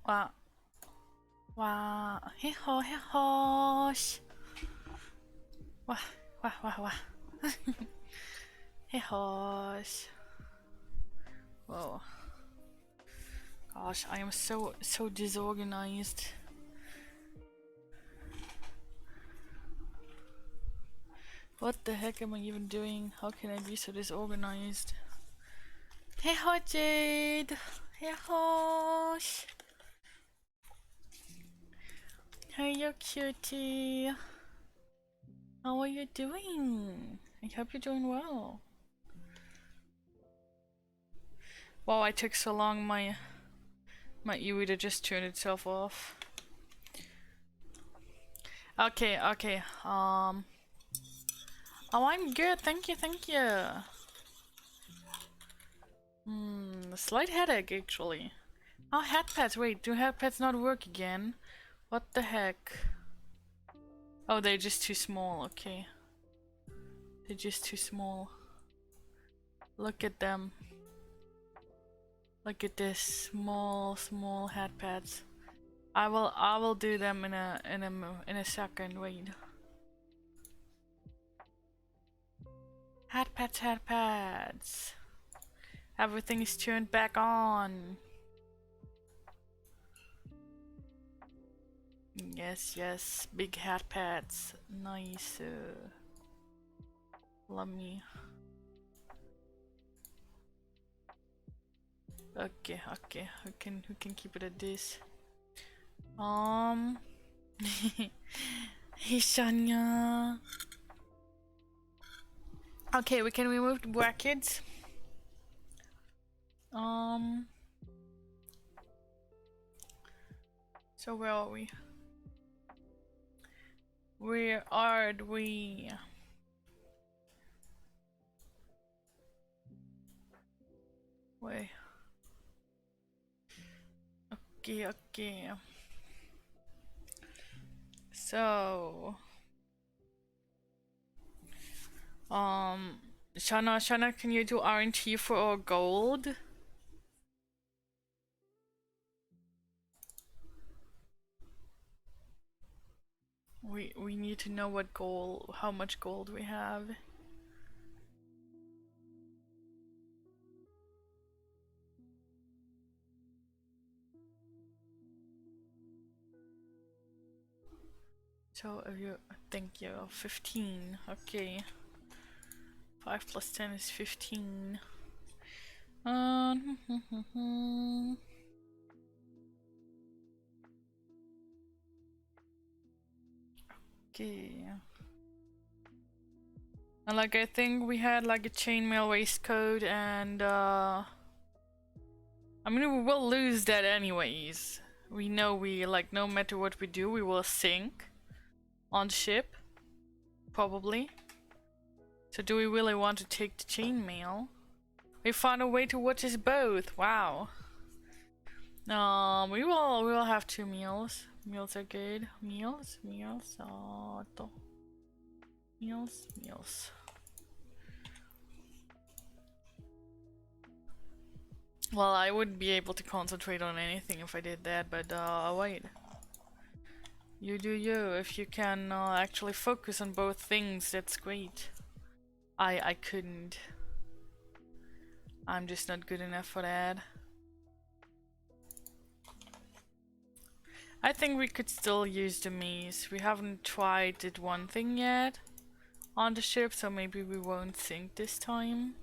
와, 와, 헤허, 헤허, 와, 와, 와, 와. 헤허, whoa. Gosh, I am so disorganized. What the heck am I even doing? How can I be so disorganized? Heho, Jade. Heho. Hey, you cutie. How are you doing? I hope you're doing well. Wow, I took so long. My e-reader just turned itself off. Okay. Oh, I'm good. Thank you. Slight headache actually. Oh, head pads. Wait, do head pads not work again? What the heck? Oh, they're just too small. Okay. They're just too small. Look at them. Look at this small head pads. I will do them in a second. Wait. Head pads. Everything is turned back on. Yes. Big head pads. Nice. Love me. Okay. Who can keep it at this? Hey Shania. Okay, we can remove the brackets. So where are we? Where are we? Wait. Okay. So, Shana, can you do R&T for our gold? We need to know what gold, how much gold we have. So thank you, 15. Okay. 5 plus 10 is 15. Okay. And like I think we had like a chainmail waistcoat and I mean we will lose that anyways. We know like no matter what we do we will sink on ship. Probably. So do we really want to take the chainmail? We found a way to watch us both. Wow. We will have 2 meals. Meals are good. Meals. Well, I wouldn't be able to concentrate on anything if I did that, but wait. You do you. If you can actually focus on both things, that's great. I couldn't. I'm just not good enough for that. I think we could still use the maze. We haven't tried it one thing yet on the ship, so maybe we won't sink this time.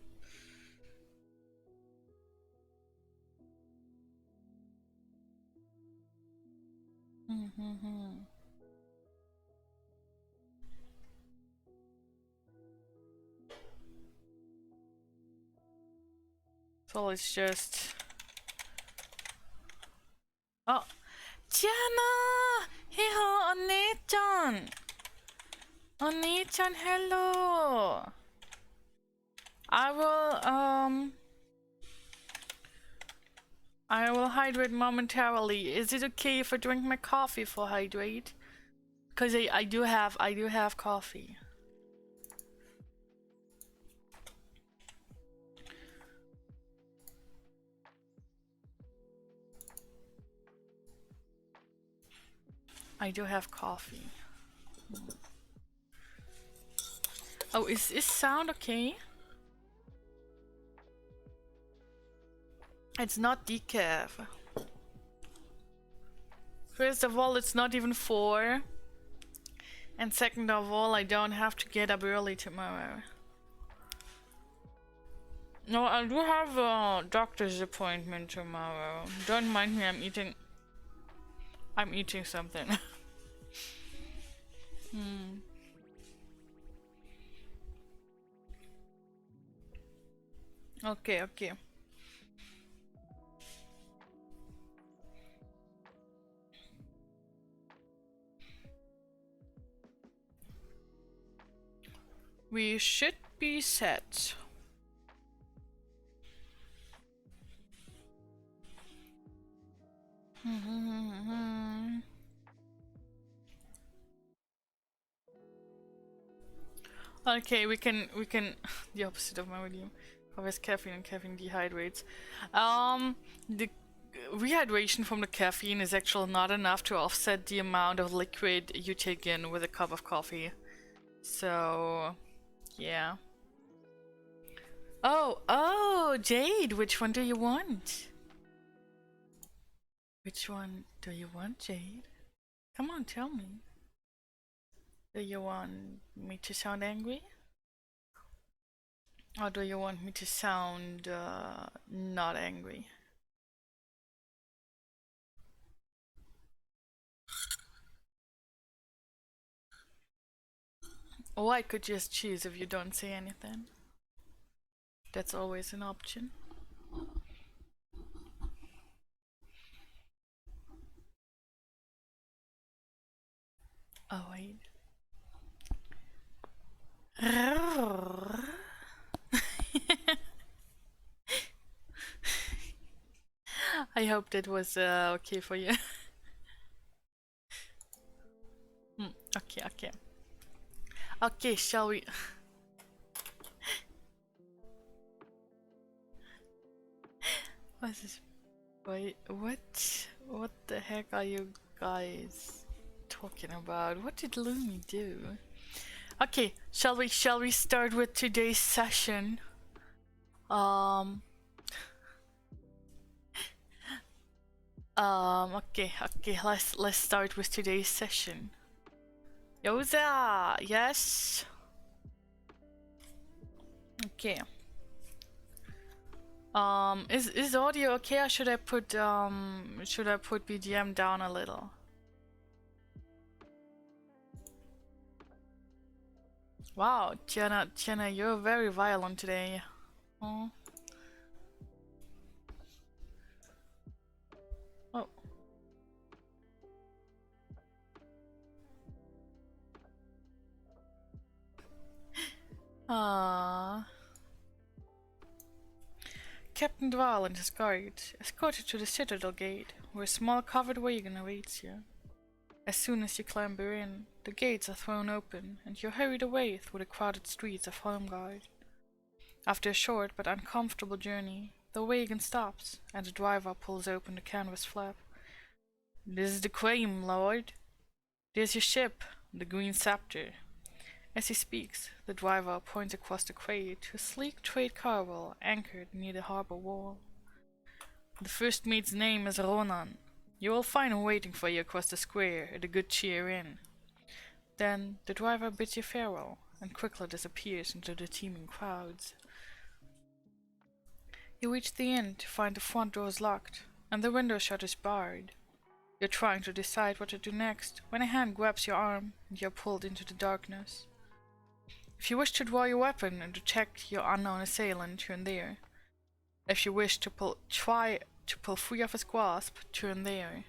So let's just... Oh! Gianna! Heho, 언니-chan! 언니-chan, hello! I will hydrate momentarily. Is it okay if I drink my coffee for hydrate? Because I do have coffee. I do have coffee. Oh, is sound okay? It's not decaf. First of all, it's not even 4. And second of all, I don't have to get up early tomorrow. No, I do have a doctor's appointment tomorrow. Don't mind me, I'm eating something. Okay, okay. We should be set. Okay, we can the opposite of my volume. Covers caffeine and caffeine dehydrates. The rehydration from the caffeine is actually not enough to offset the amount of liquid you take in with a cup of coffee. So, yeah. Oh, Jade, which one do you want? Which one do you want, Jade? Come on, tell me. Do you want me to sound angry? Or do you want me to sound not angry? Or I could just choose if you don't say anything. That's always an option. Oh, wait. I hope that was okay for you. Okay. Okay, shall we? What's this? Wait, what the heck are you guys talking about? What did Lumi do? Okay, shall we start with today's session? Okay, let's start with today's session. Yoza, yes. Okay. Is audio okay, or should I put BGM down a little? Wow, Tiana, you're very violent today. Oh. Oh. Captain Dval and his guard escorted to the citadel gate, where a small covered wagon awaits you. As soon as you clamber in, the gates are thrown open, and you're hurried away through the crowded streets of Holmgard. After a short but uncomfortable journey, the wagon stops, and the driver pulls open the canvas flap. "This is the Queen, lord. There's your ship, the Green Scepter." As he speaks, the driver points across the quay to a sleek trade carvel anchored near the harbor wall. "The first mate's name is Ronan. You will find him waiting for you across the square at the Good Cheer Inn." Then the driver bids you farewell and quickly disappears into the teeming crowds. You reach the inn to find the front doors locked and the window shutters barred. You're trying to decide what to do next when a hand grabs your arm and you're pulled into the darkness. If you wish to draw your weapon and to check your unknown assailant, turn there. If you wish to try to pull free of his grasp, turn there.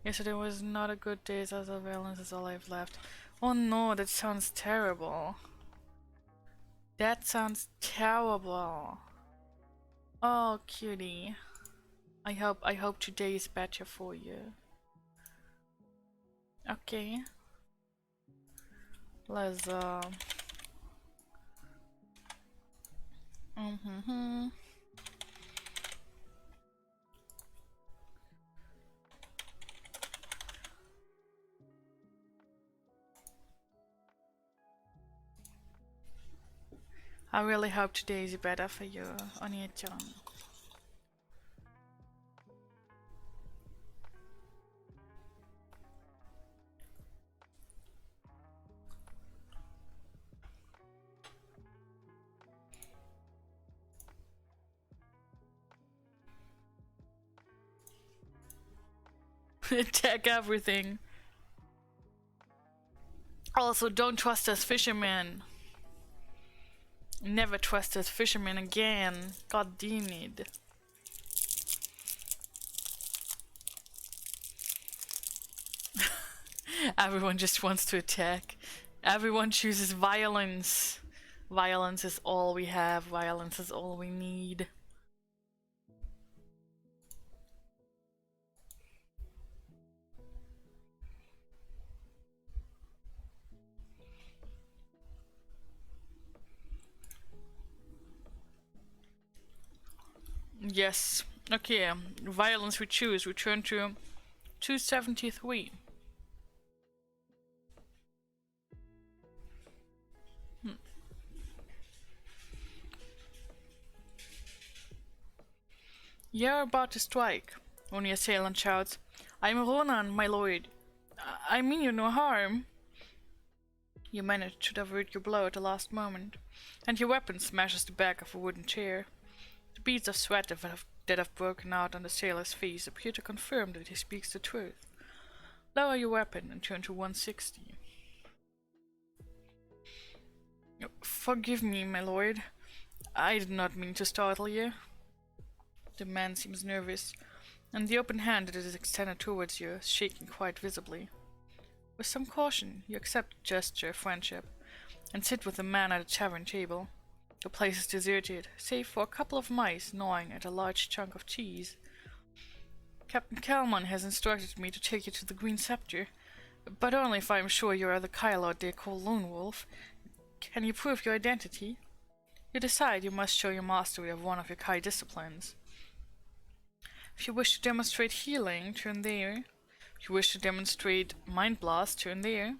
Yesterday was not a good day, as surveillance is all I have left. Oh no, that sounds terrible. That sounds terrible. Oh, cutie. I hope today is better for you. Okay. Let's I really hope today is better for you, Oniya-chan. Check everything. Also, don't trust us fishermen. Never trust us fishermen again. God damn it. Everyone just wants to attack. Everyone chooses violence. Violence is all we have. Violence is all we need. Yes. Okay. Violence we choose. Return to 273. You're about to strike. When the assailant shouts, I'm Ronan, my lord. I mean you no harm. You manage to divert your blow at the last moment, and your weapon smashes the back of a wooden chair. The beads of sweat that have broken out on the sailor's face appear to confirm that he speaks the truth. Lower your weapon and turn to 160. Forgive me, my lord. I did not mean to startle you. The man seems nervous, and the open hand that is extended towards you is shaking quite visibly. With some caution, you accept the gesture of friendship, and sit with the man at a tavern table. The place is deserted, save for a couple of mice gnawing at a large chunk of cheese. Captain Kalman has instructed me to take you to the Green Scepter, but only if I am sure you are the Kylord they call Lone Wolf. Can you prove your identity? You decide you must show your mastery of one of your Kai disciplines. If you wish to demonstrate healing, turn there. If you wish to demonstrate Mind Blast, turn there.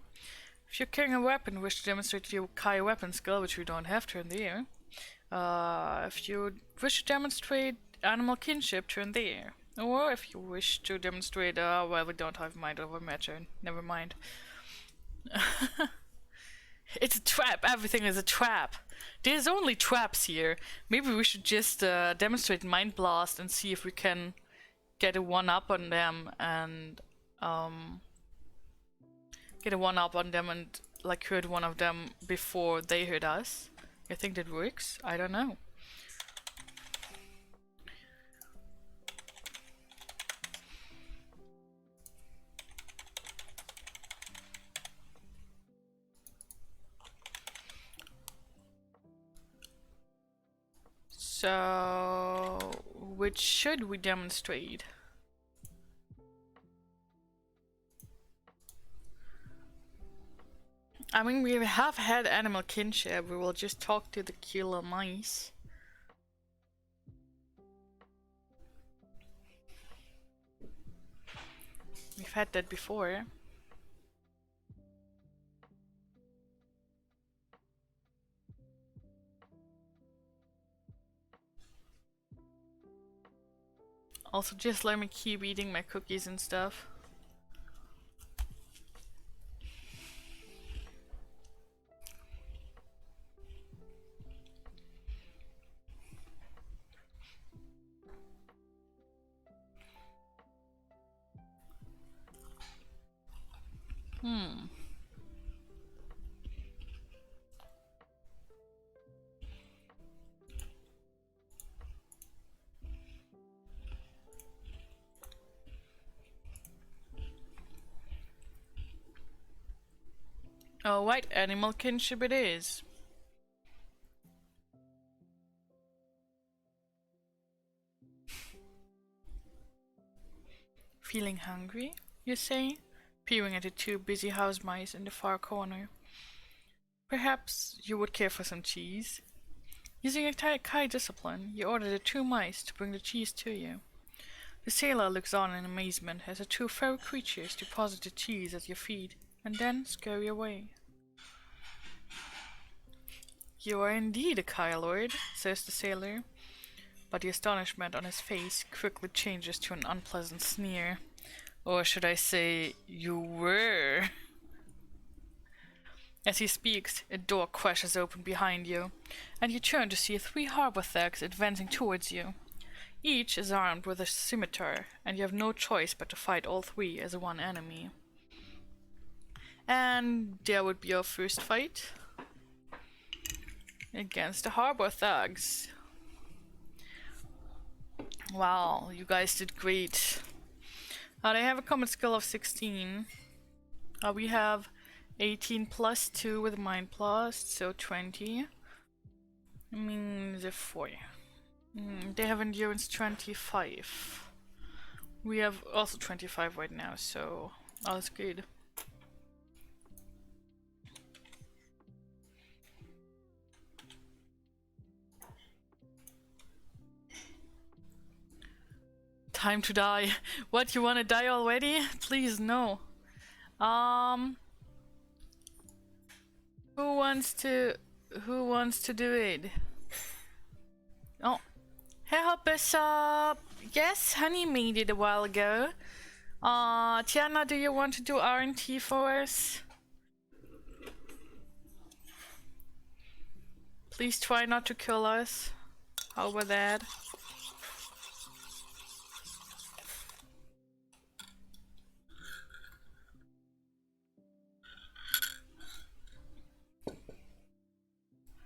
If you're carrying a weapon and wish to demonstrate your Kai weapon skill, which you don't have, turn there. If you wish to demonstrate Animal Kinship, turn there. Or if you wish to demonstrate, well, we don't have Mind over Matter, never mind. It's a trap, everything is a trap. There's only traps here. Maybe we should just demonstrate Mind Blast and see if we can get a one-up on them and like hurt one of them before they hurt us. You think that works? I don't know. So, which should we demonstrate? I mean, we have had animal kinship. We will just talk to the killer mice. We've had that before. Also, just let me keep eating my cookies and stuff. Oh, white animal kinship it is. Feeling hungry, you say, peering at the two busy house mice in the far corner. Perhaps you would care for some cheese? Using a Kai discipline, you order the two mice to bring the cheese to you. The sailor looks on in amazement as the two furry creatures deposit the cheese at your feet and then scurry away. You are indeed a Kyle Lord, says the sailor, but the astonishment on his face quickly changes to an unpleasant sneer. Or should I say, you were? As he speaks, a door crashes open behind you, and you turn to see 3 harbor thugs advancing towards you. Each is armed with a scimitar, and you have no choice but to fight all 3 as one enemy. And there would be our first fight against the harbor thugs. Wow, you guys did great. They have a combat skill of 16. We have 18 plus 2 with mind plus, so 20. I mean, they're 4. They have endurance 25. We have also 25 right now, so all is good. Time to die. What, you wanna die already? Please, no. Who wants to do it? Oh. Help us up. Yes, Honey made it a while ago. Tiana, do you want to do R&T for us? Please try not to kill us. How about that?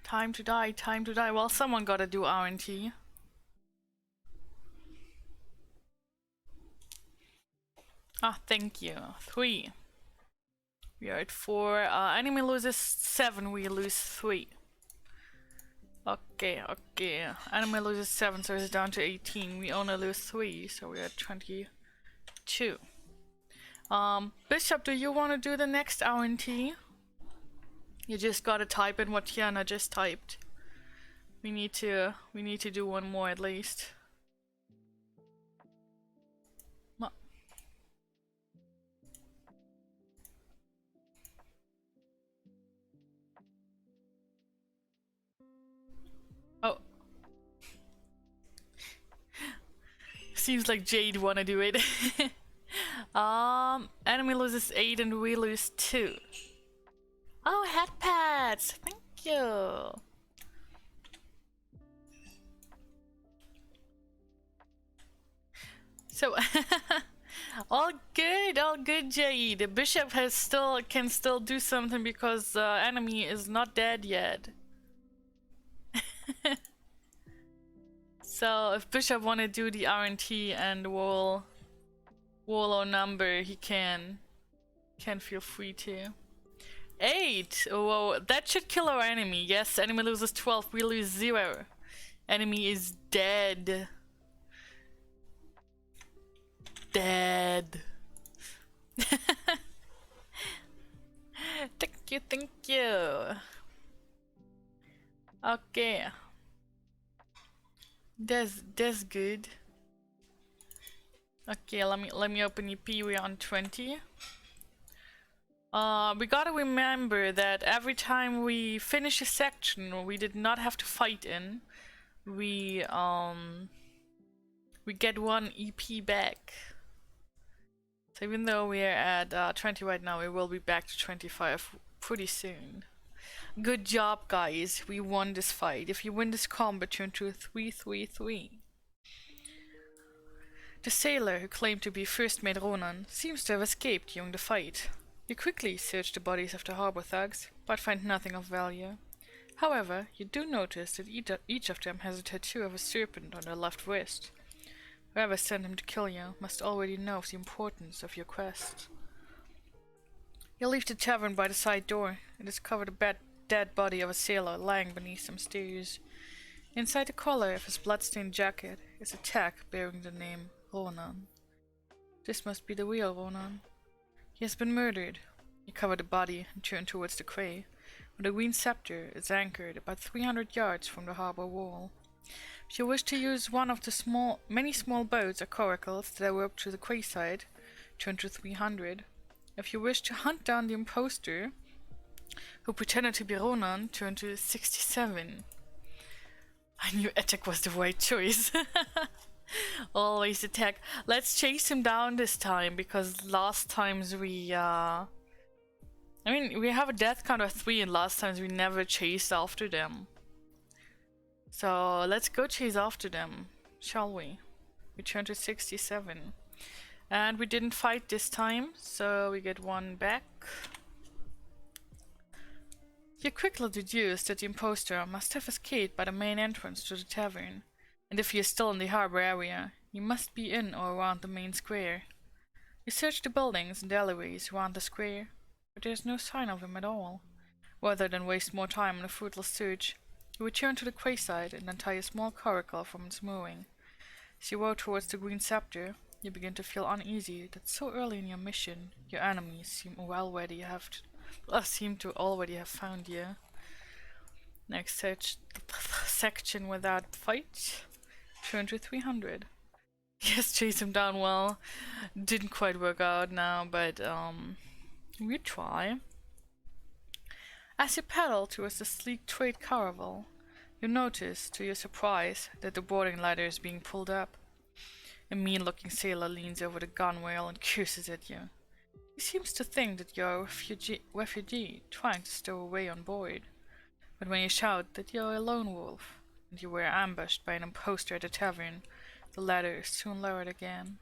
Time to die, time to die. Well, someone gotta do R&T. Ah, thank you. 3. We are at 4. Enemy loses 7, we lose 3. Okay. Enemy loses 7, so it's down to 18. We only lose 3, so we're at 22. Bishop, do you want to do the next R&T? You just gotta type in what Tiana just typed. We need to do one more at least. Oh. Seems like Jade wanna do it. Enemy loses 8 and we lose 2. Oh, head pads! Thank you! So, all good, Jade. The bishop can still do something because the enemy is not dead yet. So, if bishop wanna do the R&T and wall or number, he can feel free to. 8! Oh, that should kill our enemy. Yes, enemy loses 12, we lose 0. Enemy is dead. Dead. Thank you. Okay. That's good. Okay, let me open EP. We're on 20. We gotta remember that every time we finish a section we did not have to fight in, we get 1 EP back. So even though we're at 20 right now, we will be back to 25 pretty soon. Good job, guys. We won this fight. If you win this combat, turn to a 3-3-3. The sailor, who claimed to be First Mate Ronan, seems to have escaped during the fight. You quickly search the bodies of the harbor thugs, but find nothing of value. However, you do notice that each of them has a tattoo of a serpent on their left wrist. Whoever sent him to kill you must already know the importance of your quest. You leave the tavern by the side door and discover the dead body of a sailor lying beneath some stairs. Inside the collar of his bloodstained jacket is a tag bearing the name Ronan. This must be the real Ronan. He has been murdered. You cover the body and turn towards the quay, where the green scepter is anchored about 300 yards from the harbor wall. If you wish to use one of the many small boats or coracles that are roped to the quayside, turn to 300. If you wish to hunt down the impostor, who pretended to be Ronan, turned to 67. I knew attack was the right choice. Always attack. Let's chase him down this time, because last times we, I mean, we have a death count of 3 and last times we never chased after them. So let's go chase after them, shall we? We turn to 67. And we didn't fight this time, so we get 1 back. You quickly deduce that the impostor must have escaped by the main entrance to the tavern, and if he is still in the harbor area, he must be in or around the main square. You search the buildings and alleyways around the square, but there is no sign of him at all. Rather than waste more time on a fruitless search, you return to the quayside and untie a small coracle from its mooring. As you row towards the green scepter, you begin to feel uneasy that so early in your mission, your enemies seem to already have found you. Next section without fight. Turn to 300. Yes, chase him down well. Didn't quite work out now, but we try. As you paddle towards the sleek trade caravel, you notice, to your surprise, that the boarding ladder is being pulled up. A mean-looking sailor leans over the gunwale and curses at you. He seems to think that you're a refugee trying to stow away on board. But when you shout that you're a lone wolf and you were ambushed by an impostor at the tavern, the ladder is soon lowered again.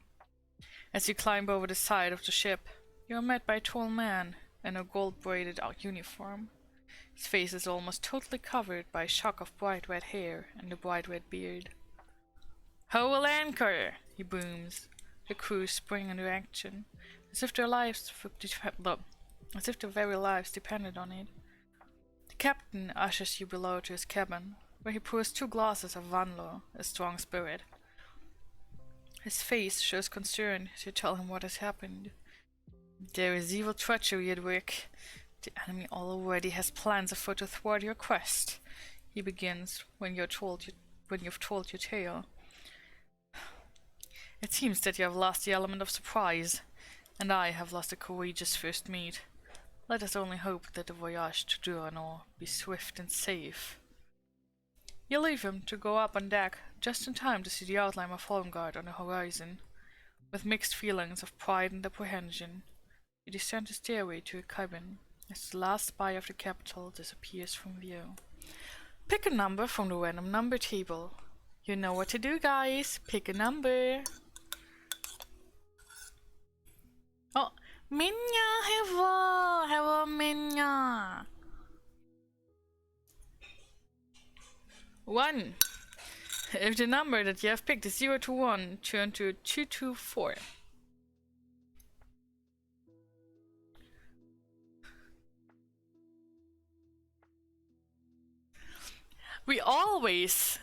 As you climb over the side of the ship, you are met by a tall man in a gold-braided uniform. His face is almost totally covered by a shock of bright red hair and a bright red beard. "Who'll anchor?" he booms. The crew spring into action, as if their very lives depended on it. The captain ushers you below to his cabin, where he pours 2 glasses of Vanlo, a strong spirit. His face shows concern as you tell him what has happened. There is evil treachery at work. The enemy already has plans afoot to thwart your quest, he begins when you've told your tale. It seems that you have lost the element of surprise, and I have lost a courageous first mate. Let us only hope that the voyage to Duranor be swift and safe. You leave him to go up on deck just in time to see the outline of Holmgard on the horizon. With mixed feelings of pride and apprehension, you descend the stairway to your cabin as the last spy of the capital disappears from view. Pick a number from the random number table. You know what to do, guys. Pick a number. Oh, Minja, hello Minja. 1. If the number that you have picked is 0 to 1, turn to 2 to 4. We always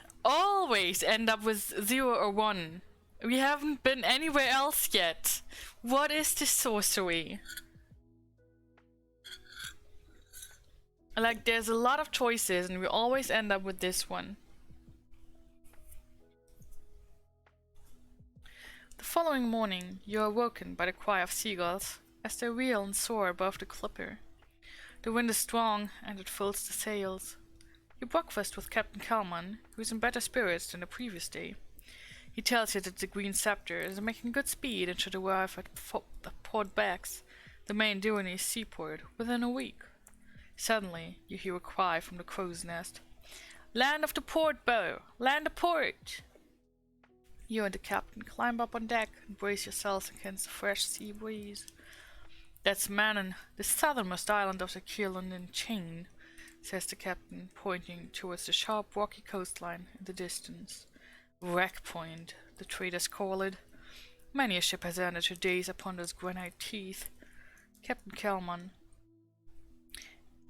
end up with 0 or 1. We haven't been anywhere else yet. What is this sorcery? Like, there's a lot of choices and we always end up with this one. The following morning, you are awoken by the cry of seagulls as they wheel and soar above the clipper. The wind is strong and it fills the sails. You breakfast with Captain Kalman, who is in better spirits than the previous day. He tells you that the Green Scepter is making good speed and should arrive at Port Bax, the main Duranese seaport, within a week. Suddenly, you hear a cry from the crow's nest. "Land of the port, bow! Land the port!" You and the captain climb up on deck and brace yourselves against the fresh sea breeze. "That's Manon, the southernmost island of the Kirlanden chain," says the captain, pointing towards the sharp rocky coastline in the distance. "Wreck Point," the traders call it. Many a ship has ended her days upon those granite teeth. Captain Kelman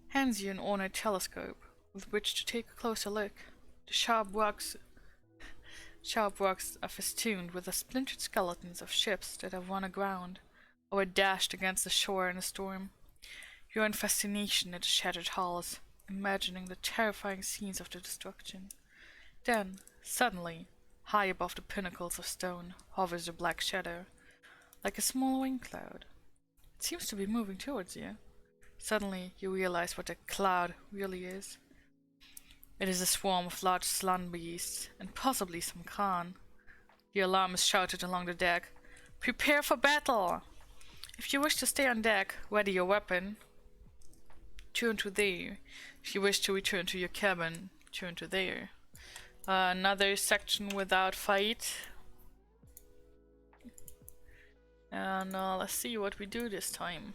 hands you an ornate telescope with which to take a closer look. The sharp rocks are festooned with the splintered skeletons of ships that have run aground or were dashed against the shore in a storm. You are in fascination at the shattered hulls, imagining the terrifying scenes of the destruction. Then, suddenly, high above the pinnacles of stone, hovers a black shadow, like a small wing cloud. It seems to be moving towards you. Suddenly, you realize what a cloud really is. It is a swarm of large slun beasts, and possibly some Khan. The alarm is shouted along the deck. Prepare for battle! If you wish to stay on deck, ready your weapon. Turn to there. If you wish to return to your cabin, turn to there. Another section without fight. And let's see what we do this time.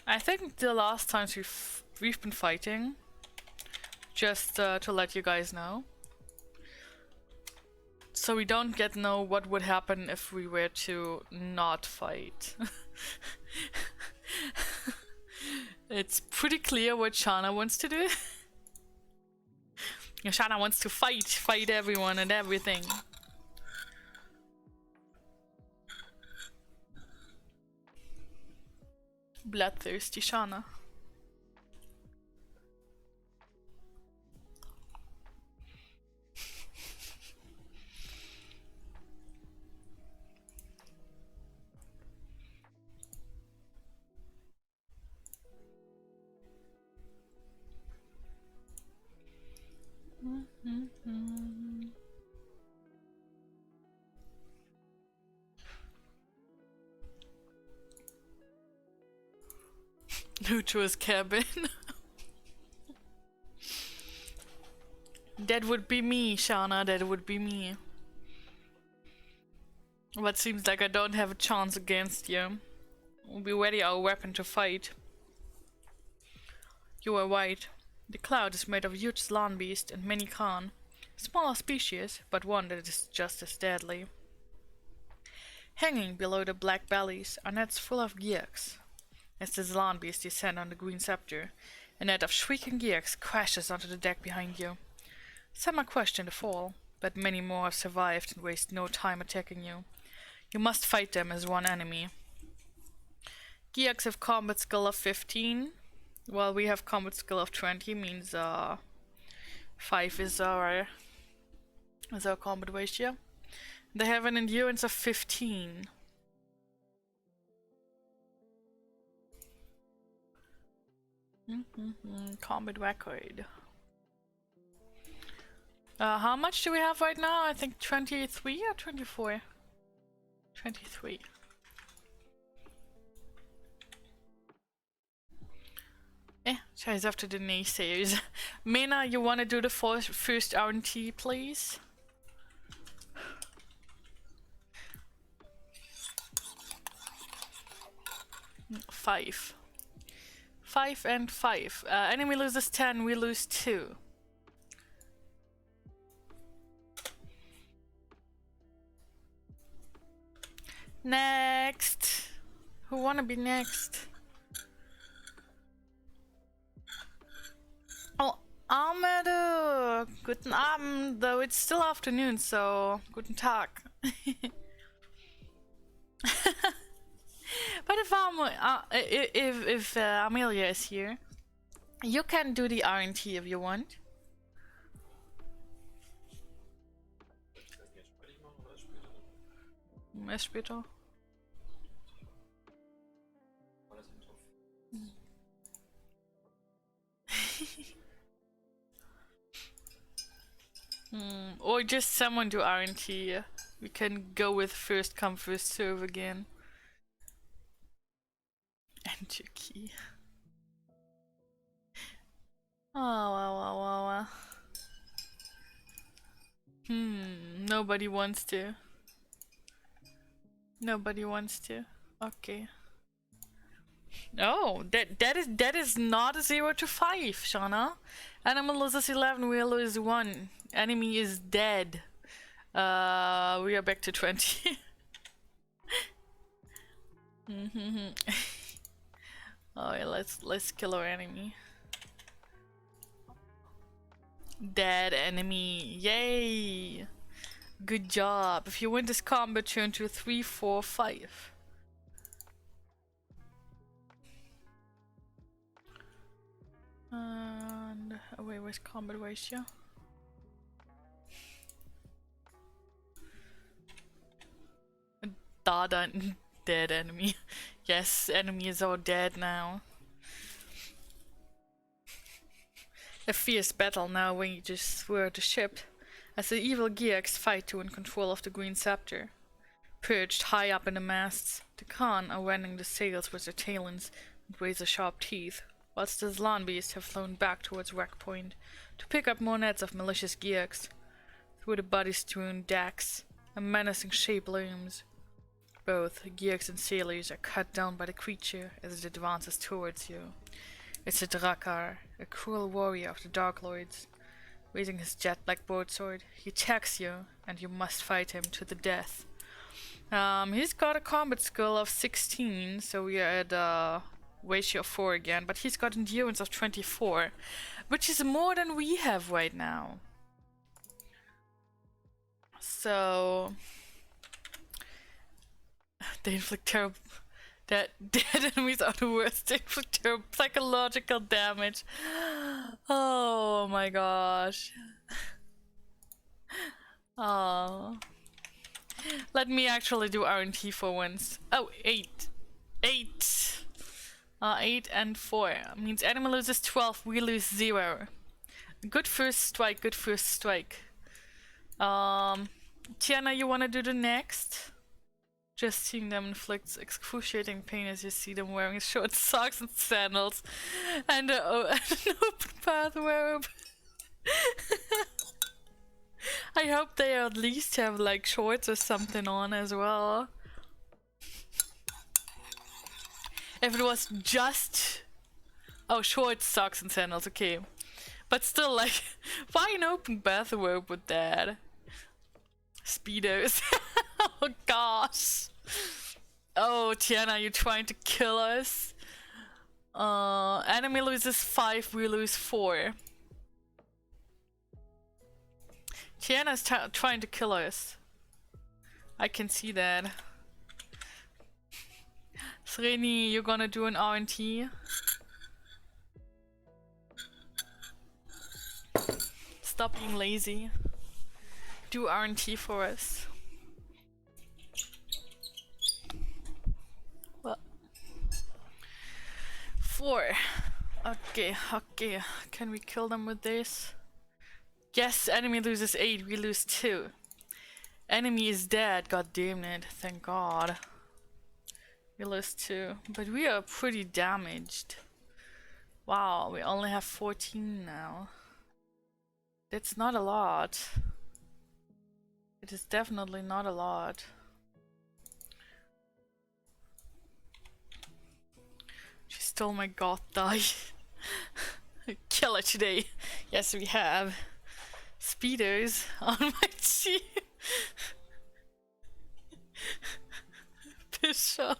I think the last times we've been fighting, just to let you guys know, so we don't get know what would happen if we were to not fight. It's pretty clear what Shana wants to do. Shana wants to fight everyone and everything. Bloodthirsty Shana. Who to his cabin? That would be me, Shana, that would be me. But seems like I don't have a chance against you. We'll be ready our weapon to fight. You are right. The cloud is made of huge land beast and many Khan. Smaller species, but one that is just as deadly. Hanging below the black bellies are nets full of gearks. As the land beasts descend on the green scepter, a net of shrieking gearks crashes onto the deck behind you. Some are crushed in the fall, but many more have survived and waste no time attacking you. You must fight them as one enemy. Gearks have combat skill of 15, while we have combat skill of 20, means 5 is our combat ratio. They have an endurance of 15. Combat record. How much do we have right now? I think 23 or 24? 23. Scheiß after the naysayers. Mena, you wanna do the first R&T, please? 5. 5 and 5. Enemy loses 10, we lose 2. Next! Who wanna be next? Oh, Ahmed! Guten Abend, though it's still afternoon, so guten Tag. But if Amelia is here, you can do the R&T if you want. Erst später. Or just someone do R&T. We can go with first come first serve again. Enter key. Oh. Nobody wants to. Nobody wants to. Okay. Oh, that is not a 0 to 5, Shauna. Animal loses 11, we lose 1. Enemy is dead. We are back to 20. Oh yeah, let's kill our enemy. Dead enemy. Yay! Good job. If you win this combat, turn to 3, 4, 5. And away with combat ratio. Dead enemy. Yes, enemy is all dead now. A fierce battle now wages throughout the ship as the evil Gearks fight to win control of the Green Scepter. Perched high up in the masts, the Khan are rending the sails with their talons and razor-sharp teeth, whilst the Zlan beasts have flown back towards Wreck Point to pick up more nets of malicious Gearks. Through the body-strewn decks, a menacing shape looms. Both Gearks and sailors are cut down by the creature as it advances towards you. It's a Drakar, a cruel warrior of the Dark Lords. Raising his jet-black broadsword, he attacks you, and you must fight him to the death. He's got a combat skill of 16, so we are at a ratio of 4 again, but he's got endurance of 24, which is more than we have right now. So they inflict terrible. Dead enemies are the worst. They inflict terrible psychological damage. Oh my gosh. Oh. Let me actually do RNT for once. Oh, 8. 8. 8 and 4. Means enemy loses 12, we lose 0. Good first strike, good first strike. Tiana, you wanna do the next? Just seeing them inflicts excruciating pain as you see them wearing short socks and sandals and an open bathrobe. I hope they at least have like shorts or something on as well. If it was just... Oh, shorts, socks and sandals, okay. But still, like, why an open bathrobe with that? Speedos. Oh gosh. Oh, Tiana, you trying to kill us? Enemy loses 5, we lose 4. Tiana's trying to kill us. I can see that. Sreni, you're gonna do an RNT? Stop being lazy. Do RNT for us. Well, 4. Okay, okay. Can we kill them with this? Yes, enemy loses 8, we lose 2. Enemy is dead, god damn it, thank god. We lose 2, but we are pretty damaged. Wow, we only have 14 now. That's not a lot. It is definitely not a lot. She stole my goth die. Kill her today. Yes, we have. Speedos on my cheek. Bishop.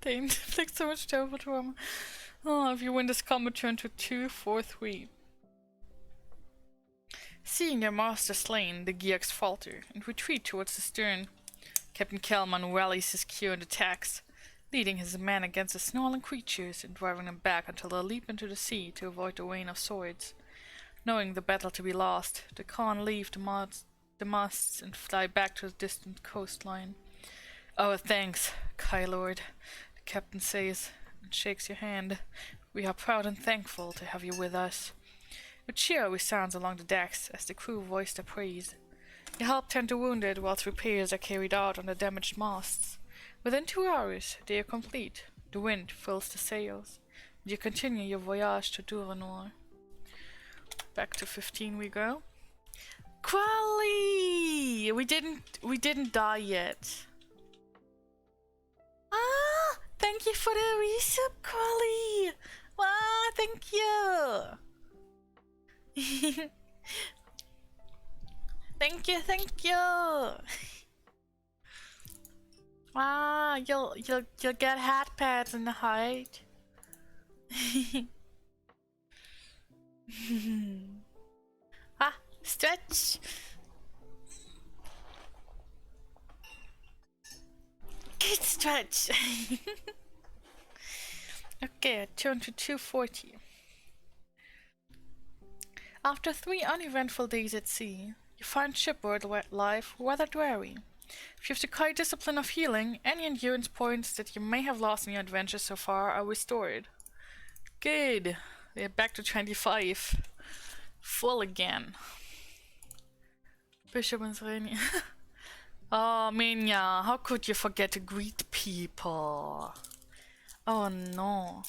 They inflict so much terrible trauma. Oh, if you win this combat, turn to 2, 4, 3. Seeing their master slain, the Gearks falter and retreat towards the stern. Captain Kelman rallies his crew and attacks, leading his men against the snarling creatures and driving them back until they leap into the sea to avoid the rain of swords. Knowing the battle to be lost, the Khan leave the masts and fly back to the distant coastline. "Oh, thanks, Kai Lord," the captain says and shakes your hand. "We are proud and thankful to have you with us." A cheer resounds along the decks as the crew voice their praise. You help tend the wounded whilst repairs are carried out on the damaged masts. Within 2 hours, they are complete. The wind fills the sails, and you continue your voyage to Duranor. Back to 15 we go. Quali! We didn't die yet. Ah! Thank you for the resub, Quali! Wow, thank you! Thank you, thank you! Wow, you'll get hat pads in the height. Ah, stretch! Good stretch! Okay, I turn to 240. After 3 uneventful days at sea, you find shipboard life rather dreary. If you have the quite discipline of healing, any endurance points that you may have lost in your adventure so far are restored. Good. We're back to 25. Full again. Bishop and Serenia. Oh, Minya, how could you forget to greet people? Oh no.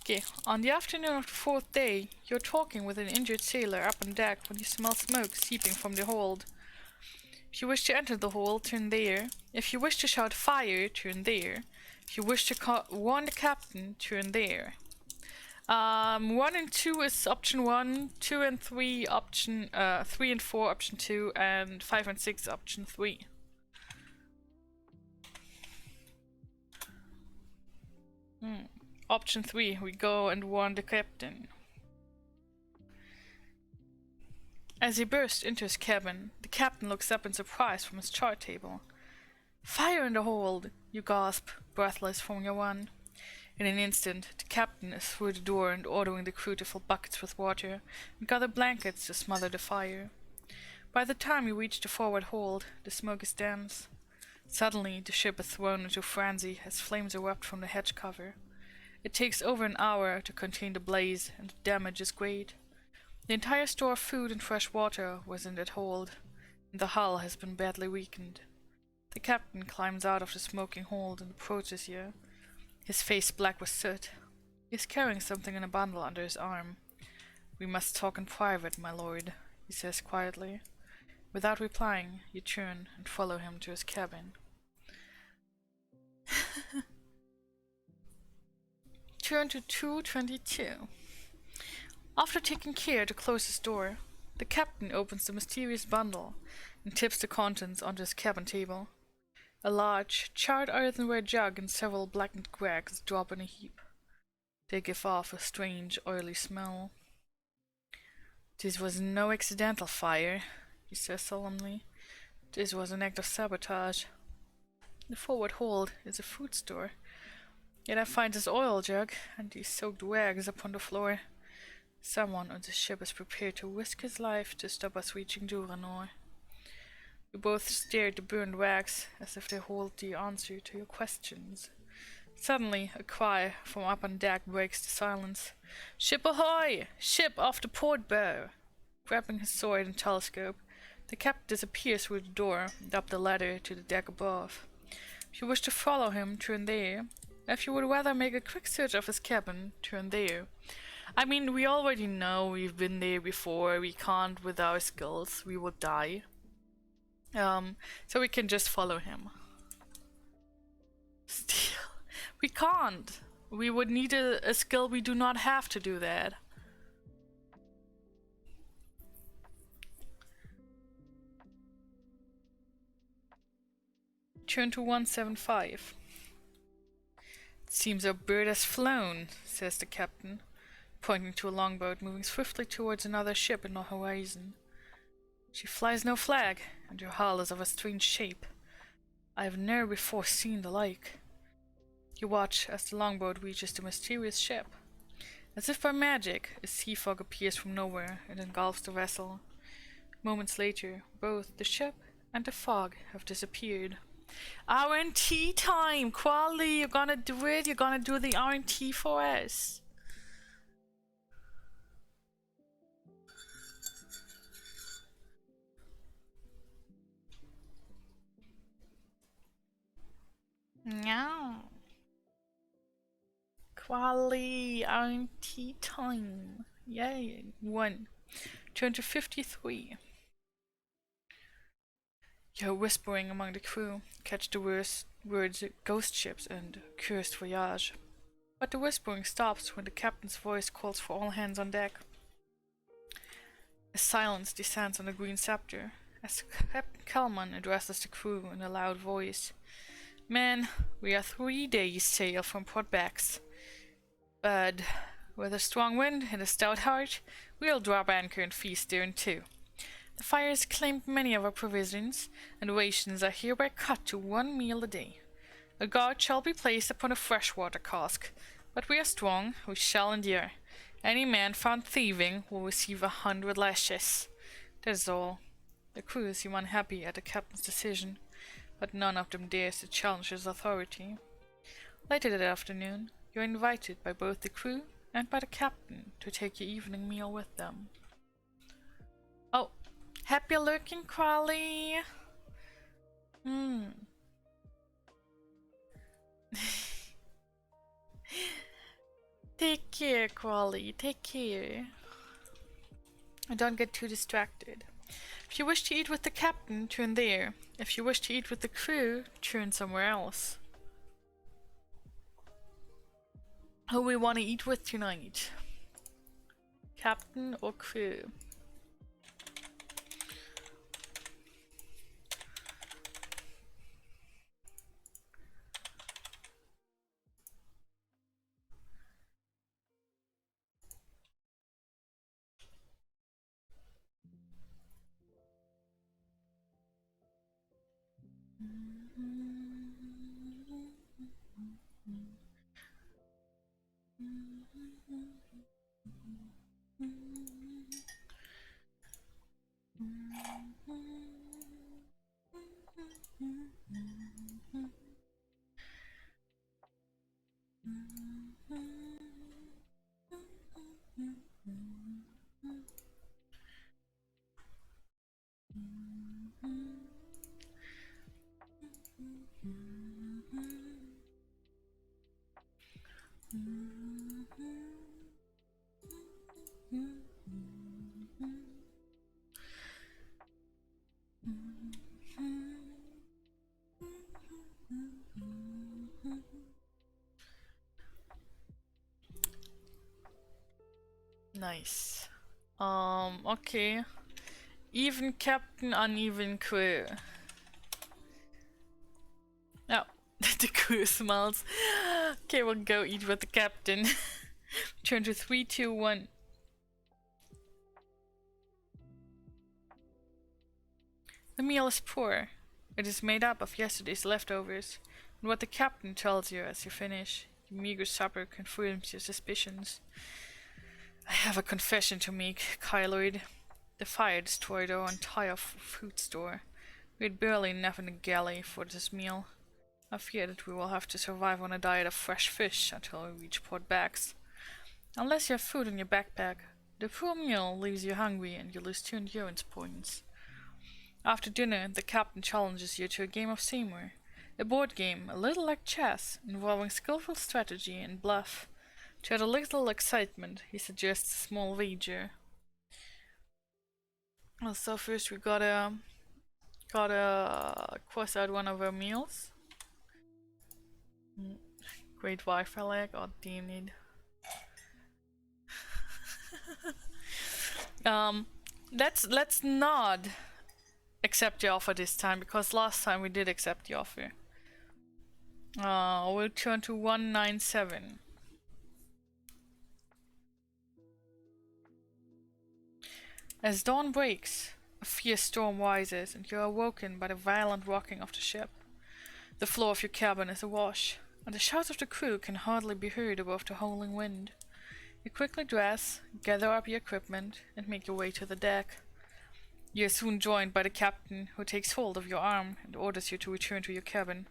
Okay, on the afternoon of the 4th day, you're talking with an injured sailor up on deck when you smell smoke seeping from the hold. If you wish to enter the hold, turn there. If you wish to shout fire, turn there. If you wish to warn the captain, turn there. 1 and 2 is option 1, 2 and 3 option 3 and 4 option 2, and 5 and 6 option 3. Option 3, we go and warn the captain. As he bursts into his cabin, the captain looks up in surprise from his chart table. Fire in the hold, you gasp, breathless from your one. In an instant, the captain is through the door and ordering the crew to fill buckets with water and gather blankets to smother the fire. By the time you reach the forward hold, the smoke is dense. Suddenly, the ship is thrown into frenzy as flames erupt from the hatch cover. It takes over an hour to contain the blaze, and the damage is great. The entire store of food and fresh water was in that hold, and the hull has been badly weakened. The captain climbs out of the smoking hold and approaches you, his face black with soot. He is carrying something in a bundle under his arm. We must talk in private, my lord, he says quietly. Without replying, you turn and follow him to his cabin. Turn to 222. After taking care to close his door, the captain opens the mysterious bundle and tips the contents onto his cabin table. A large, charred earthenware jug and several blackened dregs drop in a heap. They give off a strange, oily smell. This was no accidental fire, he says solemnly. This was an act of sabotage. The forward hold is a food store. Yet I find this oil jug and these soaked rags upon the floor. Someone on the ship is prepared to risk his life to stop us reaching Duranor. You both stare at the burned rags as if they hold the answer to your questions. Suddenly, a cry from up on deck breaks the silence. Ship ahoy! Ship off the port bow! Grabbing his sword and telescope, the captain disappears through the door and up the ladder to the deck above. If you wish to follow him, turn there. If you would rather make a quick search of his cabin, turn there. I mean, we already know, we've been there before, we can't with our skills, we would die. So we can just follow him. Still, we can't. We would need a skill we do not have to do that. Turn to 175. It seems our bird has flown, says the captain, pointing to a longboat moving swiftly towards another ship in the horizon. She flies no flag, and her hull is of a strange shape. I have never before seen the like. You watch as the longboat reaches the mysterious ship. As if by magic, a sea fog appears from nowhere and engulfs the vessel. Moments later, both the ship and the fog have disappeared. R&T time! Quali, you're gonna do it? You're gonna do the R&T for us? No. Quali, R&T time. Yay. 1. Turn to 53. You're whispering among the crew, catch the words ghost ships and cursed voyage. But the whispering stops when the captain's voice calls for all hands on deck. A silence descends on the Green Scepter as Captain Kelman addresses the crew in a loud voice. Men, we are 3 days' sail from Port Bax, but with a strong wind and a stout heart, we'll drop anchor and feast there in 2. The fire has claimed many of our provisions, and rations are hereby cut to 1 meal a day. A guard shall be placed upon a freshwater cask, but we are strong, we shall endure. Any man found thieving will receive 100 lashes. That is all. The crew seem unhappy at the captain's decision, but none of them dares to challenge his authority. Later that afternoon, you are invited by both the crew and by the captain to take your evening meal with them. Oh, happy lurking, Crowley! Take care, Crawley, take care. And don't get too distracted. If you wish to eat with the captain, turn there. If you wish to eat with the crew, turn somewhere else. Who we want to eat with tonight? Captain or crew? Nice. Okay. Even captain, uneven crew. Oh, the crew smells. Okay, we'll go eat with the captain. Turn to 3, 2, 1. The meal is poor. It is made up of yesterday's leftovers, and what the captain tells you as you finish. Your meager supper confirms your suspicions. I have a confession to make, Kyloid. The fire destroyed our entire food store. We had barely enough in the galley for this meal. I fear that we will have to survive on a diet of fresh fish until we reach Port Bags. Unless you have food in your backpack, the poor meal leaves you hungry and you lose 2 endurance points. After dinner, the captain challenges you to a game of Seymour, a board game a little like chess, involving skillful strategy and bluff. To add a little excitement, he suggests a small wager. So first we gotta cross out one of our meals. Great Wi-Fi lag. Oh damn it. Let's not accept the offer this time, because last time we did accept the offer. We'll turn to 197. As dawn breaks, a fierce storm rises, and you are awoken by the violent rocking of the ship. The floor of your cabin is awash, and the shouts of the crew can hardly be heard above the howling wind. You quickly dress, gather up your equipment, and make your way to the deck. You are soon joined by the captain, who takes hold of your arm and orders you to return to your cabin.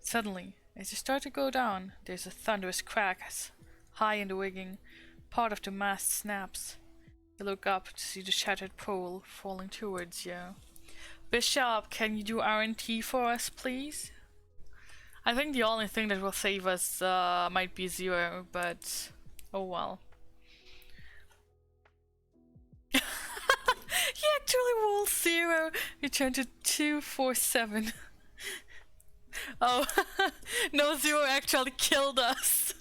Suddenly, as you start to go down, there's a thunderous crack as, high in the rigging, part of the mast snaps. You look up to see the shattered pole falling towards you. Bishop, can you do RNT for us, please? I think the only thing that will save us might be 0, but oh well. He actually rolled 0. Return to 247. Oh, no, 0 actually killed us.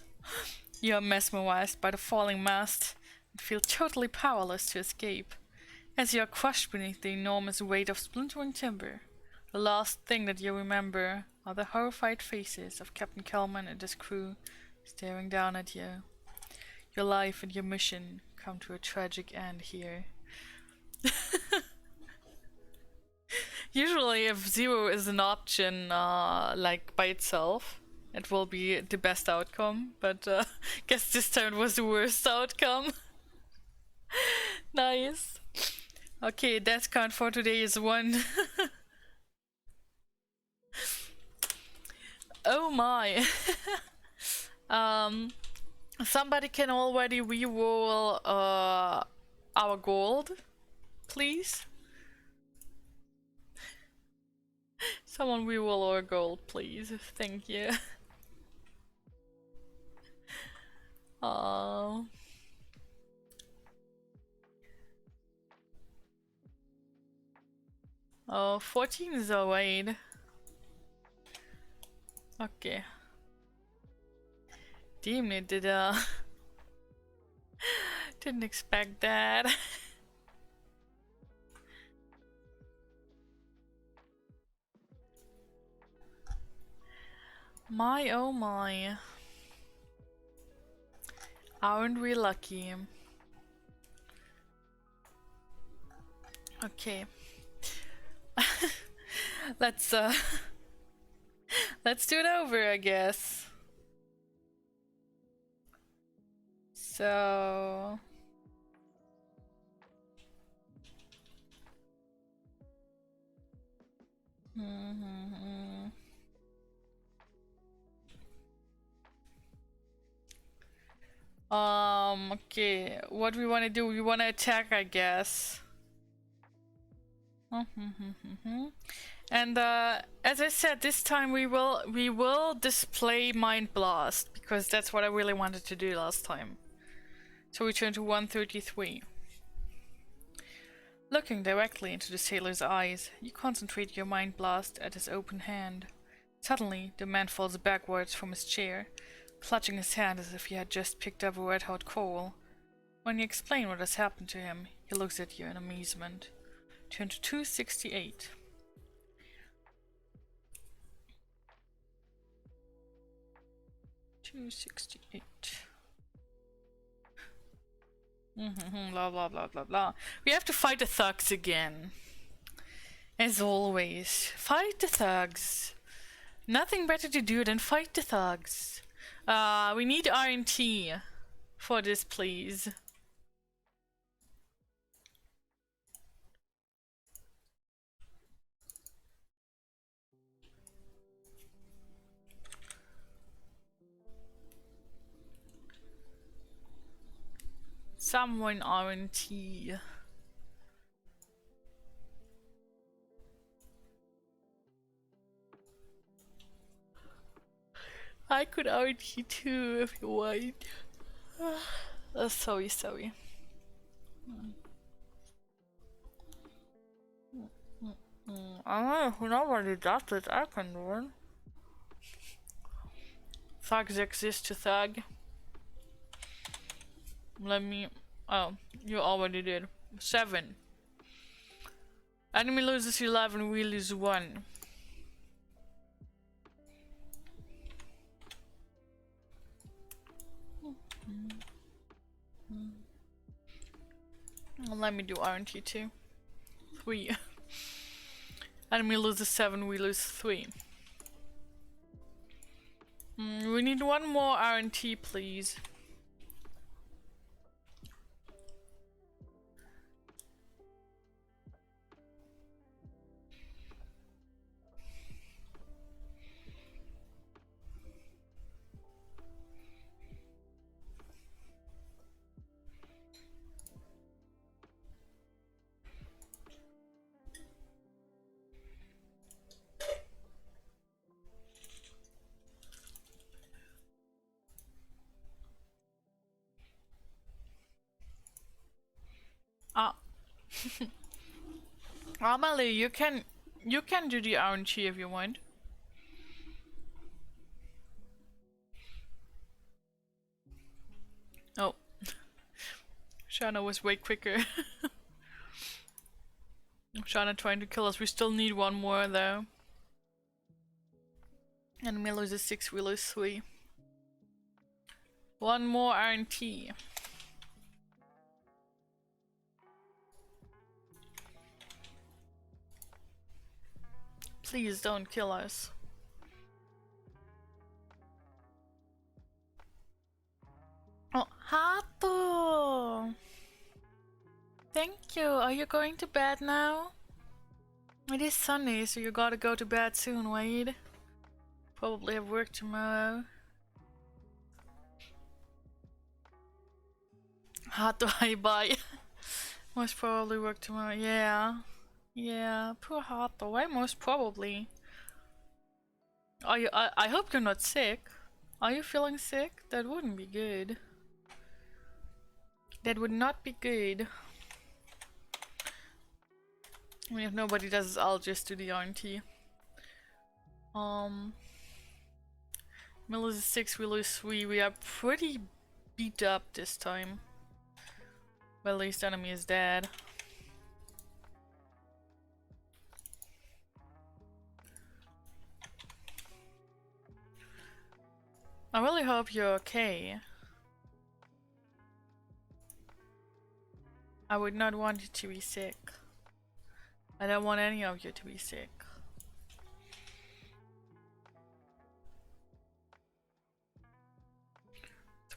You are mesmerized by the falling mast and feel totally powerless to escape. As you are crushed beneath the enormous weight of splintering timber, the last thing that you remember are the horrified faces of Captain Kelman and his crew staring down at you. Your life and your mission come to a tragic end here. Usually if 0 is an option, like by itself, it will be the best outcome, but guess this time it was the worst outcome. Nice. Okay, death count for today is 1. Oh my. Somebody can already reroll our gold, please. Someone reroll our gold, please. Thank you. Oh. 14 is alright. Okay. Damn it, didn't expect that. My oh my. Aren't we lucky? Okay. Let's let's do it over, I guess. So okay, what we want to do, we want to attack, I guess. And as I said, this time we will display Mind Blast, because that's what I really wanted to do last time. So we turn to 133. Looking directly into the sailor's eyes, you concentrate your Mind Blast at his open hand. Suddenly, the man falls backwards from his chair, clutching his hand as if he had just picked up a red-hot coal. When you explain what has happened to him, he looks at you in amazement. Turn to 268. Blah blah blah blah blah. We have to fight the thugs again. As always. Fight the thugs. Nothing better to do than fight the thugs. We need R&T for this, please. Someone R&T. I could R&T too if you want. Sorry. I don't know who nobody does it, I can do it. Thugs exist to thug. Let me... Oh, you already did. 7. Enemy loses 11, we lose 1. Let me do R&T too. 3. Enemy loses 7, we lose 3. We need one more R&T, please. Amelie, you can do the R&T if you want. Oh. Shana was way quicker. Shana trying to kill us. We still need one more though. And we lose 6, we lose 3. One more R&T. Please don't kill us. Oh, Hato! Thank you. Are you going to bed now? It is Sunday, so you gotta go to bed soon, Wade. Probably have work tomorrow. Hato, bye. Most probably work tomorrow. Yeah. Yeah, poor Hato. Why most probably? Are you? I hope you're not sick. Are you feeling sick? That wouldn't be good. That would not be good. I mean, if nobody does this, I'll just do the RNT. Mill is 6, we lose 3. We are pretty beat up this time. Well, at least enemy is dead. I really hope you're okay. I would not want you to be sick. I don't want any of you to be sick.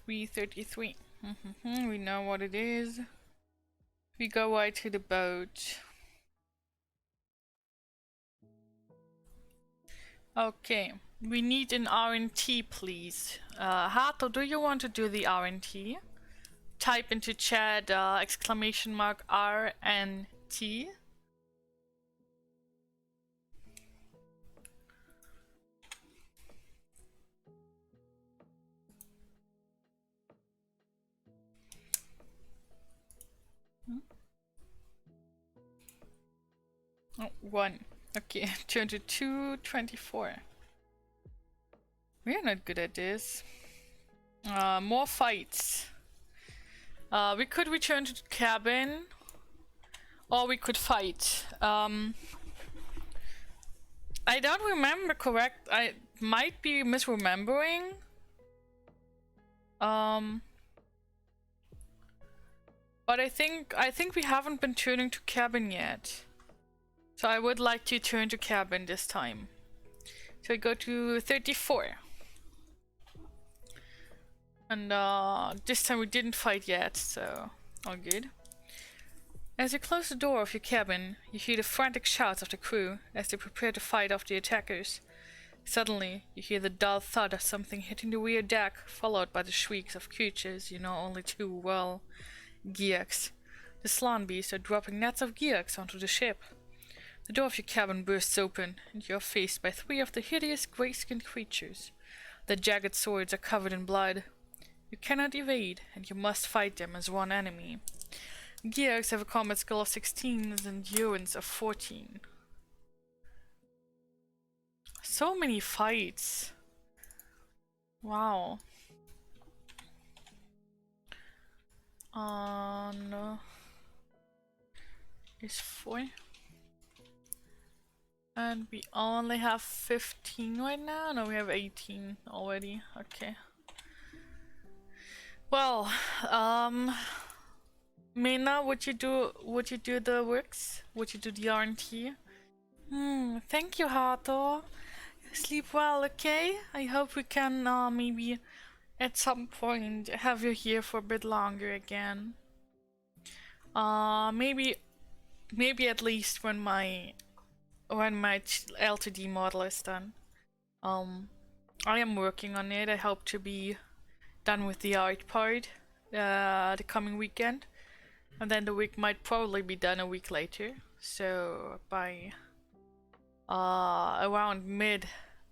$333. We know what it is. We go right to the boat. Okay, we need an RNT, please. Hato, do you want to do the RNT? Type into chat exclamation mark RNT. Oh, 1. Okay, turn to 224. We're not good at this. More fights. We could return to the cabin, or we could fight. I don't remember correct. I might be misremembering. But I think we haven't been turning to cabin yet. So I would like to turn to cabin this time. So I go to 34. And this time we didn't fight yet, so all good. As you close the door of your cabin, you hear the frantic shouts of the crew as they prepare to fight off the attackers. Suddenly, you hear the dull thud of something hitting the rear deck, followed by the shrieks of creatures you know only too well. Gearks. The slan beasts are dropping nets of gearks onto the ship. The door of your cabin bursts open, and you are faced by 3 of the hideous gray-skinned creatures. Their jagged swords are covered in blood. You cannot evade, and you must fight them as one enemy. Gearks have a combat skill of 16 and endurance of 14. So many fights. Wow. No. Is 4. And we only have 15 right now? No, we have 18 already. Okay. Well, Mina, would you do the works? Would you do the RNT? Thank you, Hato. Sleep well, okay? I hope we can maybe at some point have you here for a bit longer again. Maybe at least when my LTD model is done. I am working on it. I hope to be done with the art part the coming weekend, and then the week might probably be done a week later. So by around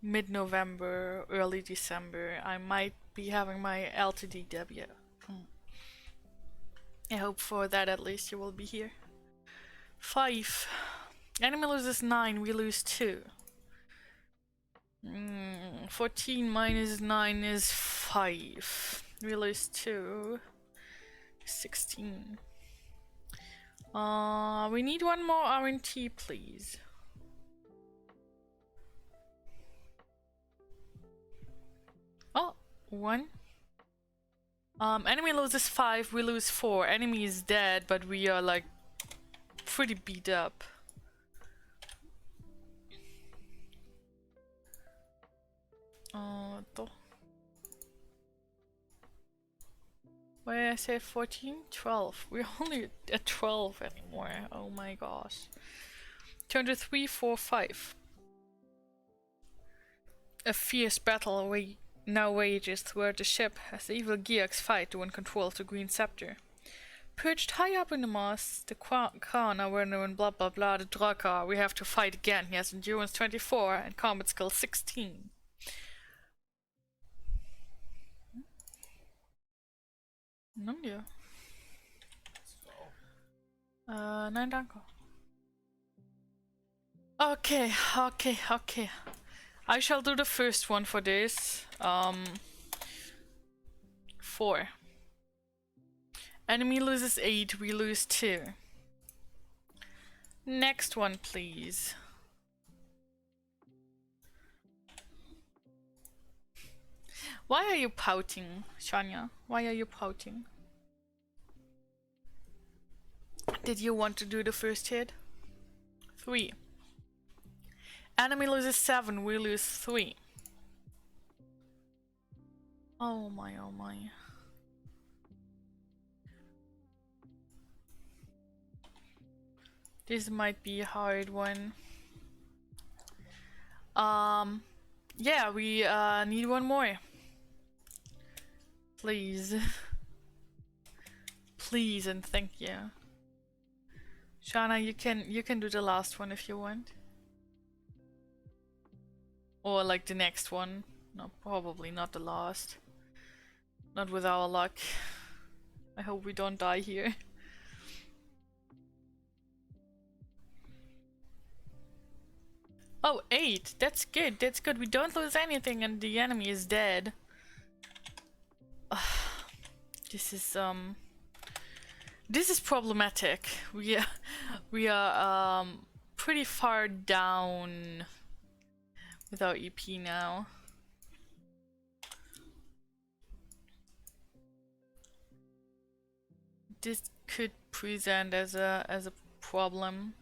mid-November, early December, I might be having my LTD debut. I hope for that at least you will be here. 5. Enemy loses 9, we lose 2. 14 minus 9 is 5. We lose 2. 16. We need one more RNT, please. Oh, 1. Enemy loses 5, we lose 4. Enemy is dead, but we are like pretty beat up. To. Why did I say 14? 12. We're only at 12 anymore. Oh my gosh. Turn to 3, 4, 5. A fierce battle now wages throughout the ship as the evil Gearks fight to win control of the Green Scepter. Perched high up in the mast, the crown are known blah blah blah, the Drakar. We have to fight again. He has endurance 24 and combat skill 16. Nein, danke. Okay. I shall do the first one for this. 4. Enemy loses 8, we lose 2. Next one, please. Why are you pouting, Shania? Why are you pouting? Did you want to do the first hit? 3. Enemy loses 7, we lose 3. Oh my, oh my. This might be a hard one. Yeah, we need one more. Please. Please and thank you. Shana, you can do the last one if you want. Or like the next one. No, probably not the last. Not with our luck. I hope we don't die here. Oh, 8. That's good. That's good. We don't lose anything and the enemy is dead. This is problematic. We are pretty far down with our EP now. This could present as a problem.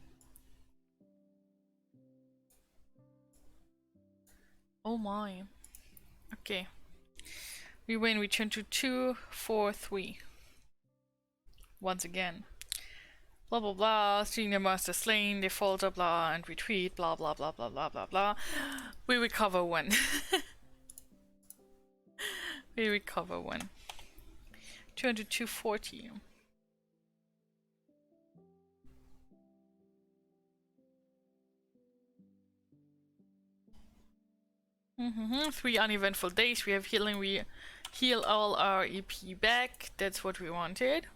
Oh my. Okay. We win, we turn to 2, 4, 3. Once again. Blah blah blah, seeing the master slain, they falter blah and retreat, blah blah blah blah blah blah blah. We recover 1. We recover 1. Turn to 240. 3 uneventful days. We have healing. We heal all our EP back. That's what we wanted.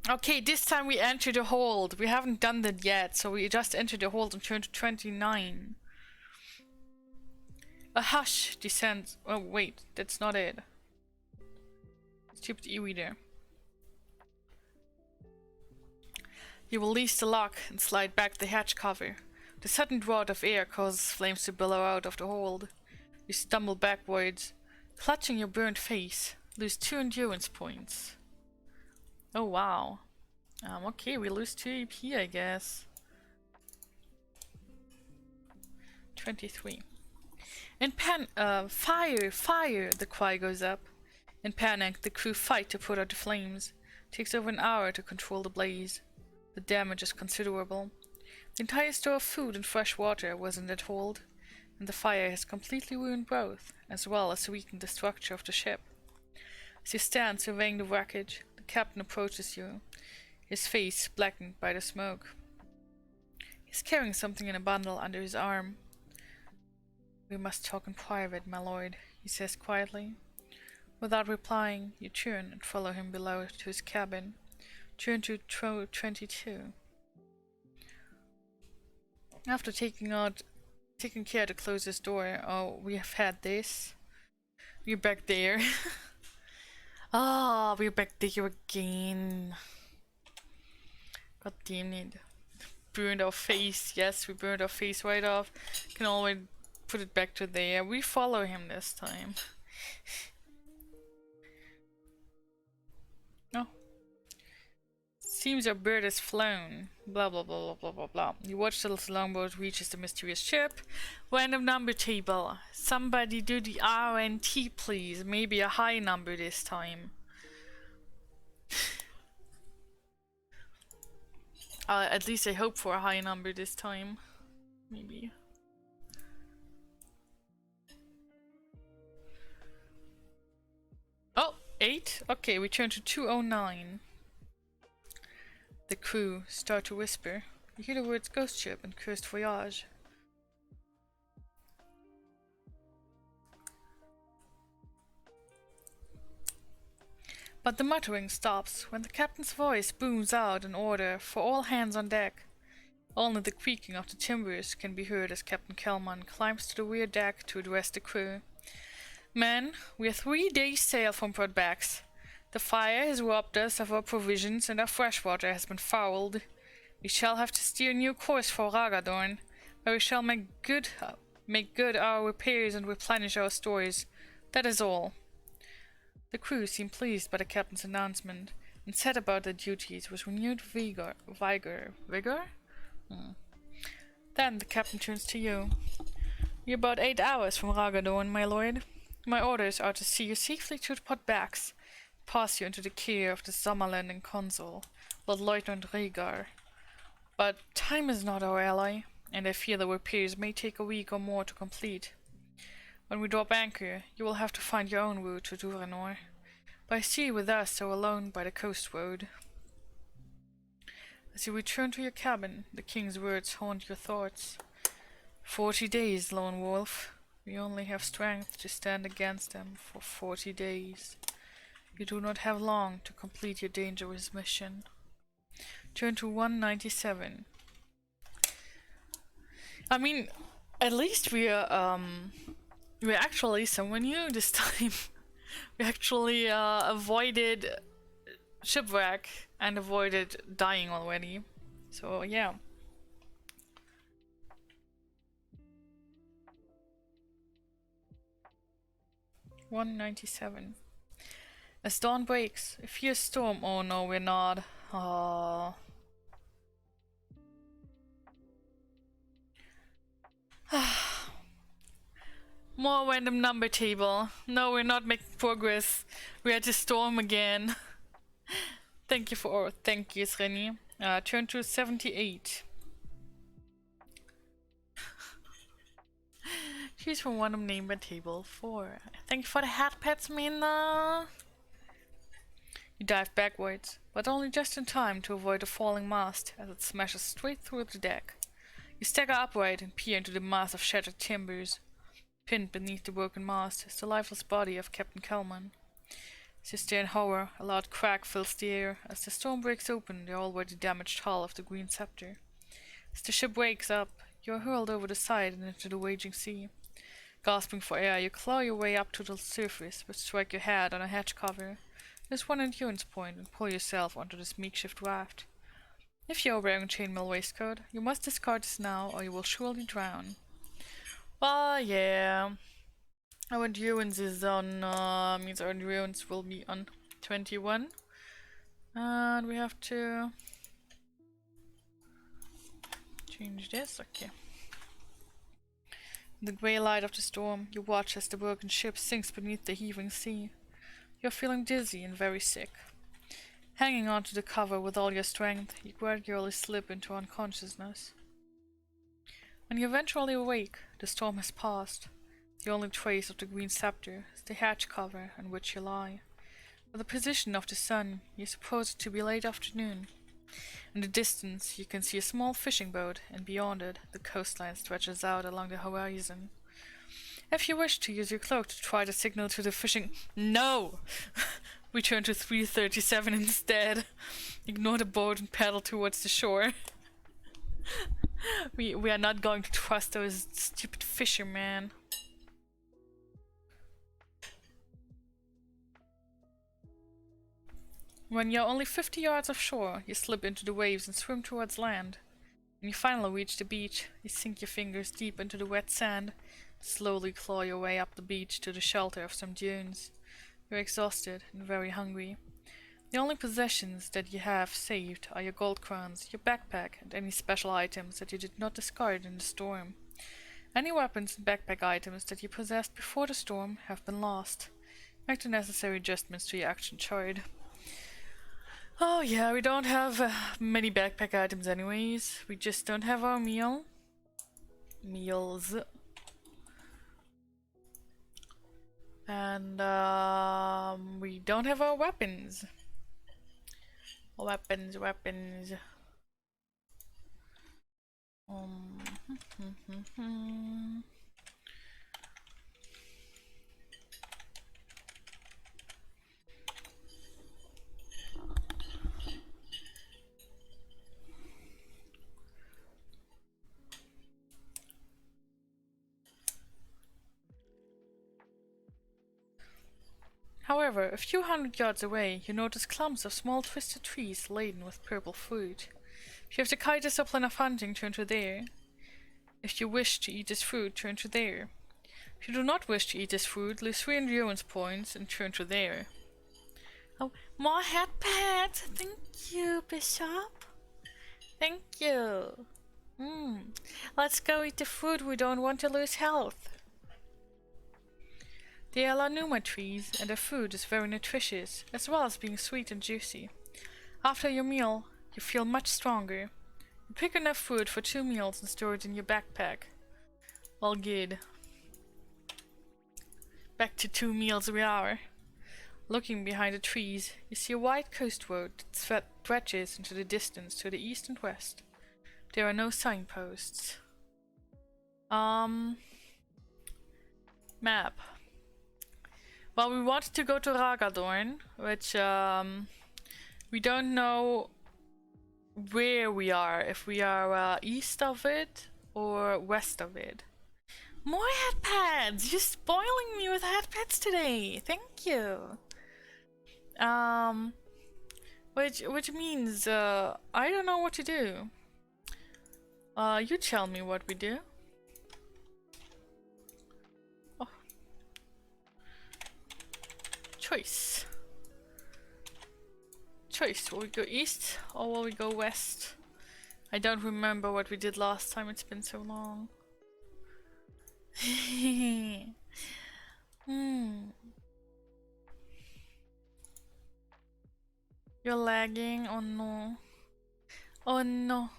Okay, this time we enter the hold. We haven't done that yet, so we just enter the hold and turn to 29. A hush descends. Oh wait, that's not it. Stupid e-reader. You release the lock and slide back the hatch cover. The sudden draught of air causes flames to billow out of the hold. You stumble backwards, clutching your burnt face. Lose 2 endurance points. Oh wow. Okay, we lose 2 EP, I guess. 23. In fire! The cry goes up. In panic, the crew fight to put out the flames. It takes over an hour to control the blaze. The damage is considerable. The entire store of food and fresh water was in that hold, and the fire has completely ruined both, as well as weakened the structure of the ship. As you stand surveying the wreckage, the captain approaches you, his face blackened by the smoke. He's carrying something in a bundle under his arm. "We must talk in private, my lord," he says quietly. Without replying, you turn and follow him below to his cabin. Turn to 22. After taking care to close this door. Oh, we have had this. We're back there. Ah, we're back there again. God damn it. Burned our face. Yes, we burned our face right off. Can always put it back to there. We follow him this time. Seems your bird has flown. Blah blah blah blah blah blah blah. You watch till the longboat reaches the mysterious ship. Random number table. Somebody do the RNT please. Maybe a high number this time. At least I hope for a high number this time. Maybe. Oh, 8? Okay, we turn to 209. The crew start to whisper. You hear the words ghost ship and cursed voyage. But the muttering stops when the captain's voice booms out an order for all hands on deck. Only the creaking of the timbers can be heard as Captain Kelman climbs to the rear deck to address the crew. Men, we are 3 days' sail from Part2. The fire has robbed us of our provisions and our freshwater has been fouled. We shall have to steer a new course for Ragadorn, where we shall make good our repairs and replenish our stores. That is all. The crew seemed pleased by the captain's announcement and set about their duties with renewed vigor? Then the captain turns to you. We're about 8 hours from Ragadorn, my lord. My orders are to see you safely to the Part2, pass you into the care of the summer landing consul, Lord Lieutenant Rhaegar. But time is not our ally, and I fear the repairs may take a week or more to complete. When we drop anchor, you will have to find your own route to Duranor. By sea with us or alone by the coast road. As you return to your cabin, the king's words haunt your thoughts. 40 days, lone wolf. We only have strength to stand against them for 40 days. You do not have long to complete your dangerous mission. Turn to 197. I mean, at least we're actually someone new this time. We actually avoided shipwreck and avoided dying already. So yeah. $197. As dawn breaks, a fierce storm. Oh no, we're not. More random number table. No, we're not making progress. We had to storm again. Thank you, Sreni. Turn to 78. Choose from one number table 4. Thank you for the hat pets, Mina. You dive backwards, but only just in time to avoid a falling mast as it smashes straight through the deck. You stagger upright and peer into the mass of shattered timbers. Pinned beneath the broken mast is the lifeless body of Captain Kelman. As you stare in horror, a loud crack fills the air. As the storm breaks open the already damaged hull of the Green Scepter. As the ship wakes up, you are hurled over the side and into the raging sea. Gasping for air, you claw your way up to the surface, but strike your head on a hatch cover. There's one endurance point and pull yourself onto this makeshift raft. If you are wearing a chainmail waistcoat, you must discard this now or you will surely drown. Well, yeah. Our endurance is on, means our endurance will be on 21. And we have to change this, okay. In the grey light of the storm, you watch as the broken ship sinks beneath the heaving sea. You're feeling dizzy and very sick. Hanging onto the cover with all your strength, you gradually slip into unconsciousness. When you eventually awake, the storm has passed. The only trace of the Green Scepter is the hatch cover on which you lie. By the position of the sun, you suppose it to be late afternoon. In the distance, you can see a small fishing boat, and beyond it, the coastline stretches out along the horizon. If you wish to use your cloak to try to signal to the fishing— No! We turn to 337 instead. Ignore the boat and paddle towards the shore. We are not going to trust those stupid fishermen. When you're only 50 yards offshore, you slip into the waves and swim towards land. When you finally reach the beach, you sink your fingers deep into the wet sand, slowly claw your way up the beach to the shelter of some dunes. You're exhausted and very hungry. The only possessions that you have saved are your gold crowns, your backpack, and any special items that you did not discard in the storm. Any weapons and backpack items that you possessed before the storm have been lost. Make the necessary adjustments to your action chart. Oh yeah, we don't have many backpack items anyways. We just don't have our meals. And we don't have our weapons. Weapons. Um, However, a few hundred yards away, you notice clumps of small twisted trees laden with purple fruit. If you have the kind discipline of hunting, turn to there. If you wish to eat this fruit, turn to there. If you do not wish to eat this fruit, lose 3 endurance points and turn to there. Oh, more head pads! Thank you, Bishop. Thank you. Let's go eat the fruit. We don't want to lose health. They are lanuma trees, and their food is very nutritious, as well as being sweet and juicy. After your meal, you feel much stronger. You pick enough food for 2 meals and store it in your backpack. All good. Back to 2 meals we are. Looking behind the trees, you see a wide coast road that stretches into the distance to the east and west. There are no signposts. Map. Well, we wanted to go to Ragadorn, which, we don't know where we are. If we are east of it or west of it. More head pads! You're spoiling me with head pads today! Thank you! Which means, I don't know what to do. You tell me what we do. Oh. Choice. Will we go east or will we go west? I don't remember what we did last time, it's been so long. You're lagging? Oh no. Oh no.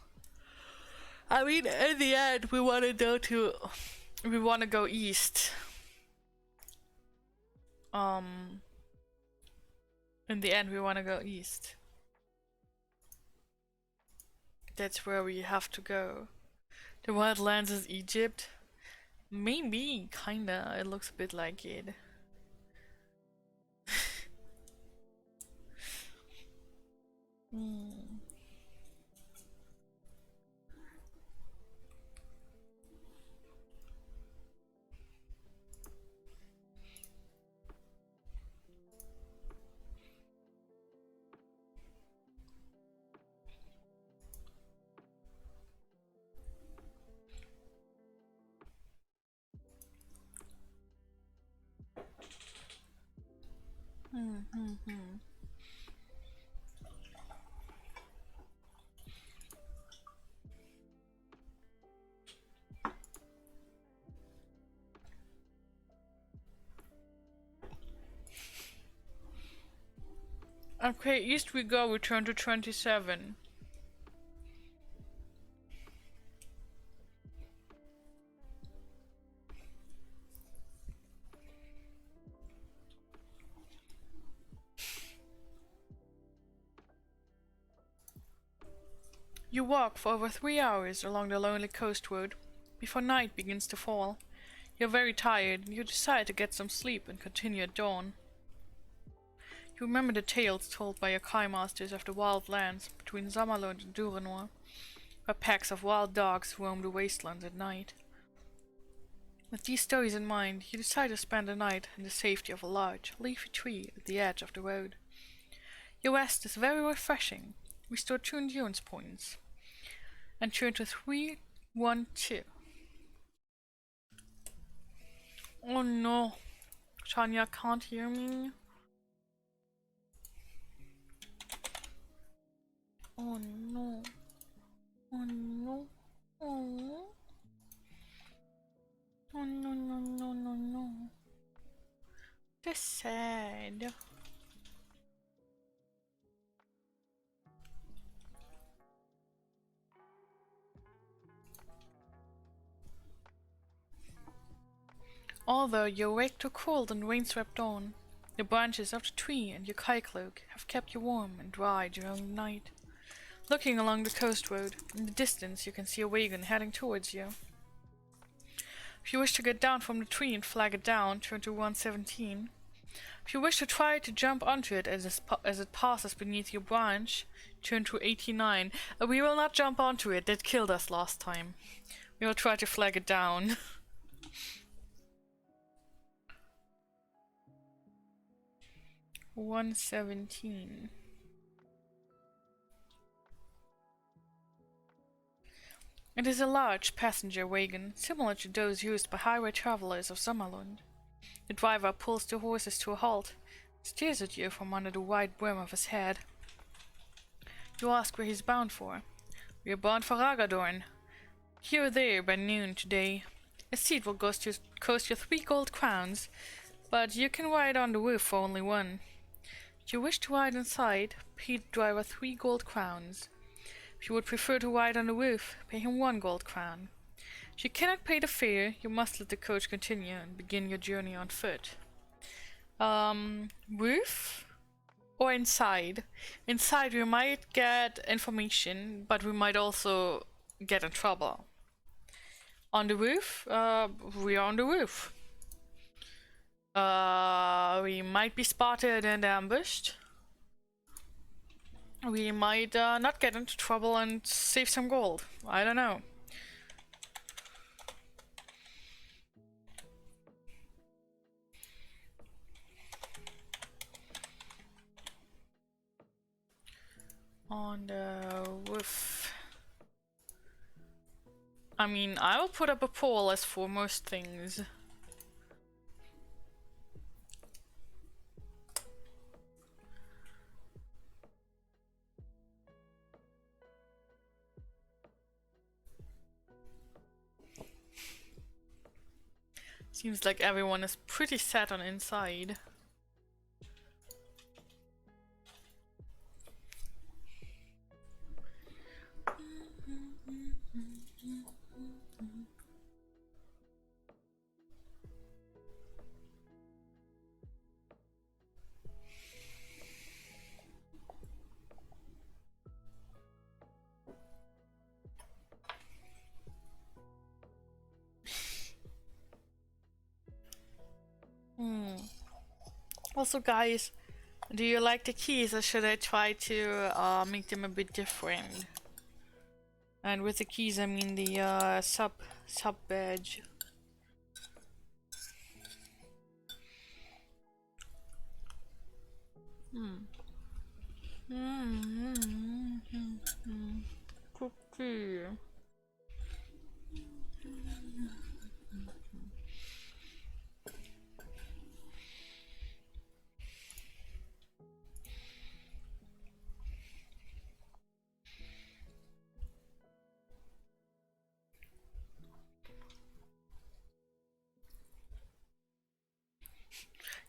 I mean, in the end, we want to go east. In the end, we want to go east. That's where we have to go. The wildlands is Egypt? Maybe, kinda. It looks a bit like it. Okay, east we go, we turn to 27. You walk for over 3 hours along the lonely coast road before night begins to fall. You're very tired and you decide to get some sleep and continue at dawn. You remember the tales told by your Kai masters of the wild lands between Zamalund and Duranor, where packs of wild dogs roam the wastelands at night. With these stories in mind, you decide to spend the night in the safety of a large, leafy tree at the edge of the road. Your rest is very refreshing. Restore 2 endurance points. And turn to 312. Oh no. Tanya can't hear me. Oh no. Oh no. Oh. Oh no no no no no. That's sad. Although you wake too cold and rain-swept dawn, the branches of the tree and your kite cloak have kept you warm and dry during the night. Looking along the coast road, in the distance you can see a wagon heading towards you. If you wish to get down from the tree and flag it down, turn to 117. If you wish to try to jump onto it as it passes beneath your branch, turn to 89. We will not jump onto it, that killed us last time. We will try to flag it down. $117. It is a large passenger wagon, similar to those used by highway travelers of Sommerlund. The driver pulls the horses to a halt, stares at you from under the wide brim of his head. You ask where he's bound for. We are bound for Ragadorn. Here or there by noon today. A seat will cost you 3 gold crowns, but you can ride on the roof for only 1. If you wish to ride inside, pay the driver 3 gold crowns. If you would prefer to ride on the roof, pay him 1 gold crown. If you cannot pay the fare, you must let the coach continue and begin your journey on foot. Roof? Or inside? Inside we might get information, but we might also get in trouble. On the roof? We are on the roof. We might be spotted and ambushed. We might not get into trouble and save some gold. I don't know. On the roof. I mean, I will put up a pole as for most things. Seems like everyone is pretty set on inside. Also, guys, do you like the keys, or should I try to make them a bit different? And with the keys, I mean the sub badge. Cookie.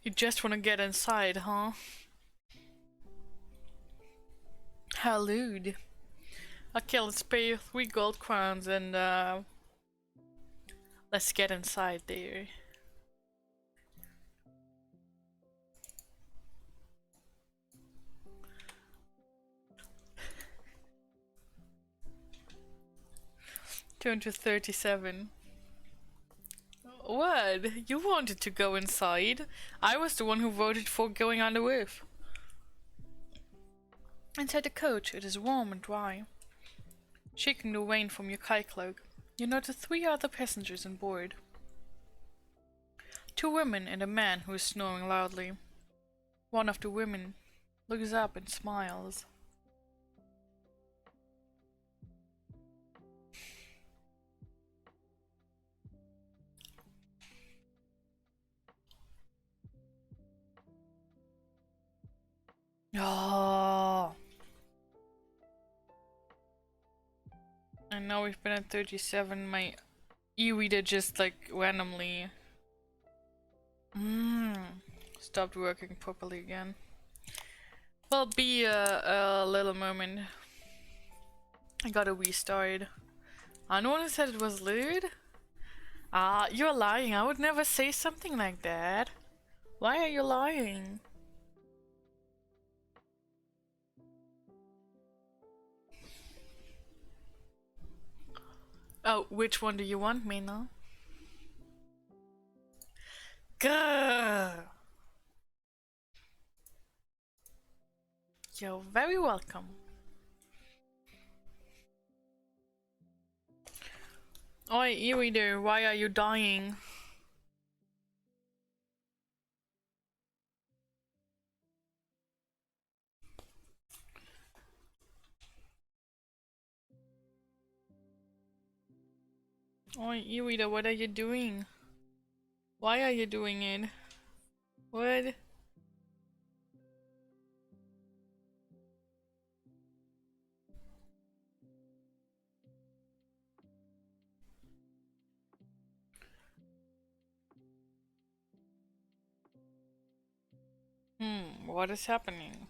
You just want to get inside, huh? How lewd. Okay, let's pay 3 gold crowns and let's get inside there. Turn to 37. What? You wanted to go inside? I was the one who voted for going on the roof. Inside the coach, it is warm and dry. Shaking the rain from your kite cloak, you notice 3 other passengers on board. 2 women and a man who is snoring loudly. One of the women looks up and smiles. Oh. now we've been at 37. My e-reader just like randomly stopped working properly again. Well, be a little moment. I gotta restart. No one said it was lewd. You're lying. I would never say something like that. Why are you lying? Oh, which one do you want, Mina? Grrr. You're very welcome. Oi, e-reader, why are you dying? Oi, e-reader, what are you doing? Why are you doing it? What? What is happening?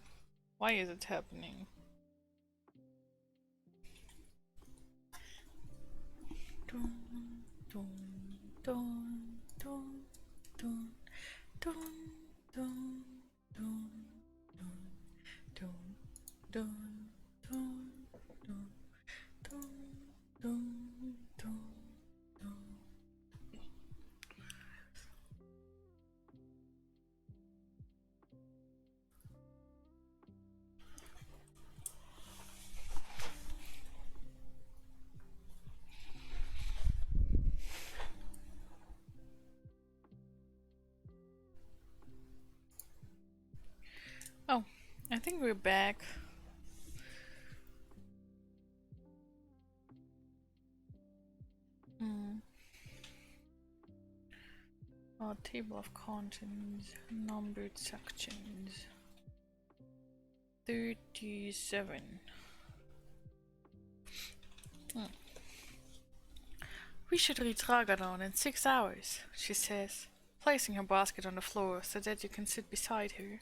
Why is it happening? Dun, dun, dun, dun, dun, dun, dun, dun, dun, dun, dun, dun, dun, dun, dun, dun. Oh, I think we're back. Table of contents, numbered sections. 37. We should reach Ragadan in 6 hours, she says, placing her basket on the floor so that you can sit beside her.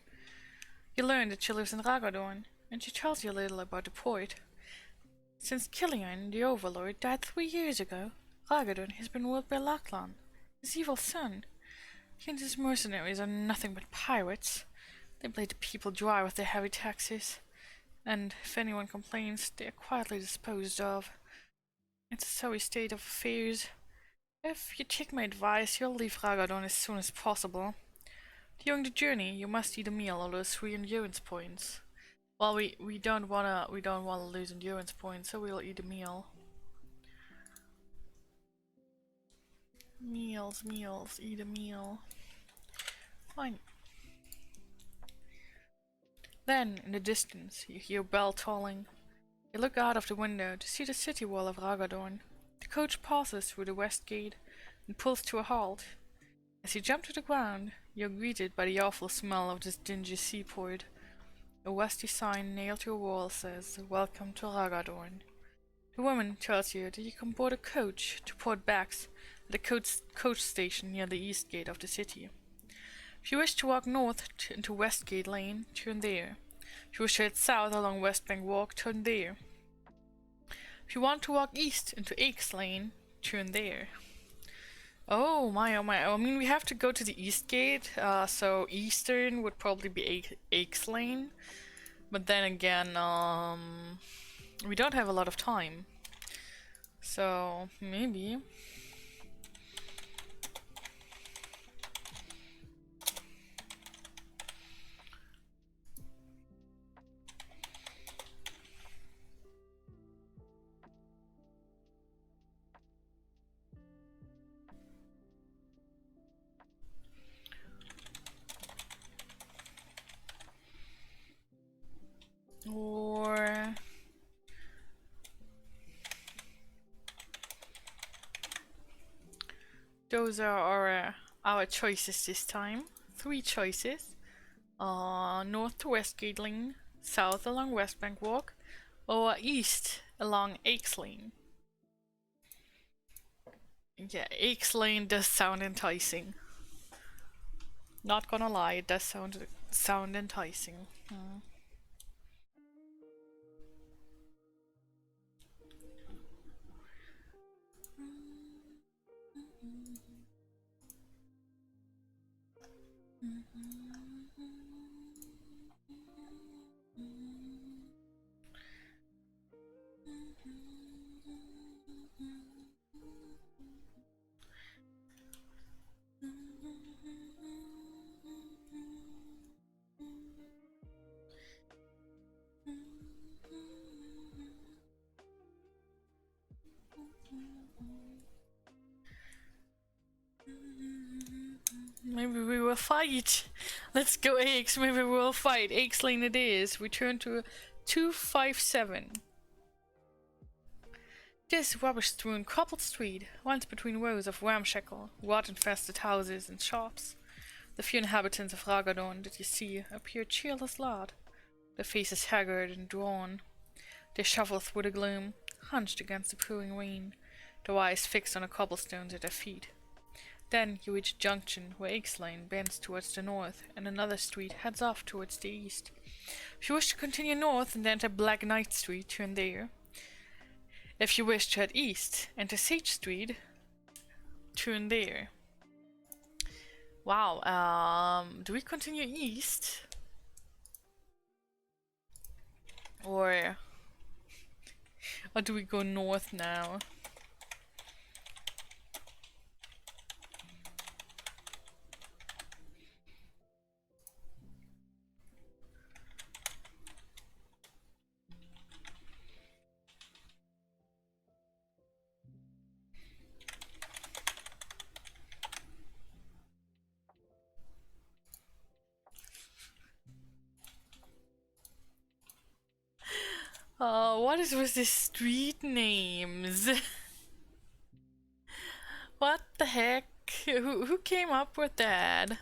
You learn that she lives in Ragadan, and she tells you a little about the port. Since Killian, the Overlord, died 3 years ago, Ragadan has been ruled by Laklan, his evil son. He and his mercenaries are nothing but pirates. They bleed the people dry with their heavy taxes, and if anyone complains, they are quietly disposed of. It's a sorry state of affairs. If you take my advice, you'll leave Ragadan as soon as possible. During the journey, you must eat a meal or lose 3 endurance points. Well, we don't wanna lose endurance points, so we'll eat a meal. Meals, eat a meal. Fine. Then, in the distance, you hear a bell tolling. You look out of the window to see the city wall of Ragadan. The coach passes through the west gate and pulls to a halt. As you jump to the ground, you're greeted by the awful smell of this dingy seaport. A rusty sign nailed to a wall says, "Welcome to Ragadan." The woman tells you that you can board a coach to Port Bax at the coach station near the east gate of the city. If you wish to walk north into Westgate Lane, turn there. If you wish to head south along West Bank Walk, turn there. If you want to walk east into Aches Lane, turn there. Oh my, oh my. I mean, we have to go to the east gate, so eastern would probably be Aches Lane. But then again, we don't have a lot of time. So, maybe. Or those are our choices this time. 3 choices. North to Westgate Lane, south along West Bank Walk, or east along Aches Lane. Yeah, Aches Lane does sound enticing. Not gonna lie, it does sound enticing. Hmm. Maybe we will fight. Let's go, Aches. Maybe we will fight. Aches Lane it is. We turn to 257. This rubbish-strewn cobbled street runs between rows of ramshackle, rot-infested houses and shops. The few inhabitants of Ragadon that you see appear cheerless lot, their faces haggard and drawn. They shuffle through the gloom, hunched against the pouring rain, their eyes fixed on the cobblestones at their feet. Then you reach a junction where Aches Lane bends towards the north, and another street heads off towards the east. If you wish to continue north and enter Black Knight Street, turn there. If you wish to head east, enter Sage Street, turn there. Wow, do we continue east? Or do we go north now? What is with these street names? What the heck? Who came up with that?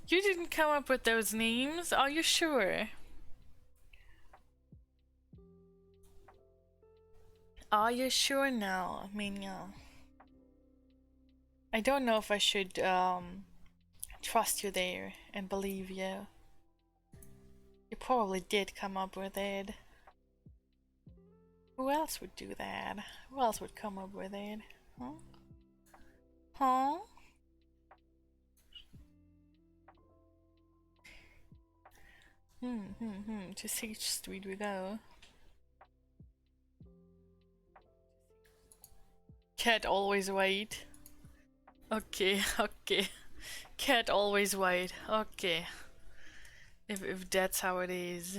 You didn't come up with those names? Are you sure? Are you sure now, Minya? I don't know if I should trust you there and believe you. You probably did come up with it. Who else would do that? Who else would come up with it? Huh? Huh? To Sage Street we go. Cat always wait. Okay, okay. Cat always wait. Okay. If that's how it is.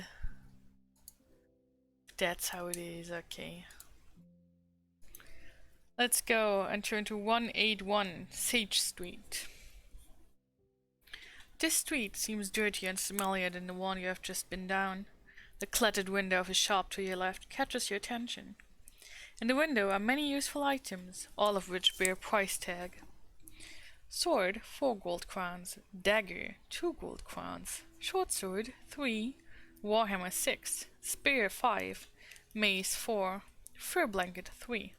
That's how it is, okay. Let's go and turn to 181 Sage Street. This street seems dirtier and smellier than the one you have just been down. The cluttered window of a shop to your left catches your attention. In the window are many useful items, all of which bear a price tag. Sword, 4 gold crowns. Dagger, 2 gold crowns. Short sword, 3. Warhammer, 6. Spear, 5. Mace, 4. Fur blanket, 3.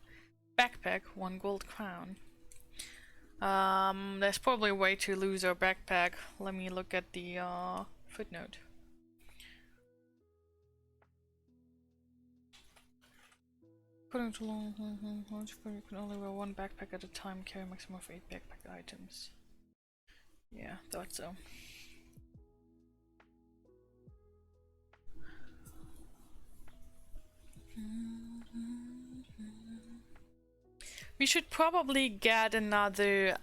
Backpack, 1 gold crown. There's probably a way to lose our backpack. Let me look at the footnote. According to law, you can only wear 1 backpack at a time, carry a maximum of 8 backpack items. Yeah, thought so. We should probably get another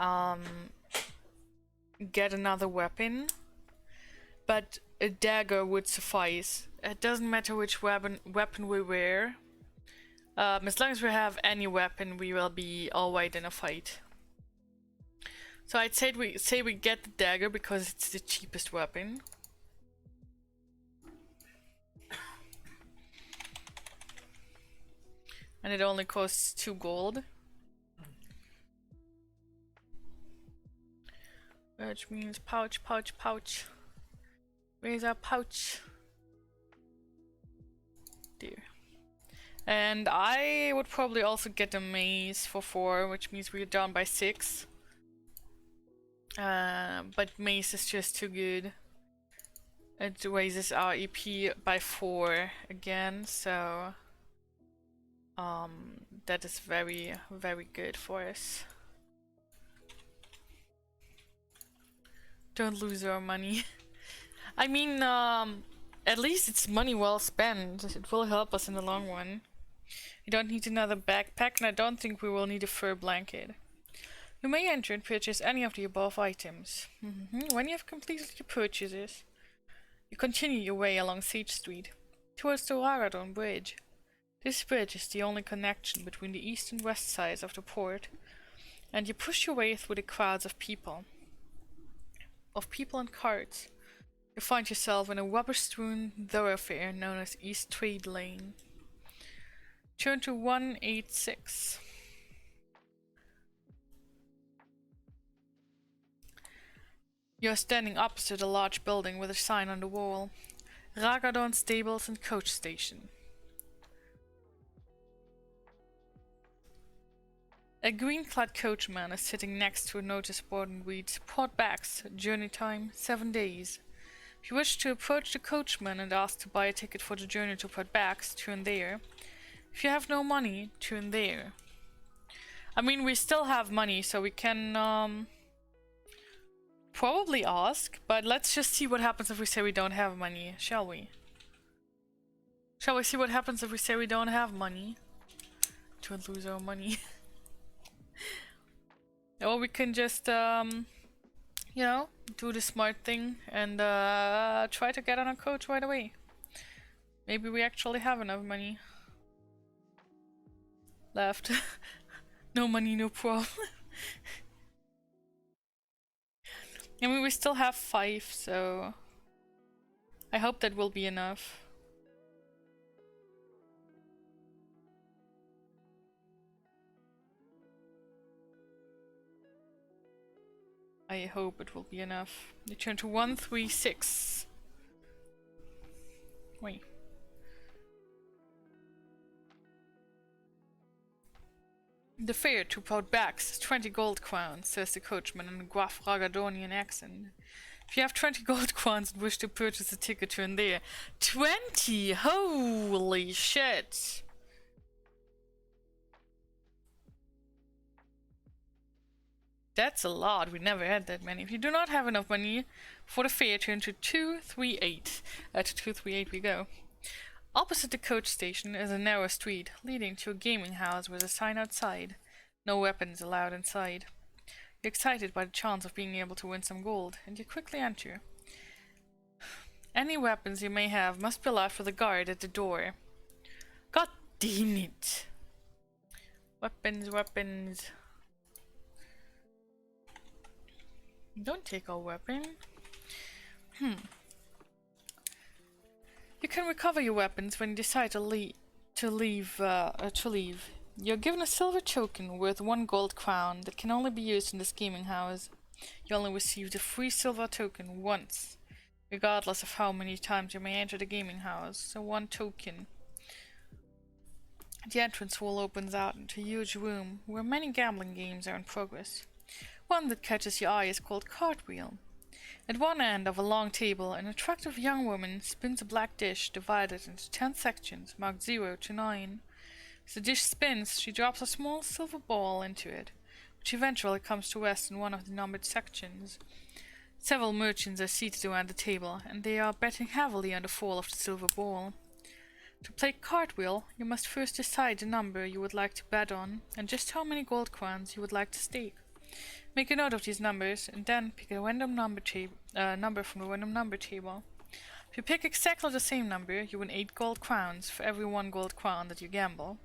weapon, but a dagger would suffice. It doesn't matter which weapon we wear. As long as we have any weapon, we will be alright in a fight. So I'd say we get the dagger because it's the cheapest weapon. And it only costs 2 gold. Which means pouch, pouch, pouch. Where's our pouch? There. And I would probably also get a maze for 4, which means we're down by 6. But maze is just too good. It raises our EP by 4 again, so that is very, very good for us. Don't lose our money. I mean, at least it's money well spent. It will help us in the long run. We don't need another backpack, and I don't think we will need a fur blanket. You may enter and purchase any of the above items. When you have completed your purchases, you continue your way along Sage Street, towards the Ragadon Bridge. This bridge is the only connection between the east and west sides of the port, and you push your way through the crowds of people. And carts. You find yourself in a rubber-strewn thoroughfare known as East Trade Lane. Turn to 186. You are standing opposite a large building with a sign on the wall. Ragadon Stables and Coach Station. A green-clad coachman is sitting next to a notice board and reads, "Port Bags, journey time 7 days. If you wish to approach the coachman and ask to buy a ticket for the journey to Port Bags, turn there. If you have no money, turn there." I mean, we still have money, so we can probably ask, but let's just see what happens if we say we don't have money, shall we? Shall we see what happens if we say we don't have money? To lose our money. Or we can just, you know, do the smart thing and try to get on a coach right away. Maybe we actually have enough money left. No money, no problem. I mean, we still have 5, so I hope that will be enough. I hope it will be enough. You turn to 136. Wait. The fare to Port Bags is 20 gold crowns, says the coachman in a gruff Ragadonian accent. If you have 20 gold crowns and wish to purchase a ticket, turn there. 20! Holy shit! That's a lot. We never had that many. If you do not have enough money for the fare, turn to 238. To 238 we go. Opposite the coach station is a narrow street leading to a gaming house with a sign outside. No weapons allowed inside. You're excited by the chance of being able to win some gold, and you quickly enter. Any weapons you may have must be allowed for the guard at the door. God damn it! Weapons, weapons. Don't take our weapon. You can recover your weapons when you decide to leave. You're given a silver token worth 1 gold crown that can only be used in this gaming house. You only receive the free silver token once, regardless of how many times you may enter the gaming house. So 1 token. The entrance hall opens out into a huge room where many gambling games are in progress. One that catches your eye is called Cartwheel. At one end of a long table, an attractive young woman spins a black dish divided into 10 sections marked 0 to 9. As the dish spins, she drops a small silver ball into it, which eventually comes to rest in one of the numbered sections. Several merchants are seated around the table, and they are betting heavily on the fall of the silver ball. To play Cartwheel, you must first decide the number you would like to bet on, and just how many gold crowns you would like to stake. Make a note of these numbers, and then pick a random number from the random number table. If you pick exactly the same number, you win 8 gold crowns for every 1 gold crown that you gamble.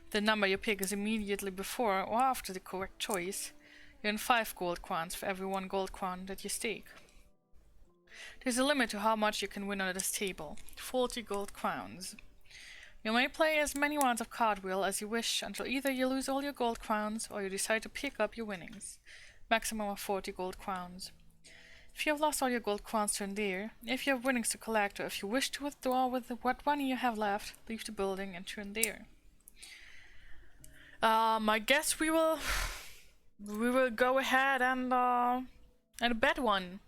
If the number you pick is immediately before or after the correct choice, you earn 5 gold crowns for every 1 gold crown that you stake. There's a limit to how much you can win on this table, 40 gold crowns. You may play as many rounds of cartwheel as you wish until either you lose all your gold crowns or you decide to pick up your winnings. Maximum of 40 gold crowns. If you have lost all your gold crowns, turn there. If you have winnings to collect, or if you wish to withdraw with what money you have left, leave the building and turn there. I guess we will go ahead and bet one.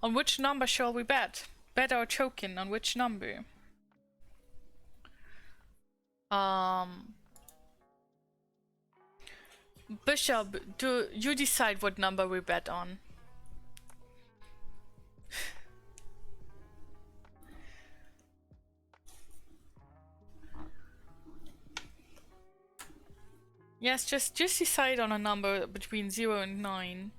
On which number shall we bet? Bet our token on which number? Bishop, do you decide what number we bet on? Yes, just decide on a number between 0 and 9.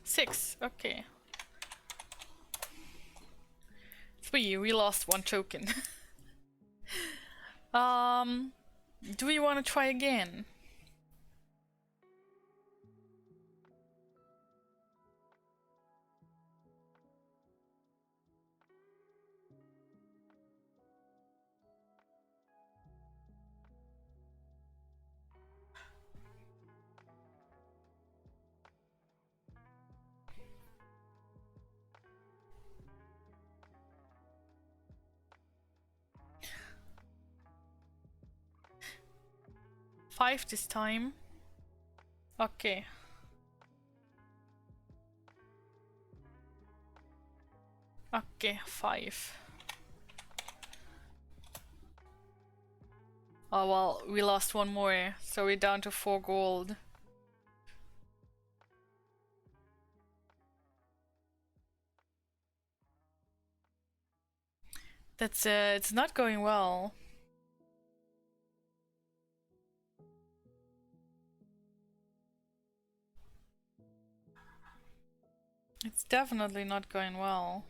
Six, okay. 3, we lost one token. Do we want to try again? Five this time. Okay. Okay, 5. Oh well, we lost one more, so we're down to 4 gold. That's it's not going well. It's definitely not going well.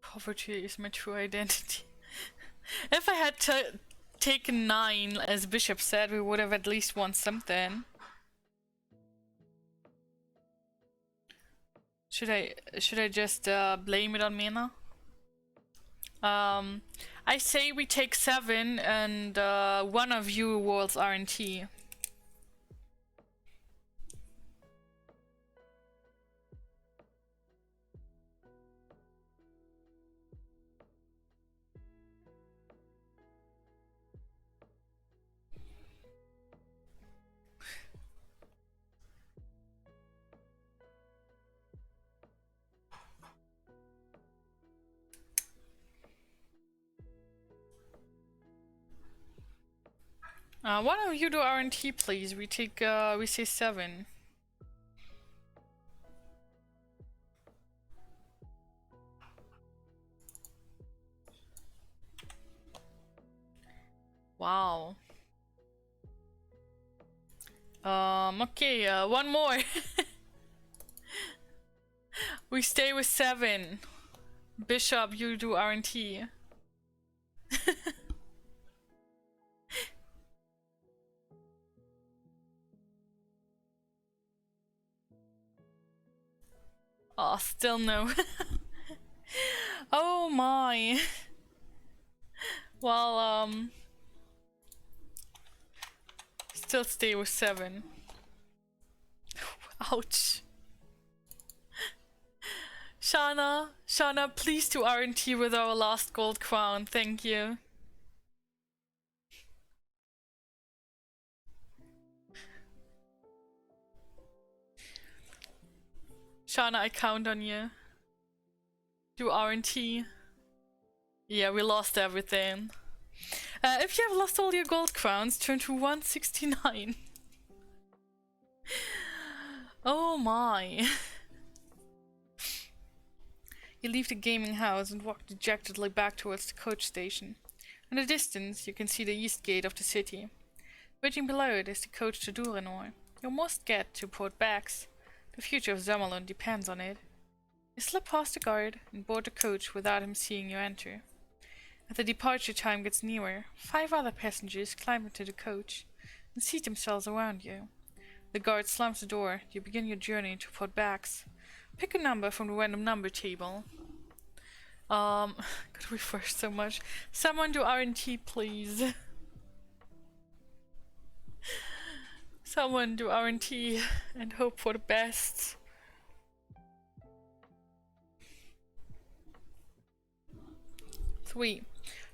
Poverty is my true identity. If I had taken 9, as Bishop said, we would have at least won something. Should I just blame it on Mina? I say we take 7 and one of you rolls RNT. Why don't you do RNT, please? We take, we say 7. Wow. Okay, one more. We stay with 7. Bishop, you do RNT. Oh, still no. Oh my. Well, still stay with 7. Ouch. Shana, please do RNT with our last gold crown, thank you. Shana, I count on you. Do RNT. Yeah, we lost everything. If you have lost all your gold crowns, turn to 169. Oh my. You leave the gaming house and walk dejectedly back towards the coach station. In the distance, you can see the east gate of the city. Waiting below it is the coach to Duranor. You must get to Port Bax. The future of Zamalon depends on it. You slip past the guard and board the coach without him seeing you enter. As the departure time gets nearer, 5 other passengers climb into the coach and seat themselves around you. The guard slams the door. You begin your journey to put bags. Pick a number from the random number table. Could we first so much? Someone do R&T, please. Someone do R&T and hope for the best.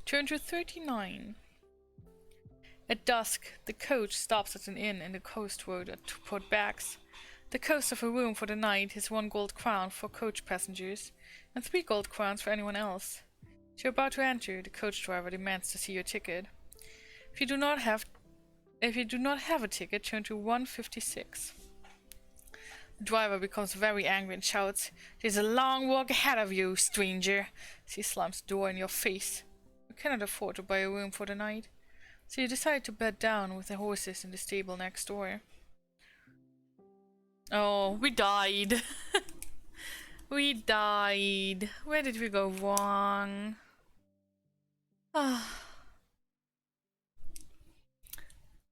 Turn to 39. At dusk, the coach stops at an inn in the coast road to put bags. The cost of a room for the night is 1 gold crown for coach passengers, and 3 gold crowns for anyone else. As you're about to enter, the coach driver demands to see your ticket. If you do not have a ticket, turn to 156. The driver becomes very angry and shouts, "There's a long walk ahead of you, stranger!" As he slams the door in your face. You cannot afford to buy a room for the night, so you decide to bed down with the horses in the stable next door. Oh, we died. We died. Where did we go wrong?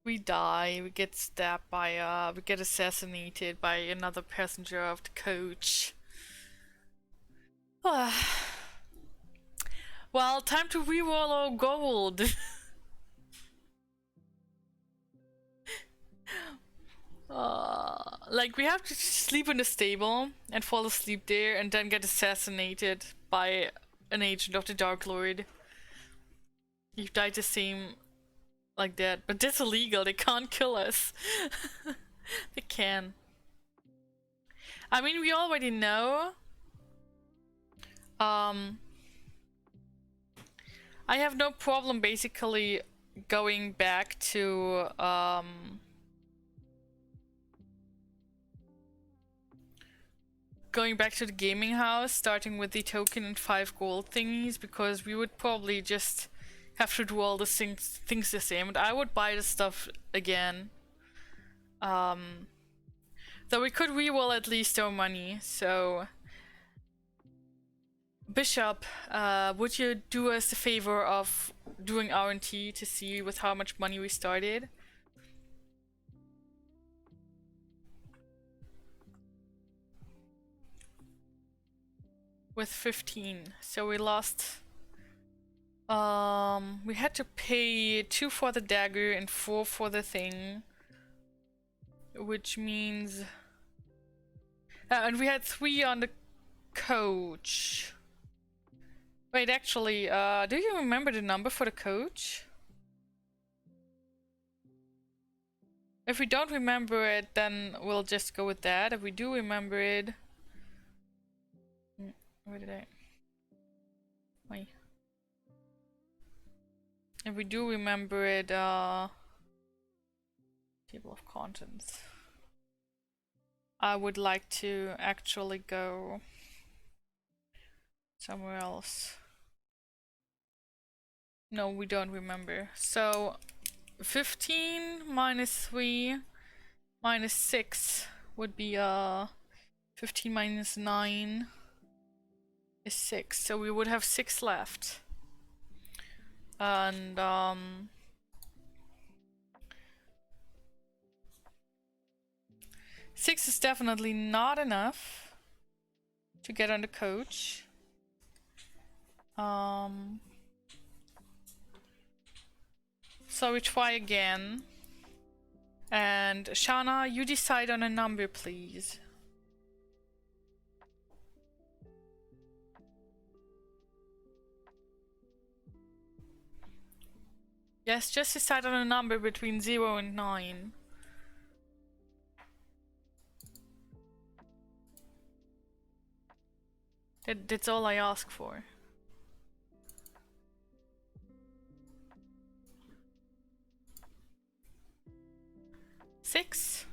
We die. We get stabbed by, we get assassinated by another passenger of the coach. Well, time to reroll our gold. Like, we have to sleep in the stable and fall asleep there and then get assassinated by an agent of the Dark Lord. You died the same like that, but that's illegal. They can't kill us. They can. I mean, we already know. I have no problem basically going back to the gaming house, starting with the token and 5 gold thingies, because we would probably just have to do all the things the same, and I would buy the stuff again. Though we could reroll at least our money, so... Bishop, would you do us the favor of doing R&T to see with how much money we started? With 15, so we lost... we had to pay 2 for the dagger and 4 for the thing. Which means... and we had 3 on the coach. Wait, actually, do you remember the number for the coach? If we don't remember it, then we'll just go with that. If we do remember it... Where did I... Wait. If we do remember it, table of contents. I would like to actually go somewhere else. No, we don't remember. So 15 minus 3 minus 6 would be 15 minus 9 is 6. So we would have 6 left. And 6 is definitely not enough to get on the coach. So we try again. And Shana, you decide on a number, please. Yes, just decide on a number between 0 and 9. That's all I ask for. Six.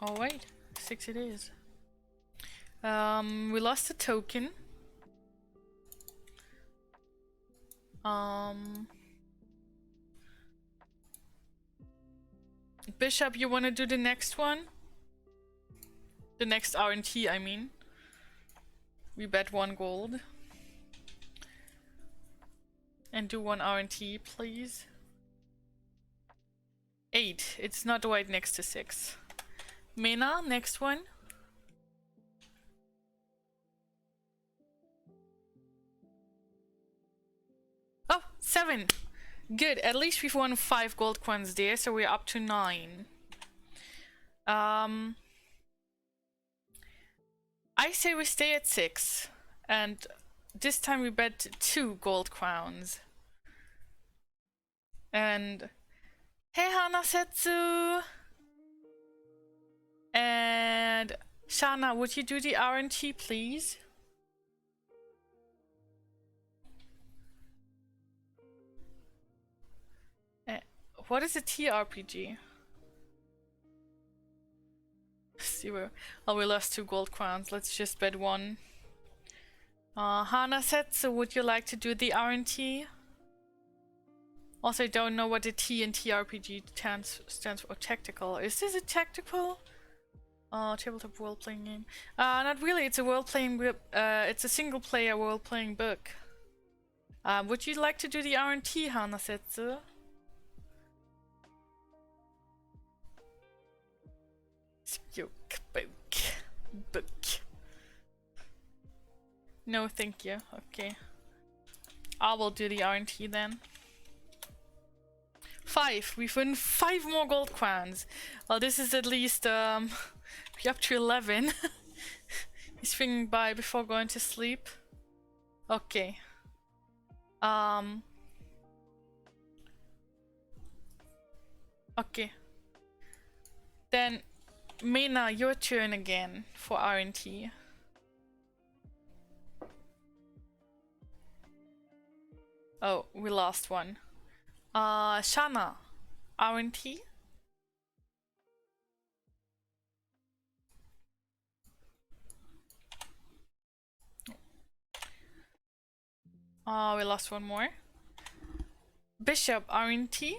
Oh wait, 6 it is. We lost a token. Bishop, you wanna do the next one? The next R&T, I mean. We bet 1 gold. And do 1 R&T, please. 8. It's not right next to 6. Mena, next one. Oh, 7. Good. At least we've won 5 gold coins there, so we're up to 9. I say we stay at 6. And this time we bet 2 gold crowns. And hey Hanasetsu! And Shana, would you do the RNT, please? What is a TRPG? 0. Oh, we lost 2 gold crowns. Let's just bet 1. Hanasetsu, would you like to do the RNT? Also, I don't know what the T in TRPG stands for. Tactical. Is this a tactical? Tabletop role-playing game. Not really. It's a role-playing. It's a single-player role-playing book. Would you like to do the RNT, Hanasetsu? Book. No, thank you. Okay. I will do the RNT then. 5. We've won 5 more gold crowns. Well, this is at least we're up to 11. He's swinging by before going to sleep. Okay. Okay. Then Mena, your turn again for RNT. Oh, we lost one. Shana, RNT? We lost one more. Bishop, RNT?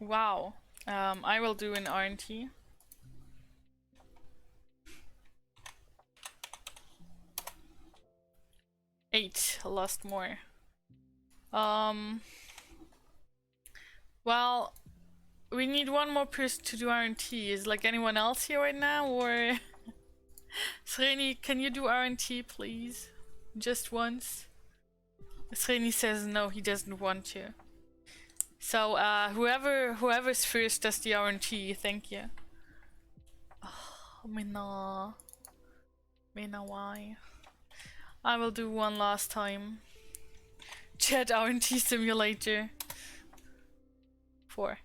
Wow. I will do an RNT. Eight, lost more. Well, we need one more person to do RNT. Is like anyone else here right now, or Sreni, can you do RNT, please? Just once? Sreni says no, he doesn't want to. So, whoever's first does the RNT, thank you. Oh, Mena, why? I will do one last time. Chat RNT simulator. 4.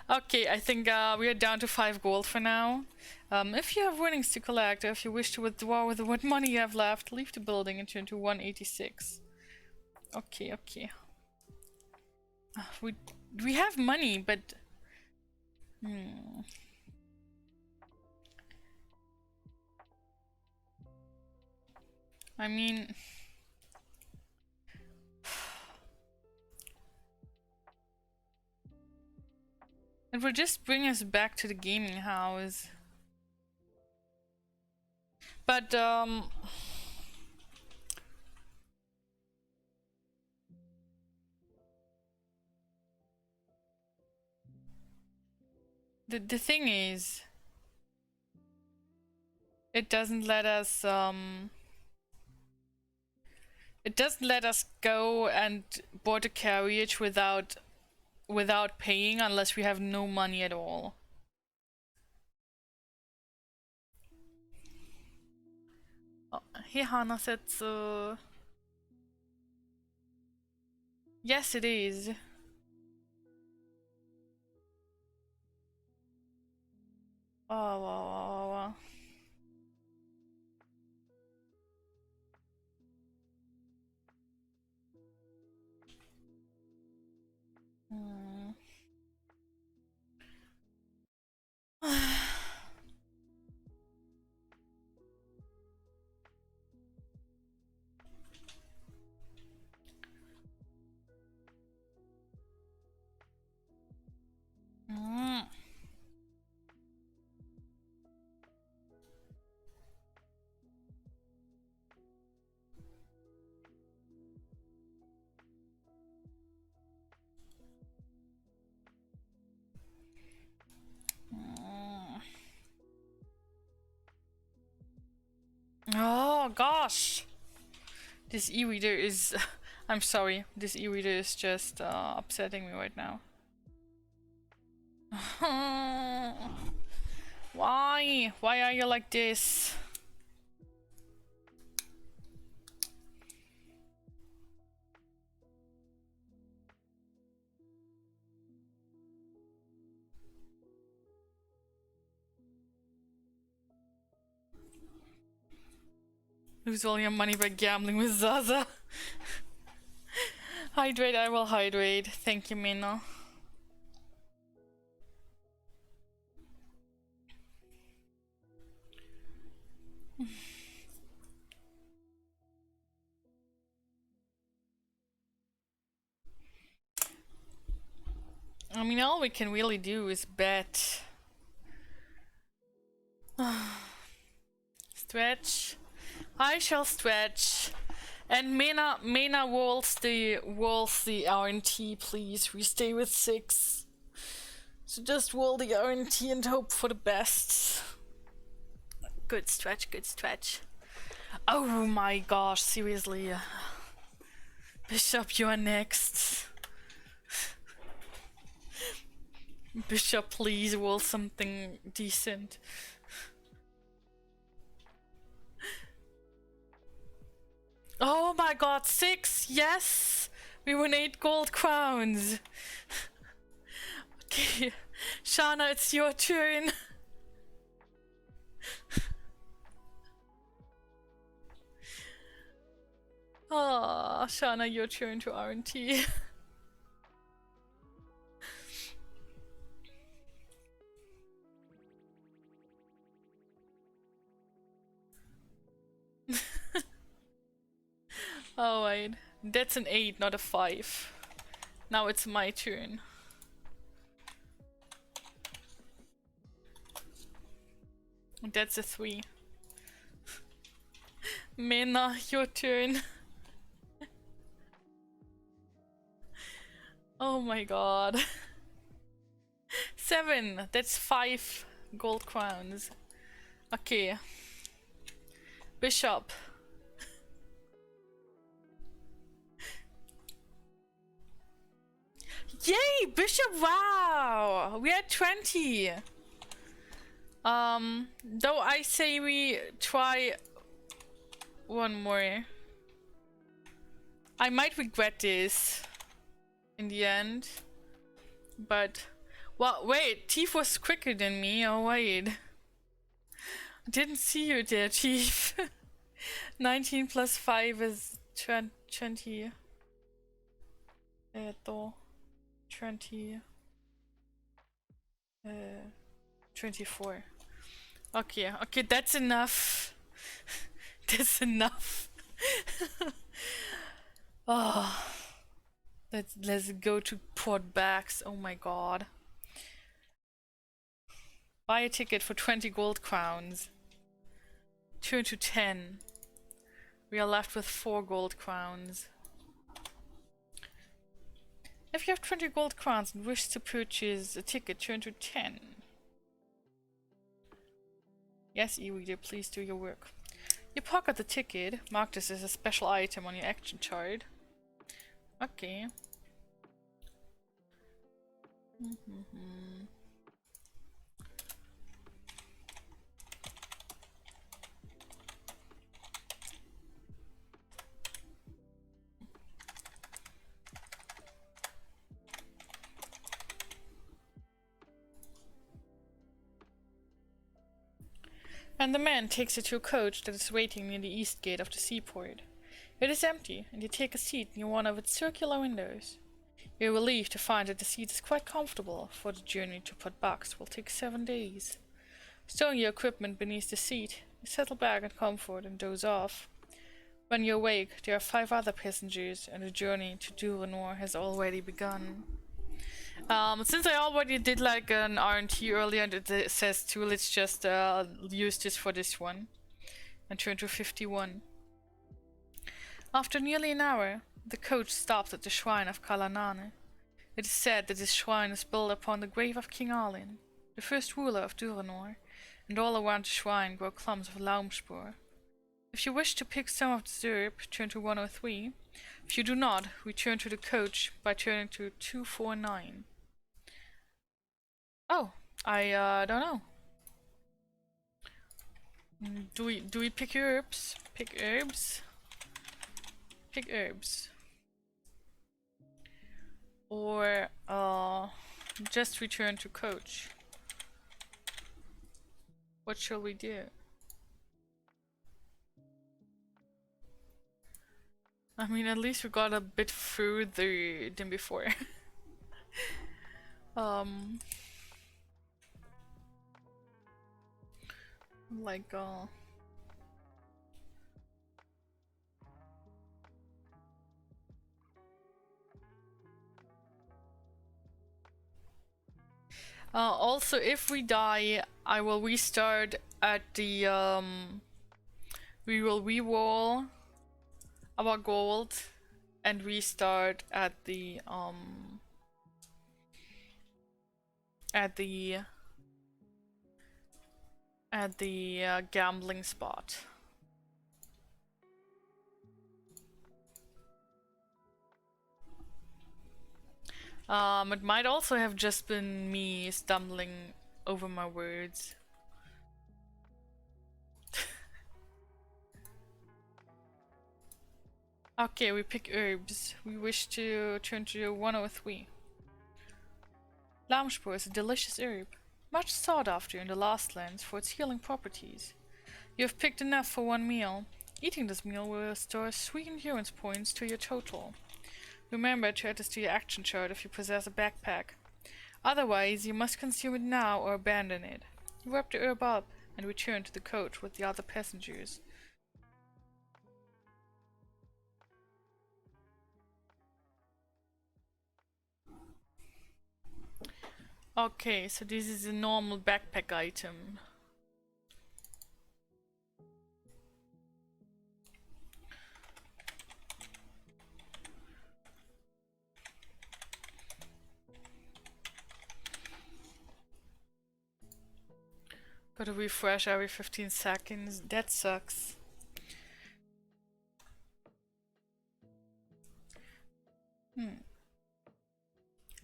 Okay, I think we are down to 5 gold for now. If you have winnings to collect, or if you wish to withdraw with what money you have left, leave the building and turn to 186. Okay. We have money, but I mean, it will just bring us back to the gaming house. But the thing is, it doesn't let us go and board a carriage without paying unless we have no money at all. Oh, hey Hanasetsu. Yes, it is. Oh. Oh gosh! This e-reader is... I'm sorry, this e-reader is just upsetting me right now. Why? Why are you like this? Lose all your money by gambling with Zaza. Hydrate, I will hydrate. Thank you, Mina. I mean, all we can really do is bet. Stretch. I shall stretch. And Mena walls the RNT, please. We stay with 6. So just wall the RNT and hope for the best. Good stretch, good stretch. Oh my gosh, seriously. Bishop, you are next. Bishop, please wall something decent. Oh my god, 6! Yes! We won 8 gold crowns! Okay, Shana, it's your turn. Oh, Shana, your turn to RNT. Oh wait, that's an 8, not a 5. Now it's my turn. That's a 3. Mena, your turn. Oh my god. 7, that's 5 gold crowns. Okay. Bishop. Yay, Bishop, wow! We had 20. Though I say we try one more. I might regret this in the end. But, well, wait, Tief was quicker than me. Oh, wait. I didn't see you there, Tief. 19 plus 5 is 20. 20. 24. Okay, okay, that's enough. That's enough. Oh, let's go to Port2. Oh my god. Buy a ticket for 20 gold crowns. Turn to 10. We are left with 4 gold crowns. If you have 20 gold crowns and wish to purchase a ticket, turn to 10. Yes, e-reader, please do your work. You pocket the ticket. Mark this as a special item on your action chart. Okay. And the man takes you to a coach that is waiting near the east gate of the seaport. It is empty, and you take a seat near one of its circular windows. You're relieved to find that the seat is quite comfortable, for the journey to Part2 will take 7 days. Stowing your equipment beneath the seat, you settle back in comfort and doze off. When you awake, there are 5 other passengers, and the journey to Duranor has already begun. Since I already did like an RNT earlier and it says 2, let's just use this for this one. And turn to 51. After nearly an hour, the coach stops at the shrine of Kalanane. It is said that this shrine is built upon the grave of King Arlin, the first ruler of Duranor, and all around the shrine grow clumps of laumspur. If you wish to pick some of the syrup, turn to 103. If you do not, return to the coach by turning to 249. Oh, I don't know. Do we pick herbs? Pick herbs? Pick herbs. Or just return to coach. What shall we do? I mean, at least we got a bit further than before. Like also, if we die, I will restart at the we will re-roll our gold and restart at the gambling spot. It might also have just been me stumbling over my words. Okay, we pick herbs. We wish to turn to 103. Lamspur is a delicious herb, much sought after in the Lost Lands for its healing properties. You have picked enough for one meal. Eating this meal will restore 3 endurance points to your total. Remember to add this to your action chart if you possess a backpack. Otherwise, you must consume it now or abandon it. You wrap the herb up and return to the coach with the other passengers. Okay, so this is a normal backpack item. Gotta refresh every 15 seconds. That sucks.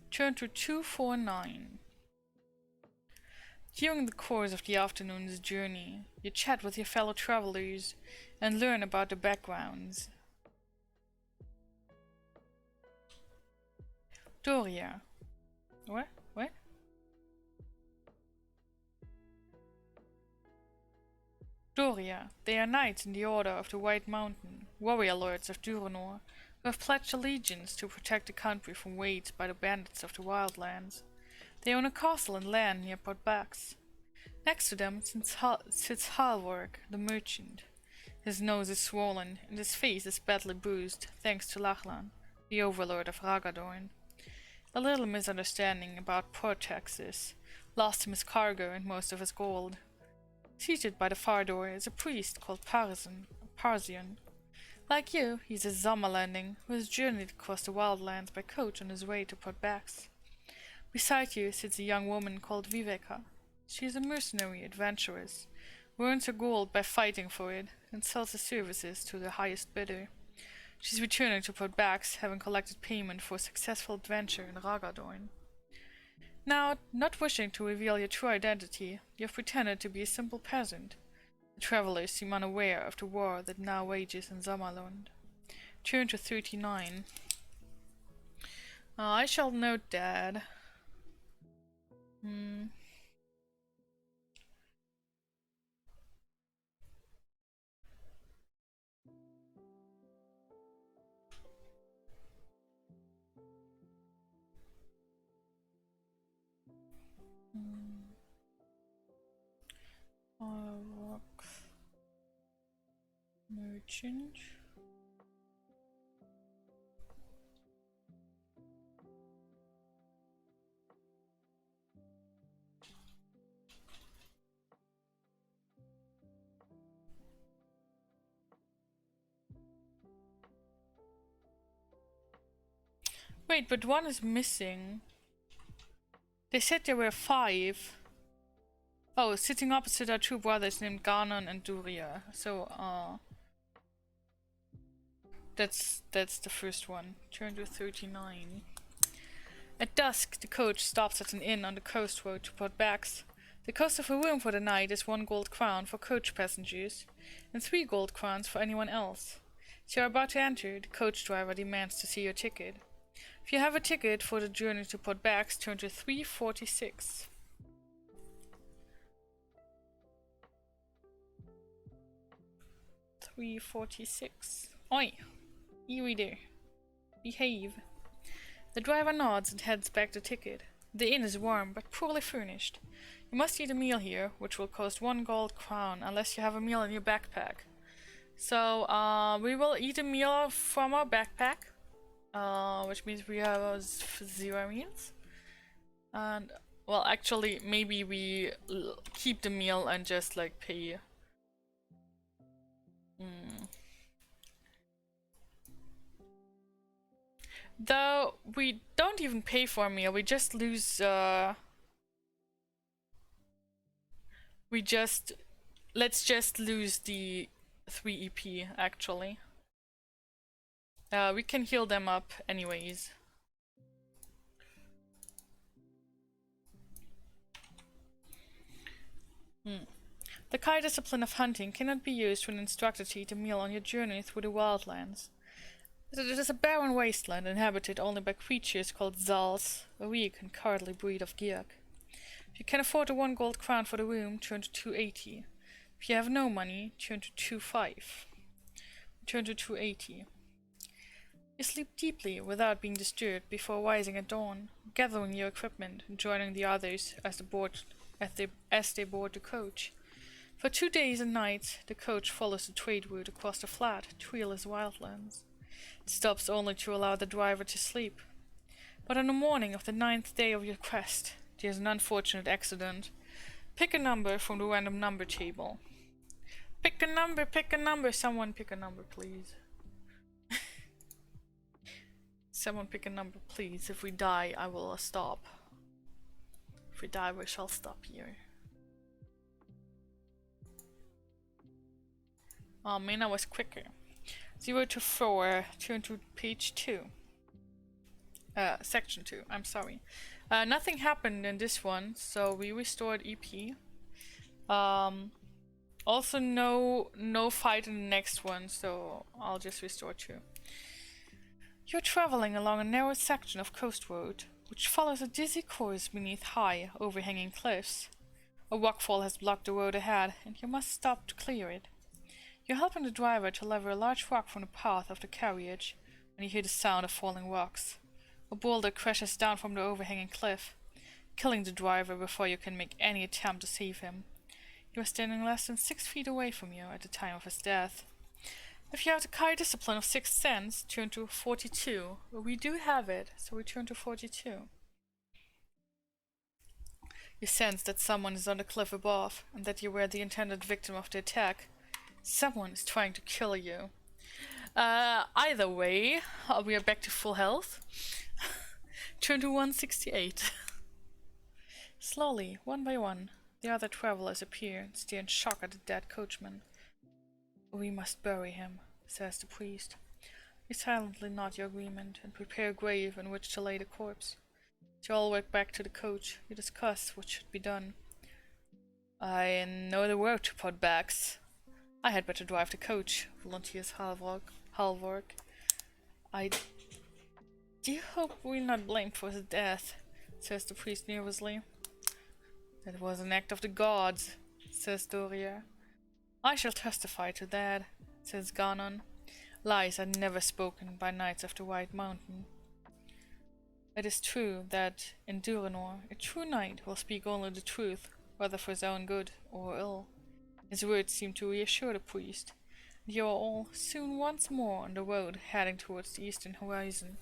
Turn to 249. During the course of the afternoon's journey, you chat with your fellow travelers and learn about their backgrounds. Doria. What? What? Doria. They are knights in the Order of the White Mountain, warrior lords of Duranor, who have pledged allegiance to protect the country from raids by the bandits of the Wildlands. They own a castle and land near Part2. Next to them sits Halvork, the merchant. His nose is swollen, and his face is badly bruised, thanks to Lachlan, the overlord of Ragadorn. A little misunderstanding about port taxes lost him his cargo and most of his gold. Seated by the far door is a priest called Parzian. Like you, he's a Zammerlanding who has journeyed across the wildlands by coach on his way to Port-Bax. Beside you sits a young woman called Viveka. She is a mercenary adventuress, who earns her gold by fighting for it, and sells her services to the highest bidder. She's returning to Port-Bax, having collected payment for a successful adventure in Ragadorn. Now, not wishing to reveal your true identity, you have pretended to be a simple peasant. The travelers seem unaware of the war that now wages in Sommerlund. Turn to 39. I shall note that. Rock merchant. Wait, but one is missing. They said there were 5. Oh, sitting opposite are 2 brothers named Garnon and Duria. So, That's the first one. Turn to 39. At dusk, the coach stops at an inn on the coast road to Port Bax. The cost of a room for the night is 1 gold crown for coach passengers, and 3 gold crowns for anyone else. As you are about to enter, the coach driver demands to see your ticket. If you have a ticket for the journey to Port Bax, turn to 346. Oi! E-reader. Behave. The driver nods and heads back the ticket. The inn is warm, but poorly furnished. You must eat a meal here, which will cost 1 gold crown, unless you have a meal in your backpack. So, we will eat a meal from our backpack, which means we have 0 meals. And, well, actually, maybe we keep the meal and just, like, pay. Though we don't even pay for a meal, we just lose, let's just lose the 3 EP, actually. We can heal them up anyways. The Kai discipline of hunting cannot be used when instructed to eat a meal on your journey through the wildlands. It is a barren wasteland inhabited only by creatures called Zals, a weak and cowardly breed of Giak. If you can afford a 1 gold crown for the room, turn to 280. If you have no money, turn to 25. Turn to 280. You sleep deeply without being disturbed before rising at dawn, gathering your equipment and joining the others as they board the coach. For 2 days and nights, the coach follows the trade route across the flat, treeless wildlands. It stops only to allow the driver to sleep. But on the morning of the 9th day of your quest, there is an unfortunate accident. Pick a number from the random number table. Pick a number, someone pick a number, please. Someone pick a number, please. If we die, I will stop. If we die, we shall stop here. Oh man, I was quicker. 0 to 4, turn to page 2. Section 2, I'm sorry. Nothing happened in this one, so we restored EP. Also no fight in the next one, so I'll just restore 2. You're traveling along a narrow section of coast road, which follows a dizzy course beneath high, overhanging cliffs. A rockfall has blocked the road ahead, and you must stop to clear it. You're helping the driver to lever a large rock from the path of the carriage when you hear the sound of falling rocks. A boulder crashes down from the overhanging cliff, killing the driver before you can make any attempt to save him. You are standing less than 6 feet away from you at the time of his death. If you have the Kai discipline of 6th sense, turn to 42. We do have it, so we turn to 42. You sense that someone is on the cliff above, and that you were the intended victim of the attack. Someone is trying to kill you. Either way, we are back to full health. Turn to 168. Slowly, one by one, the other travelers appear and stare in shock at the dead coachman. We must bury him, says the priest. You silently nod your agreement and prepare a grave in which to lay the corpse. As you all walk back to the coach, you discuss what should be done. I know the road to Port Bax. I had better drive the coach, volunteers Halvork. I do hope we're not blamed for his death, says the priest nervously. That was an act of the gods, says Doria. I shall testify to that, says Ganon. Lies are never spoken by knights of the White Mountain. It is true that in Duranor, a true knight will speak only the truth, whether for his own good or ill. His words seem to reassure the priest, and you are all soon once more on the road heading towards the eastern horizon.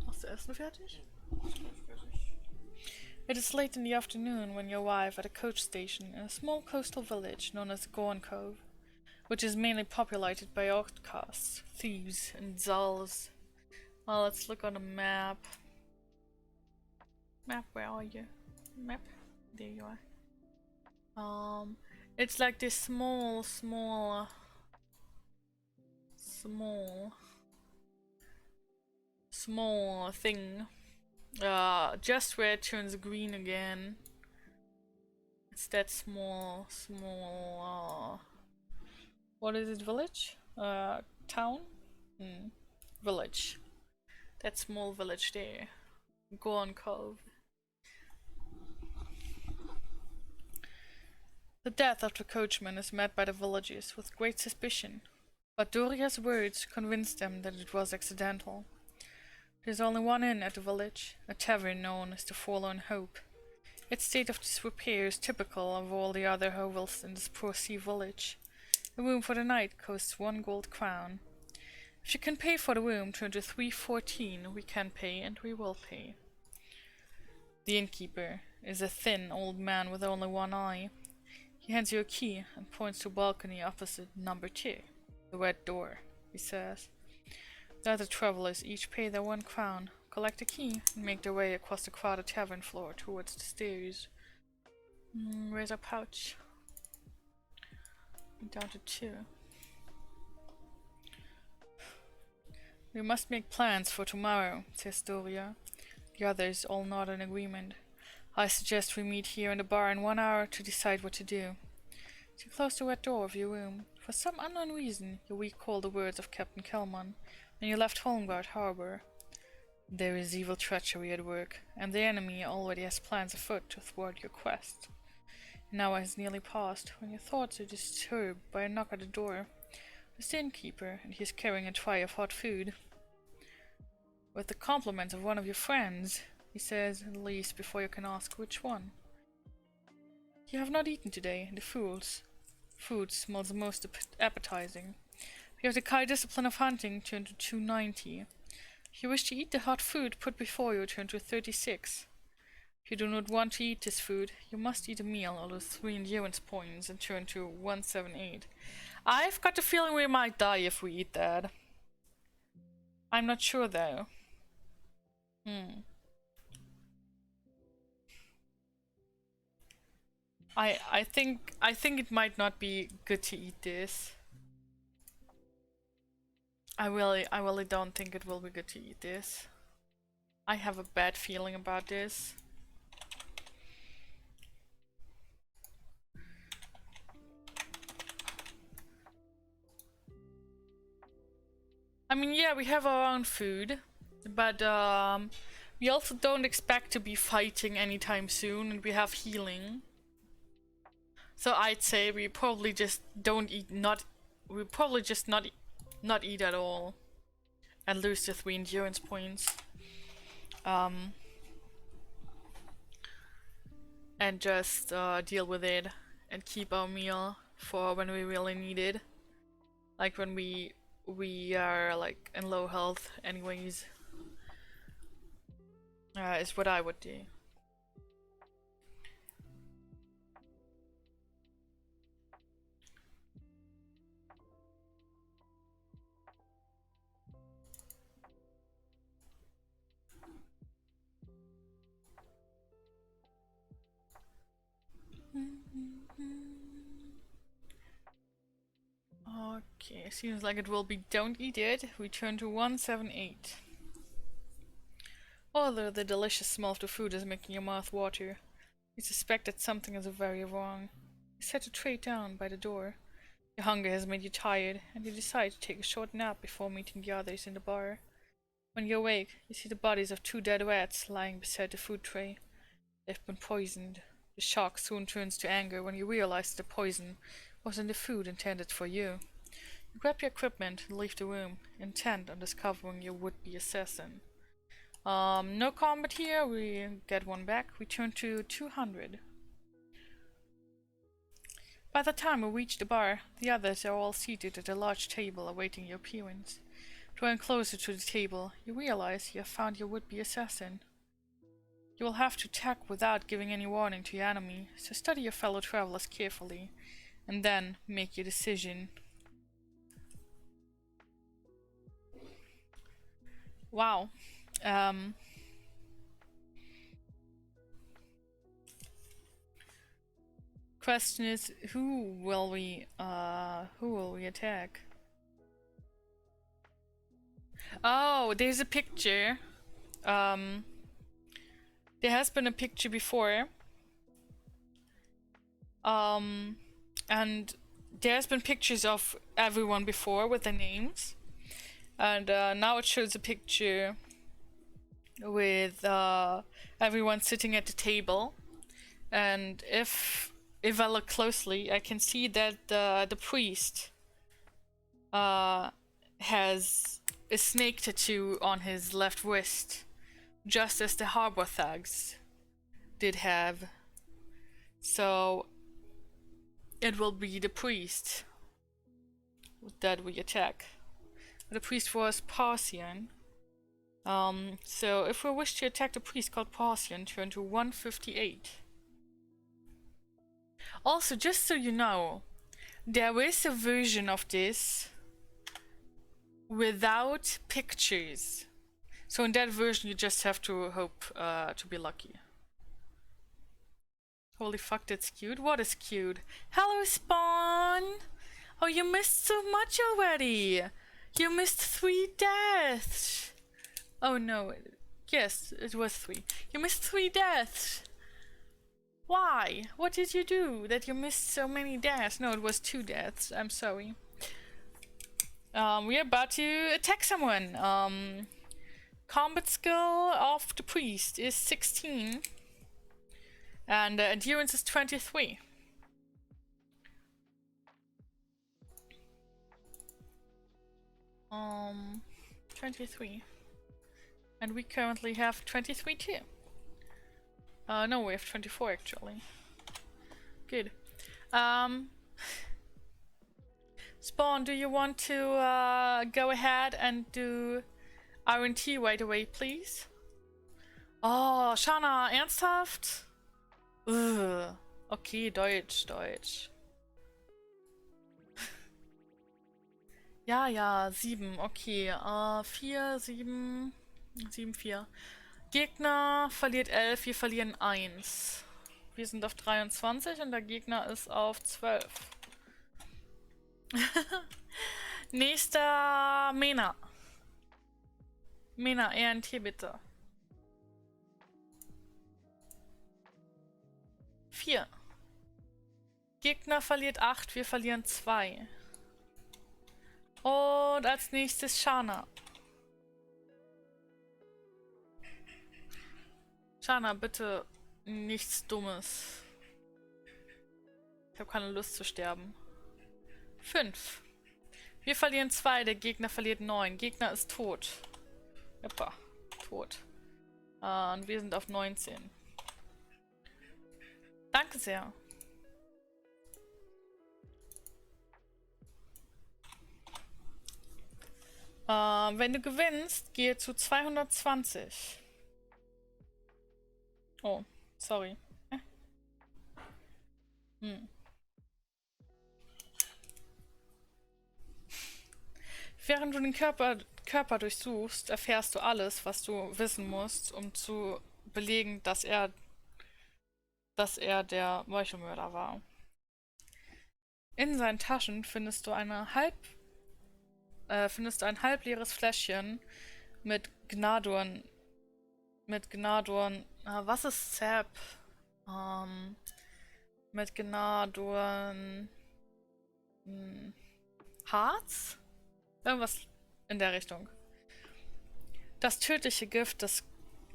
Hast du Essen fertig? It is late in the afternoon when you arrive at a coach station in a small coastal village known as Gorn Cove, which is mainly populated by outcasts, thieves, and Zals. Well, let's look on a map. Map, where are you? Map? There you are. It's like this small small thing. Just where it turns green again. It's that small, what is it, village? Town? Village. That small village there. Gorn Cove. The death of the coachman is met by the villagers with great suspicion, but Doria's words convince them that it was accidental. There's only one inn at the village, a tavern known as the Forlorn Hope. Its state of disrepair is typical of all the other hovels in this poor sea village. A room for the night costs 1 gold crown. If you can pay for the room, turn to 314. We can pay, and we will pay. The innkeeper is a thin old man with only one eye. He hands you a key and points to a balcony opposite number 2. The red door, he says. The other travelers each pay their 1 crown, collect a key, and make their way across the crowded tavern floor towards the stairs. Where's our pouch? Down to 2. We must make plans for tomorrow, says Doria. The others all nod in agreement. I suggest we meet here in the bar in 1 hour to decide what to do. You close the red door of your room. For some unknown reason, you recall the words of Captain Kelman, and you left Holmgard Harbor. There is evil treachery at work, and the enemy already has plans afoot to thwart your quest. An hour has nearly passed, when your thoughts are disturbed by a knock at the door. It's the innkeeper, and he is carrying a tray of hot food. With the compliments of one of your friends, he says, at least before you can ask which one. You have not eaten today, and the food smells most appetizing. If you have the Kai discipline of hunting, turn to 290. If you wish to eat the hot food put before you, turn to 36. If you do not want to eat this food, you must eat a meal or lose 3 endurance points and turn to 178. I've got the feeling we might die if we eat that. I'm not sure though. I think it might not be good to eat this. I really don't think it will be good to eat this. I have a bad feeling about this. I mean, yeah, we have our own food, but we also don't expect to be fighting anytime soon, and we have healing. So I'd say we probably just don't eat. We probably just not eat at all, and lose the 3 endurance points. And just deal with it and keep our meal for when we really need it, like when we are like in low health anyways. Is what I would do. Okay, seems like it will be don't eat it. We turn to 178. Although the delicious smell of the food is making your mouth water, you suspect that something is very wrong. You set a tray down by the door. Your hunger has made you tired, and you decide to take a short nap before meeting the others in the bar. When you awake, you see the bodies of 2 dead rats lying beside the food tray. They've been poisoned. The shock soon turns to anger when you realize the poison was in the food intended for you. You grab your equipment and leave the room, intent on discovering your would-be assassin. No combat here, we get 1 back. We turn to 200. By the time we reach the bar, the others are all seated at a large table awaiting your appearance. Drawing closer to the table, you realize you have found your would-be assassin. You will have to attack without giving any warning to your enemy, so study your fellow travelers carefully, and then make your decision. Wow. Question is, who will we attack? Oh, there's a picture. There has been a picture before. And there's been pictures of everyone before with their names. And now it shows a picture with everyone sitting at the table. And if I look closely, I can see that the priest has a snake tattoo on his left wrist, just as the harbor thugs did have. So it will be the priest that we attack. The priest was Parthian. So if we wish to attack the priest called Parthian, turn to 158. Also, just so you know, there is a version of this without pictures. So in that version you just have to hope to be lucky. Holy fuck, that's cute. What is cute? Hello, Spawn! Oh, you missed so much already! You missed 3 deaths! Oh no, yes, it was 3. You missed 3 deaths! Why? What did you do that you missed so many deaths? No, it was 2 deaths. I'm sorry. We are about to attack someone. Combat skill of the priest is 16. And endurance is 23. Um, 23. And we currently have 23 too. No, we have 24 actually. Good. Spawn, do you want to go ahead and do R&T right away, please? Oh, Shana, ernsthaft? Ugh. Okay, Deutsch. Ja, 7, okay. 4, 7, 7, 4. Gegner verliert 11, wir verlieren 1. Wir sind auf 23 und der Gegner ist auf 12. Nächster Mena. Mena, RNT bitte. 4. Gegner verliert 8, wir verlieren 2. Und als nächstes Shana. Shana, bitte nichts Dummes. Ich habe keine Lust zu sterben. 5. Wir verlieren 2, der Gegner verliert 9. Gegner ist tot. Joppa, tot. Und wir sind auf 19. Danke sehr. Wenn du gewinnst, gehe zu 220. Oh, sorry. Während du den Körper durchsuchst, erfährst du alles, was du wissen musst, um zu belegen, dass er der Meuchelmörder war. In seinen Taschen findest du ein halbleeres Fläschchen mit Gnaduren. Was ist Zap? Mit Gnaduren. Harz? Irgendwas in der Richtung. Das tödliche Gift, das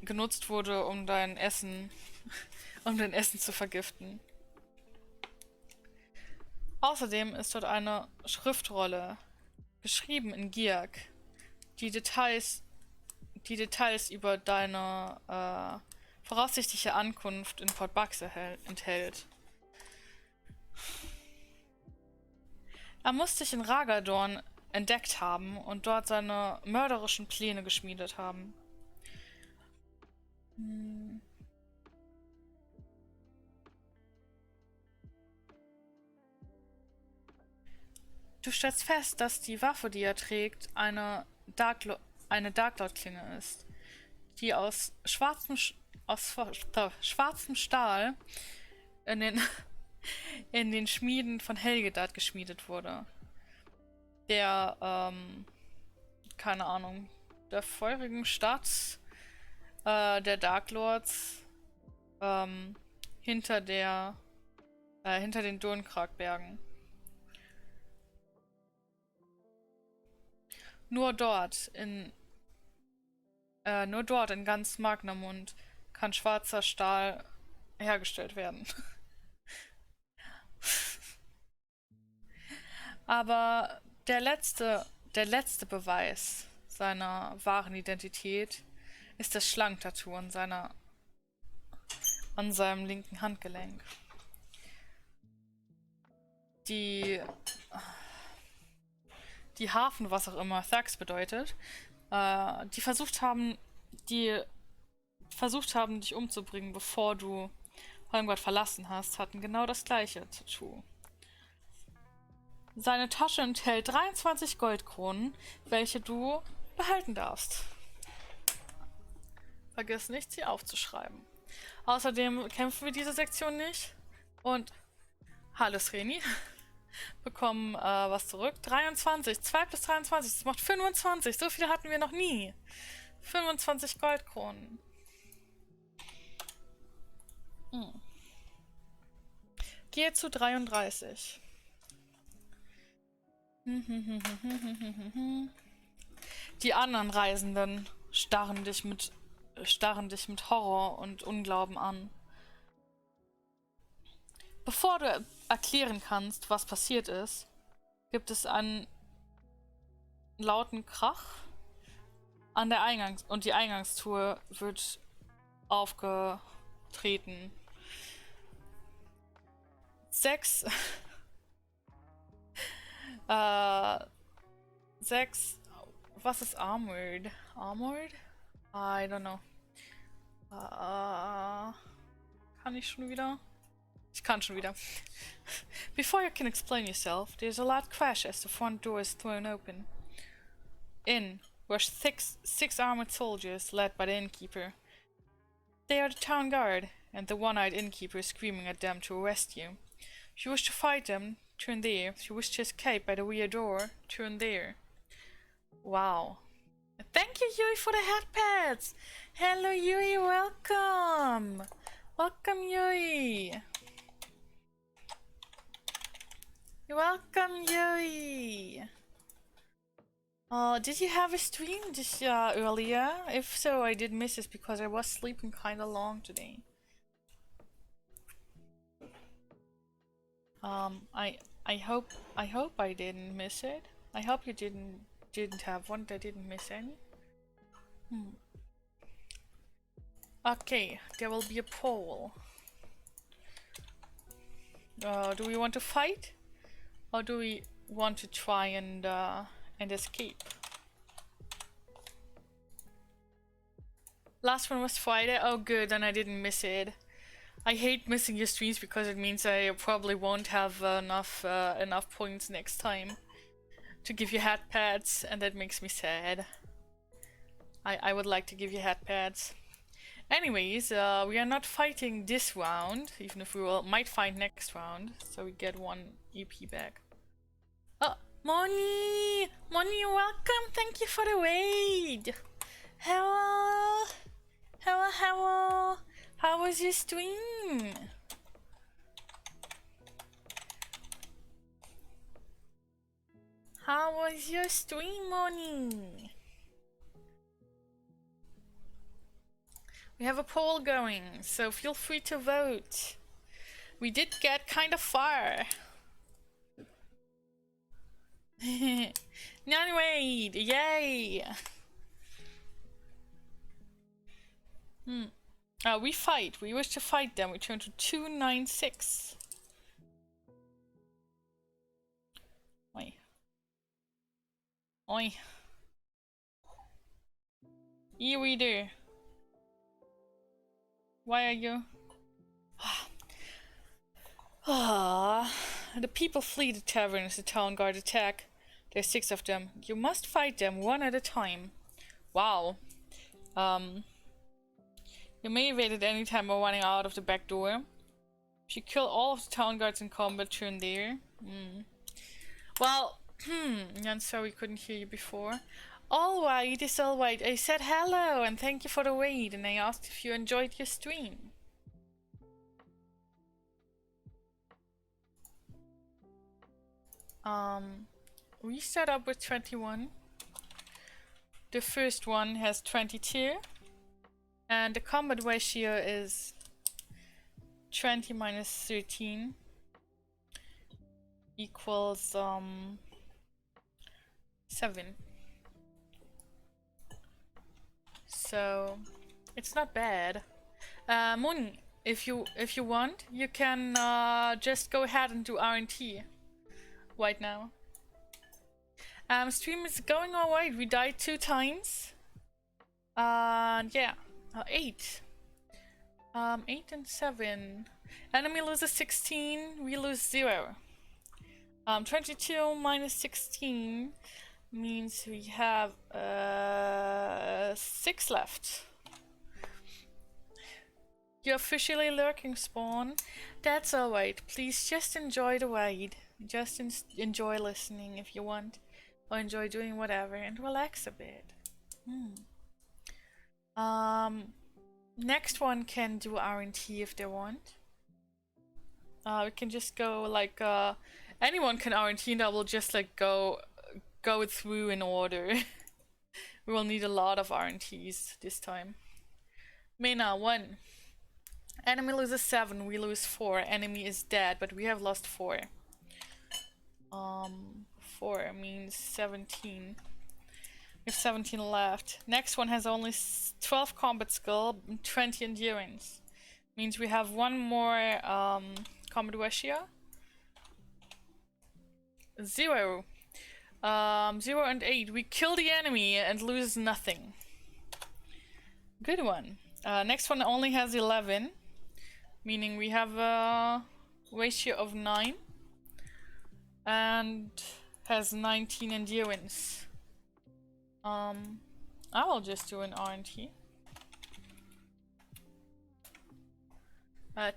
genutzt wurde, um dein Essen zu vergiften. Außerdem ist dort eine Schriftrolle, geschrieben in Giak, die Details über deine voraussichtliche Ankunft in Port Bucks enthält. Er muss dich in Ragadorn entdeckt haben und dort seine mörderischen Pläne geschmiedet haben. Du stellst fest, dass die Waffe, die er trägt, eine Darklord-Klinge ist, die aus schwarzem Stahl in den Schmieden von Helgedad geschmiedet wurde. Der, keine Ahnung, der feurigen Stadt der Dark Lords hinter den Durnkrakbergen. Nur dort in ganz Magnamund kann schwarzer Stahl hergestellt werden. Aber der letzte Beweis seiner wahren Identität ist das Schlangentattoo an seinem linken Handgelenk. Die Hafen, was auch immer Thax bedeutet, die versucht haben, dich umzubringen, bevor du Holmgard verlassen hast, hatten genau das gleiche Tattoo. Seine Tasche enthält 23 Goldkronen, welche du behalten darfst. Vergiss nicht, sie aufzuschreiben. Außerdem kämpfen wir diese Sektion nicht. Und Halles Reni bekommen was zurück. 23, 2 plus 23, das macht 25. So viele hatten wir noch nie. 25 Goldkronen. Gehe zu 33. Die anderen Reisenden starren dich mit Horror und Unglauben an. Bevor du erklären kannst, was passiert ist, gibt es einen lauten Krach an der und die Eingangstür wird aufgetreten. 6 was ist armored? Armored? I don't know. Kann ich schon wieder? Ich kann schon wieder. Before you can explain yourself, there's a loud crash as the front door is thrown open. In rush six armored soldiers led by the innkeeper. They are the town guard, and the one-eyed innkeeper is screaming at them to arrest you. If you wish to fight them, turn there. If you wish to escape by the rear door, turn there. Wow. Thank you, Yui, for the head pads! Hello, Yui, welcome! Welcome, Yui! Welcome, Yui! Did you have a stream this earlier? If so, I did miss it because I was sleeping kinda long today. I hope I didn't miss it. I hope you didn't have one that didn't miss any. Okay, there will be a poll. Do we want to fight? Or do we want to try and escape? Last one was Friday. Oh good, then I didn't miss it. I hate missing your streams because it means I probably won't have enough points next time to give you hat pads, and that makes me sad. I would like to give you hat pads. Anyways, we are not fighting this round, even if we might fight next round, so we get 1 EP back. Oh, Moni! Moni, welcome! Thank you for the raid! Hello! Hello, hello! How was your stream? How was your stream, Moni? We have a poll going, so feel free to vote. We did get kind of far. Non-raid! Yay! We fight. We wish to fight them. We turn to 296. Oi. Oi. E-reader. Why are you? The people flee the tavern as the town guard attack. There are 6 of them. You must fight them one at a time. Wow. You may evade at any time by running out of the back door. If you kill all of the town guards in combat, turn there. Well, I'm sorry we couldn't hear you before. All right, it's all right. I said hello and thank you for the raid, and I asked if you enjoyed your stream. We start up with 21. The first one has 22. And the combat ratio is 20 minus 13 equals 7. So it's not bad. Moon, if you want, you can just go ahead and do RNT right now. Stream is going alright. We died 2 times. Yeah, 8. 8 and 7. Enemy loses 16. We lose 0. 22 minus 16 means we have 6 left. You're officially lurking, Spawn. That's alright. Please just enjoy the raid. Just enjoy listening if you want. Or enjoy doing whatever and relax a bit. Next one can do RNT if they want. We can just go like anyone can RNT and I will just like go it through in order. We will need a lot of RNTs this time. Mena 1. Enemy loses 7, we lose 4. Enemy is dead, but we have lost 4. 4 means 17. We have 17 left. Next one has only 12 combat skill and 20 endurance. Means we have one more combat ratio. 0. 0 and 8. We kill the enemy and lose nothing. Good one. Next one only has 11. Meaning we have a ratio of 9. And has 19 endurance. I will just do an RNT.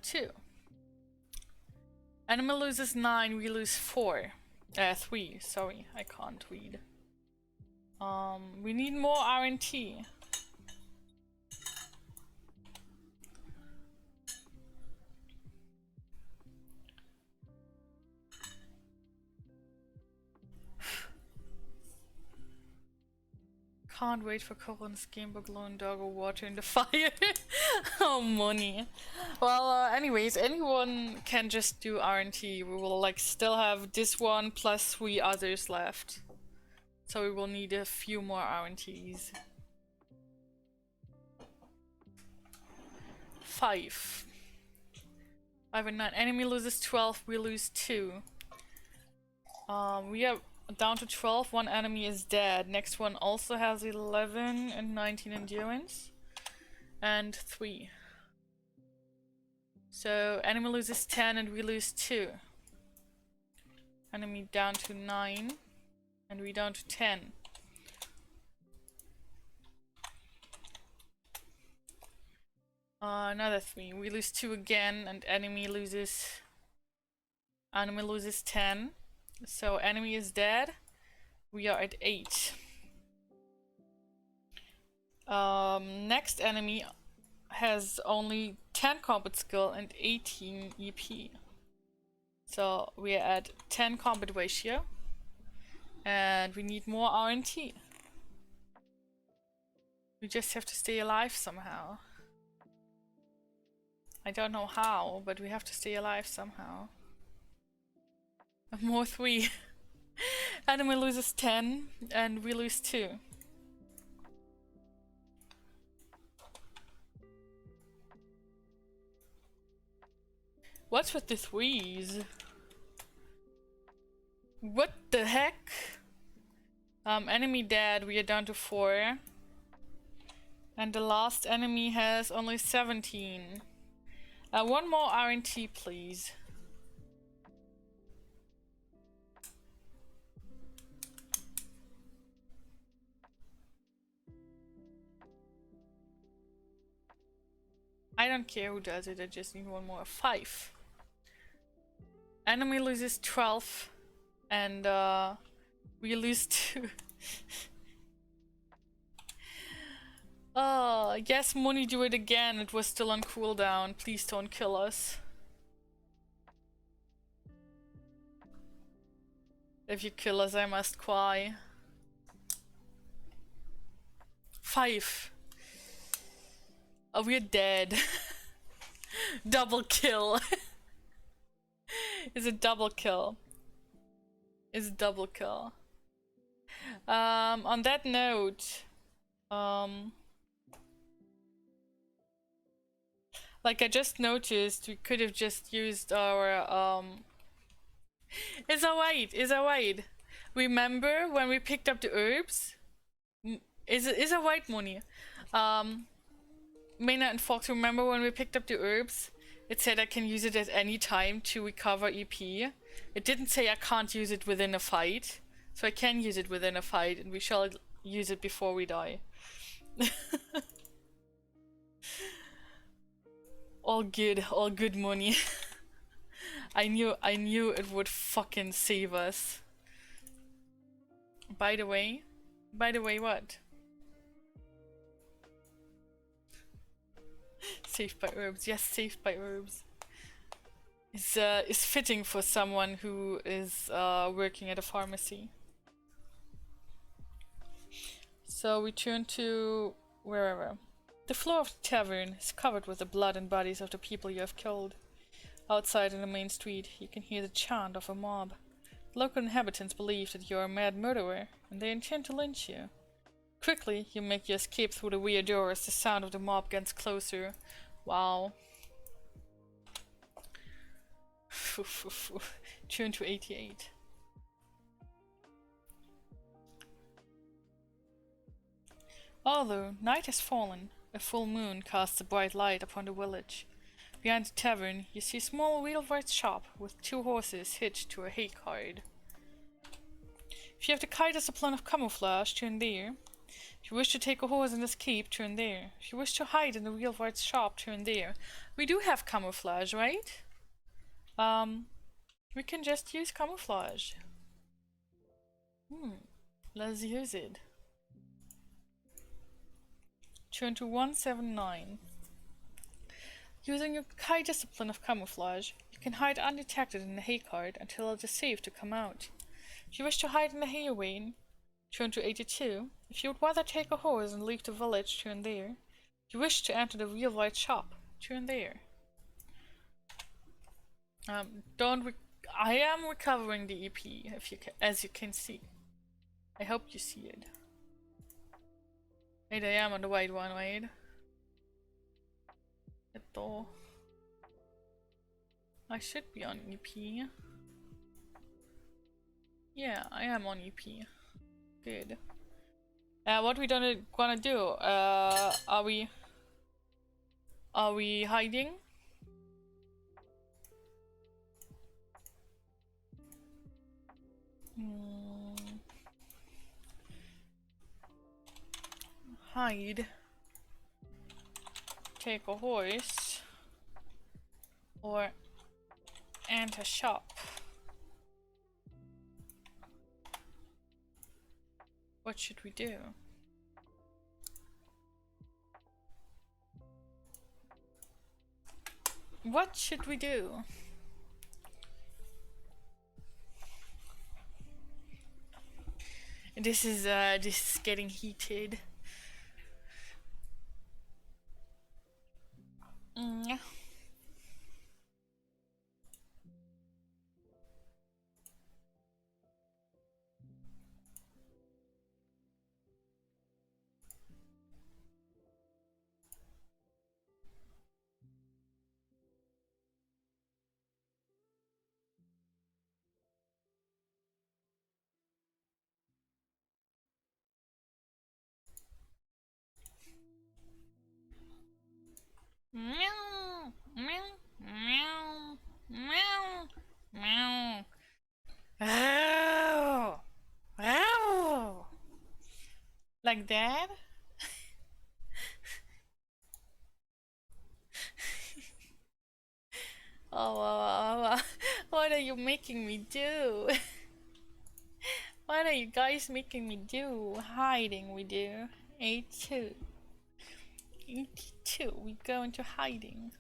2. Enemy loses 9, we lose 4. 3, sorry, I can't read. We need more RNT. Can't wait for Corin's gamebook Lone Dog or Water in the Fire. Oh, money. Well, anyways, anyone can just do RNT. We will like still have this one plus 3 others left. So we will need a few more RNTs. 5. 5 and 9. Enemy loses 12, we lose 2. We are down to 12, one enemy is dead. Next one also has 11 and 19 endurance. And 3. So enemy loses 10 and we lose 2. Enemy down to 9 and we down to 10. Another 3. We lose 2 again and enemy loses 10. So enemy is dead. We are at 8. Next enemy has only 10 combat skill and 18 EP. So we are at 10 combat ratio. And we need more RNT. We just have to stay alive somehow. I don't know how, but we have to stay alive somehow. More 3. Enemy loses 10 and we lose 2. What's with the 3s? What the heck? Enemy dead, we are down to 4. And the last enemy has only 17. One more RNT, please. I don't care who does it, I just need one more. 5. Enemy loses 12 and we lose 2. Oh, yes, Moni, do it again. It was still on cooldown. Please don't kill us. If you kill us, I must cry. 5. Oh, we're dead. Double kill. It's a double kill. It's a double kill. On that note, like I just noticed, we could have just used our, It's alright, it's alright. Remember when we picked up the herbs? Is alright, Moni. Maynard and Fox, remember when we picked up the herbs? It said I can use it at any time to recover EP. It didn't say I can't use it within a fight. So I can use it within a fight, and we shall use it before we die. All good money. I knew it would fucking save us. By the way, what? Saved by herbs. Yes, saved by herbs. Is fitting for someone who is working at a pharmacy. So we turn to wherever. The floor of the tavern is covered with the blood and bodies of the people you have killed. Outside in the main street, you can hear the chant of a mob. Local inhabitants believe that you are a mad murderer, and they intend to lynch you. Quickly, you make your escape through the rear door as the sound of the mob gets closer. Wow. Turn to 88. Although night has fallen, a full moon casts a bright light upon the village. Behind the tavern, you see a small wheelwright shop with 2 horses hitched to a hay cart. If you have the kite discipline of camouflage, turn there. If you wish to take a horse and escape, turn there. If you wish to hide in the wheelwright's shop, turn there. We do have camouflage, right? We can just use camouflage. Let's use it. Turn to 179. Using your high discipline of camouflage, you can hide undetected in the hay cart until it is safe to come out. If you wish to hide in the hay wain, turn to 82. If you would rather take a horse and leave the village, turn there. If you wish to enter the wheelwright shop, turn there. I am recovering the EP, as you can see. I hope you see it. Wait, I am on the right one, wait. I should be on EP. Yeah, I am on EP. Good. What we gonna do? Are we hiding? Hide. Take a horse. Or enter shop. What should we do? What should we do? This is getting heated. Meow, meow, meow, meow, meow. Ow, ow. Like that? Oh, what are you making me do? What are you guys making me do? Hiding we do. A2. 82. We go into hiding.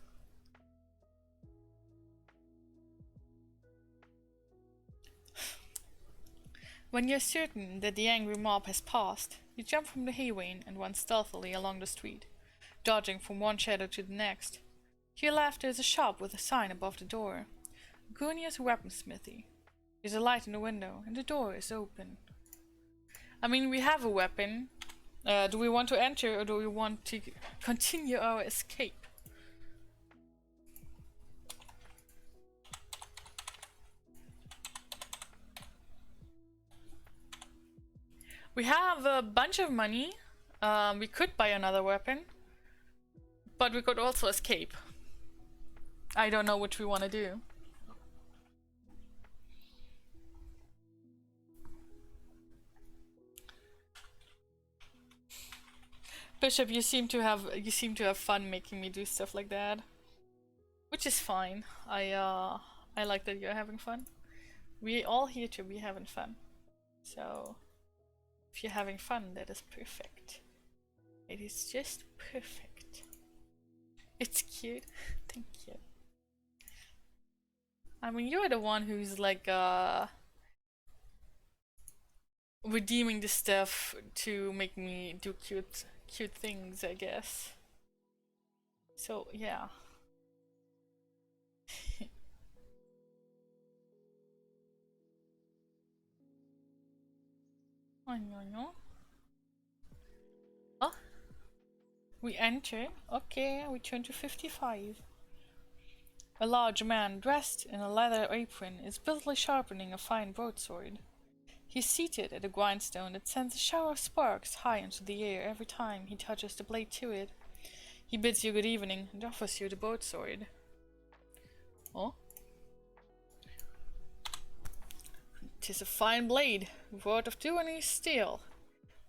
When you're certain that the angry mob has passed, you jump from the hayway and run stealthily along the street, dodging from one shadow to the next. To your left there's a shop with a sign above the door. Gunia's weaponsmithy. There's a light in the window and the door is open. I mean, we have a weapon. Do we want to enter or do we want to continue our escape? We have a bunch of money. We could buy another weapon. But we could also escape. I don't know which we want to do. Bishop, you seem to have fun making me do stuff like that. Which is fine. I like that you're having fun. We all here to be having fun. So if you're having fun, that is perfect. It is just perfect. It's cute. Thank you. I mean, you're the one who's like redeeming the stuff to make me do cute things, I guess. So yeah. I know. Oh, we enter. Okay, we turn to 55. A large man dressed in a leather apron is busily sharpening a fine broadsword. He's seated at a grindstone that sends a shower of sparks high into the air every time he touches the blade to it. He bids you good evening and offers you the broadsword. Oh? 'Tis a fine blade, wrought of Duanese steel.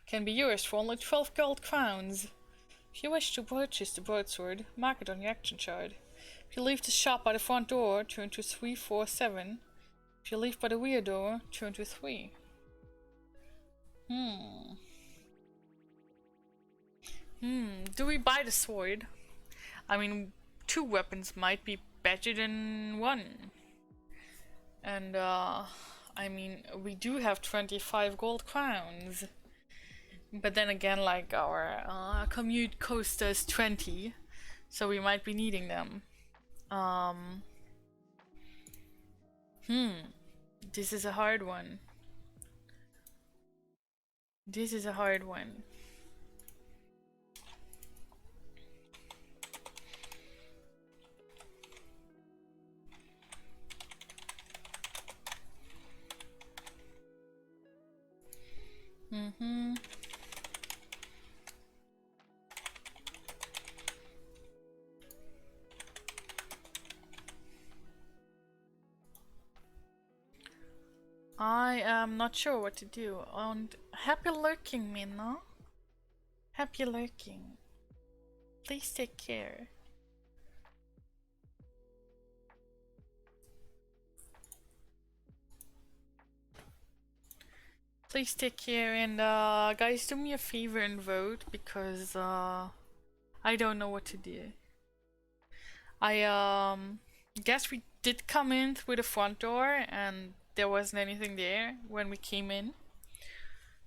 Can be yours for only 12 gold crowns. If you wish to purchase the broadsword, mark it on your action chart. If you leave the shop by the front door, turn to 347. If you leave by the rear door, turn to 3. Do we buy the sword? I mean, 2 weapons might be better than 1. And, I mean, we do have 25 gold crowns. But then again, like, our commute cost us 20. So we might be needing them. This is a hard one. This is a hard one. I am not sure what to do. And happy lurking, Minna. Happy lurking. Please take care. Please take care, and guys, do me a favor and vote, because I don't know what to do. I guess we did come in through the front door and there wasn't anything there when we came in,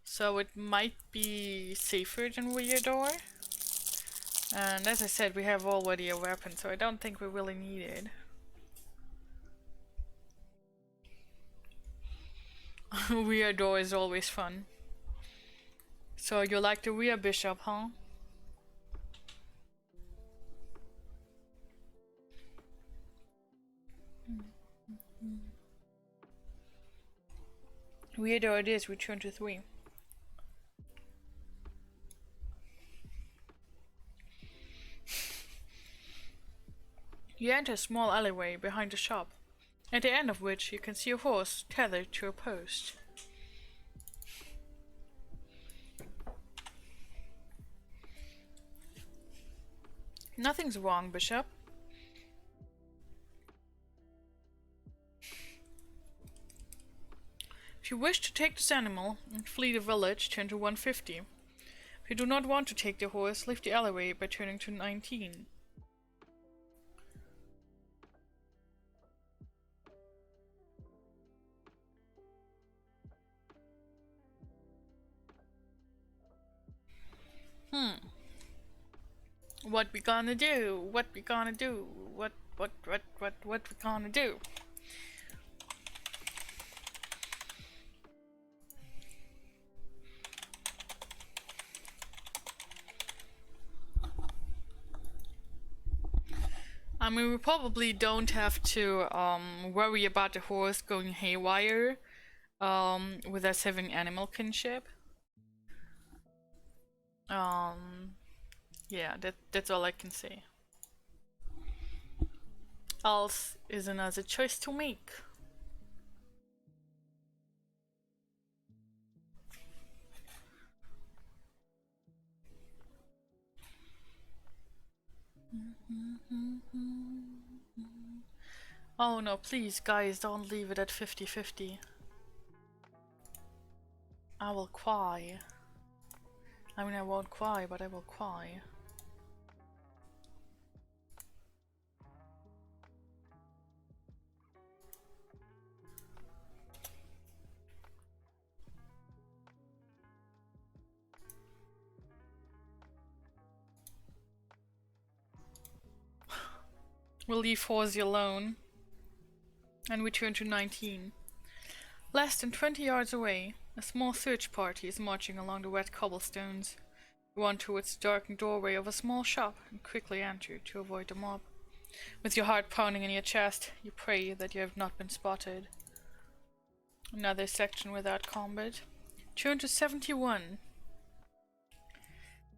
so it might be safer than rear door. And as I said, we have already a weapon, so I don't think we really need it. Rear door is always fun. So you like the rear bishop, huh? Rear door it is, we turn to 3. You enter a small alleyway behind the shop, at the end of which you can see a horse tethered to a post. Nothing's wrong, Bishop. If you wish to take this animal and flee the village, turn to 150. If If you do not want to take the horse, leave the alleyway by turning to 19. What we gonna do? What we gonna do? What we gonna do? I mean, we probably don't have to worry about the horse going haywire with us having animal kinship. Yeah, that's all I can say. Else is another choice to make. Oh no, please guys, don't leave it at 50-50. I will cry. I mean, I won't cry, but I will cry. We'll leave Horsey alone and return to 19. Less than 20 yards away, a small search party is marching along the wet cobblestones. You run towards the darkened doorway of a small shop and quickly enter to avoid the mob. With your heart pounding in your chest, you pray that you have not been spotted. Another section without combat. Turn to 71.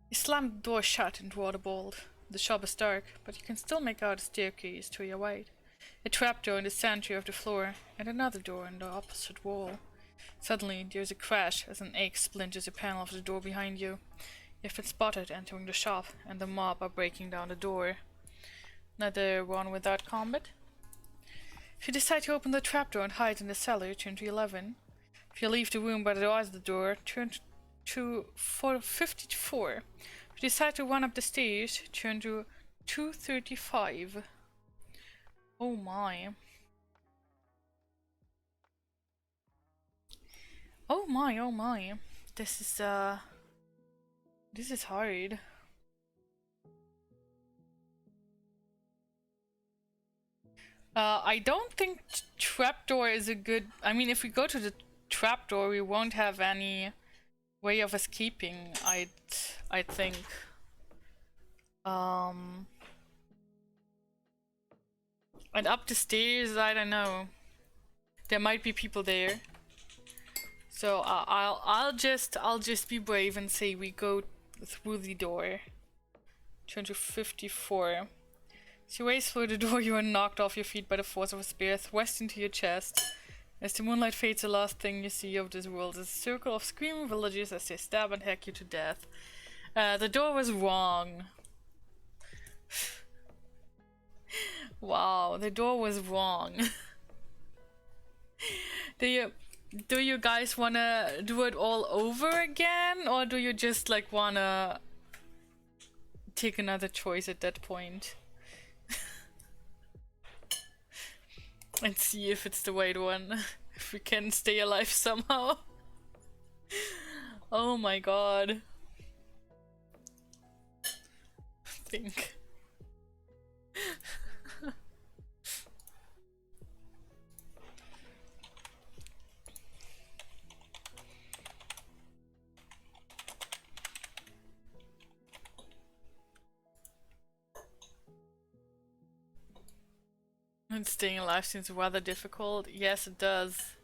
You slam the door shut and draw the bolt. The shop is dark, but you can still make out a staircase to your right, a trapdoor in the center of the floor, and another door in the opposite wall. Suddenly, there is a crash as an axe splinters a panel of the door behind you. You have been spotted entering the shop, and the mob are breaking down the door. Another one without combat. If you decide to open the trapdoor and hide in the cellar, turn to 11. If you leave the room by the other door, turn to 54. If you decide to run up the stairs, turn to 235. Oh my. Oh my, oh my. This is hard. I don't think trapdoor is a good... I mean, if we go to the trapdoor, we won't have any way of escaping, I think. And up the stairs, I don't know. There might be people there. So I'll just be brave and say we go through the door. Turn to 54. As you race through the door, you are knocked off your feet by the force of a spear thrust into your chest. As the moonlight fades, the last thing you see of this world is a circle of screaming villagers as they stab and hack you to death. The door was wrong. Wow, the door was wrong. Do you guys wanna do it all over again, or do you just like wanna take another choice at that point? And see if it's the right one. If we can stay alive somehow. Oh my god. Think. And staying alive seems rather difficult. Yes, it does.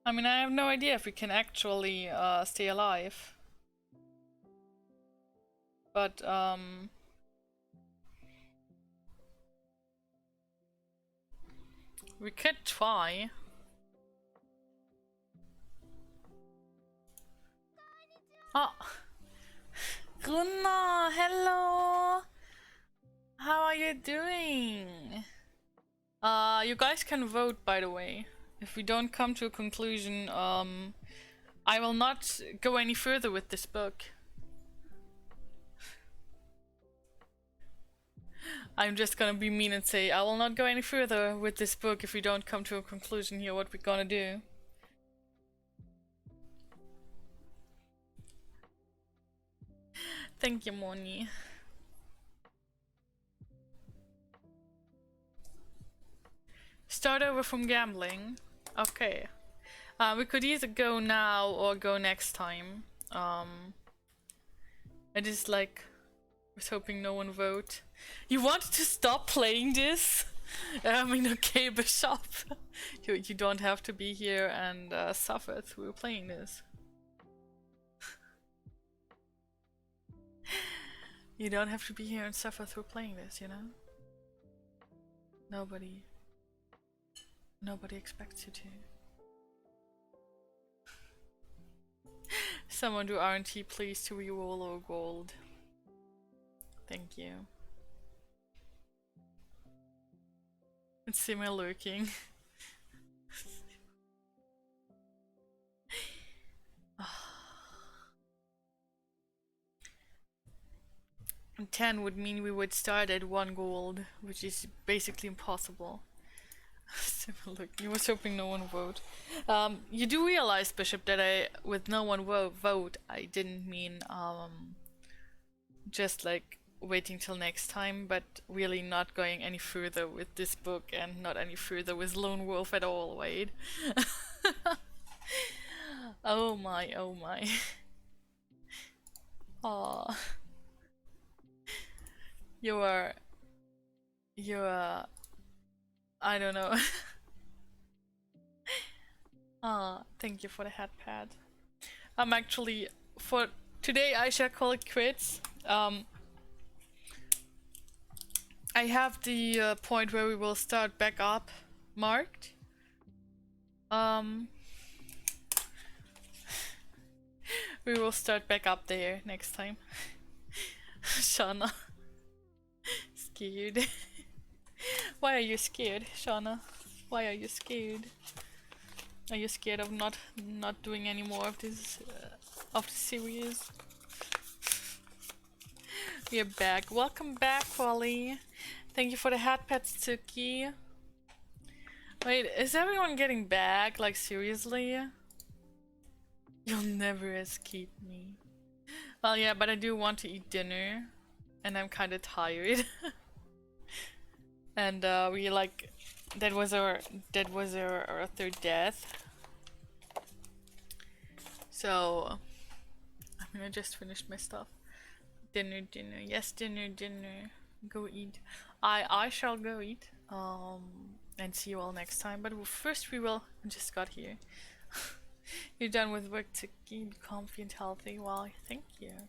I mean, I have no idea if we can actually stay alive. But We could try. Oh, Gunnar, hello. How are you doing? You guys can vote, by the way. If we don't come to a conclusion, I will not go any further with this book. I'm just gonna be mean and say I will not go any further with this book if we don't come to a conclusion here what we're gonna do. Thank you, Moni. Start over from gambling. Okay. We could either go now or go next time. I just like was hoping no one vote. You wanted to stop playing this? I mean, okay, Bishop. You don't have to be here and suffer through playing this. You don't have to be here and suffer through playing this, you know? Nobody expects you to. Someone do RNT please to reroll or gold. Thank you. It's Sima lurking. 10 would mean we would start at 1 gold, which is basically impossible. Look, you was hoping no one vote. You do realize, Bishop, that with no one vote, I didn't mean just like waiting till next time, but really not going any further with this book and not any further with Lone Wolf at all, Wade. Oh my, oh my. Aw. You are, I don't know. Thank you for the hat pad. I'm actually, for today I shall call it quits. I have the point where we will start back up marked. We will start back up there next time. Shauna. Scared. Why are you scared, Shauna? Why are you scared? Are you scared of not doing any more of this of the series? We are back. Welcome back, Wally. Thank you for the hat pets, Tsuki. Wait, is everyone getting back? Like, seriously? You'll never escape me. Well, yeah, but I do want to eat dinner, and I'm kind of tired. And we like that was our third death. So I'm gonna just finish my stuff. Dinner, yes, dinner. Go eat. I shall go eat. And see you all next time. But first we will. I just got here. You're done with work to keep comfy and healthy. Well, thank you.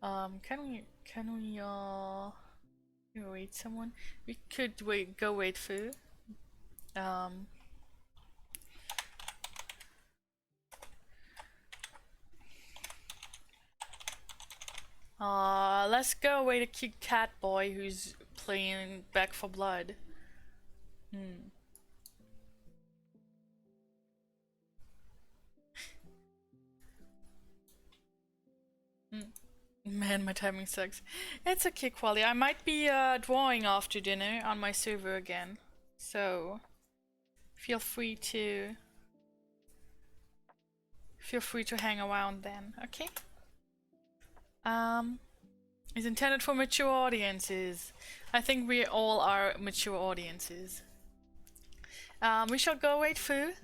Can we wait someone? We could go wait food. Let's go wait a cute cat boy who's playing Back for Blood. Man, my timing sucks. It's okay, Quali. I might be drawing after dinner on my server again, so feel free to hang around then. Okay. It's intended for mature audiences. I think we all are mature audiences. We shall go wait food.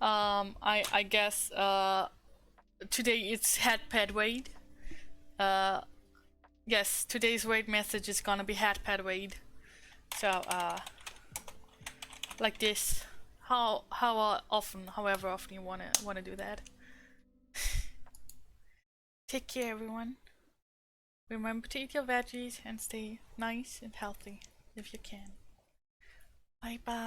I guess today it's hat pad Wade. Yes, today's raid message is gonna be hat pad Wade. So like this. However often you wanna do that. Take care, everyone. Remember to eat your veggies and stay nice and healthy if you can. Bye bye.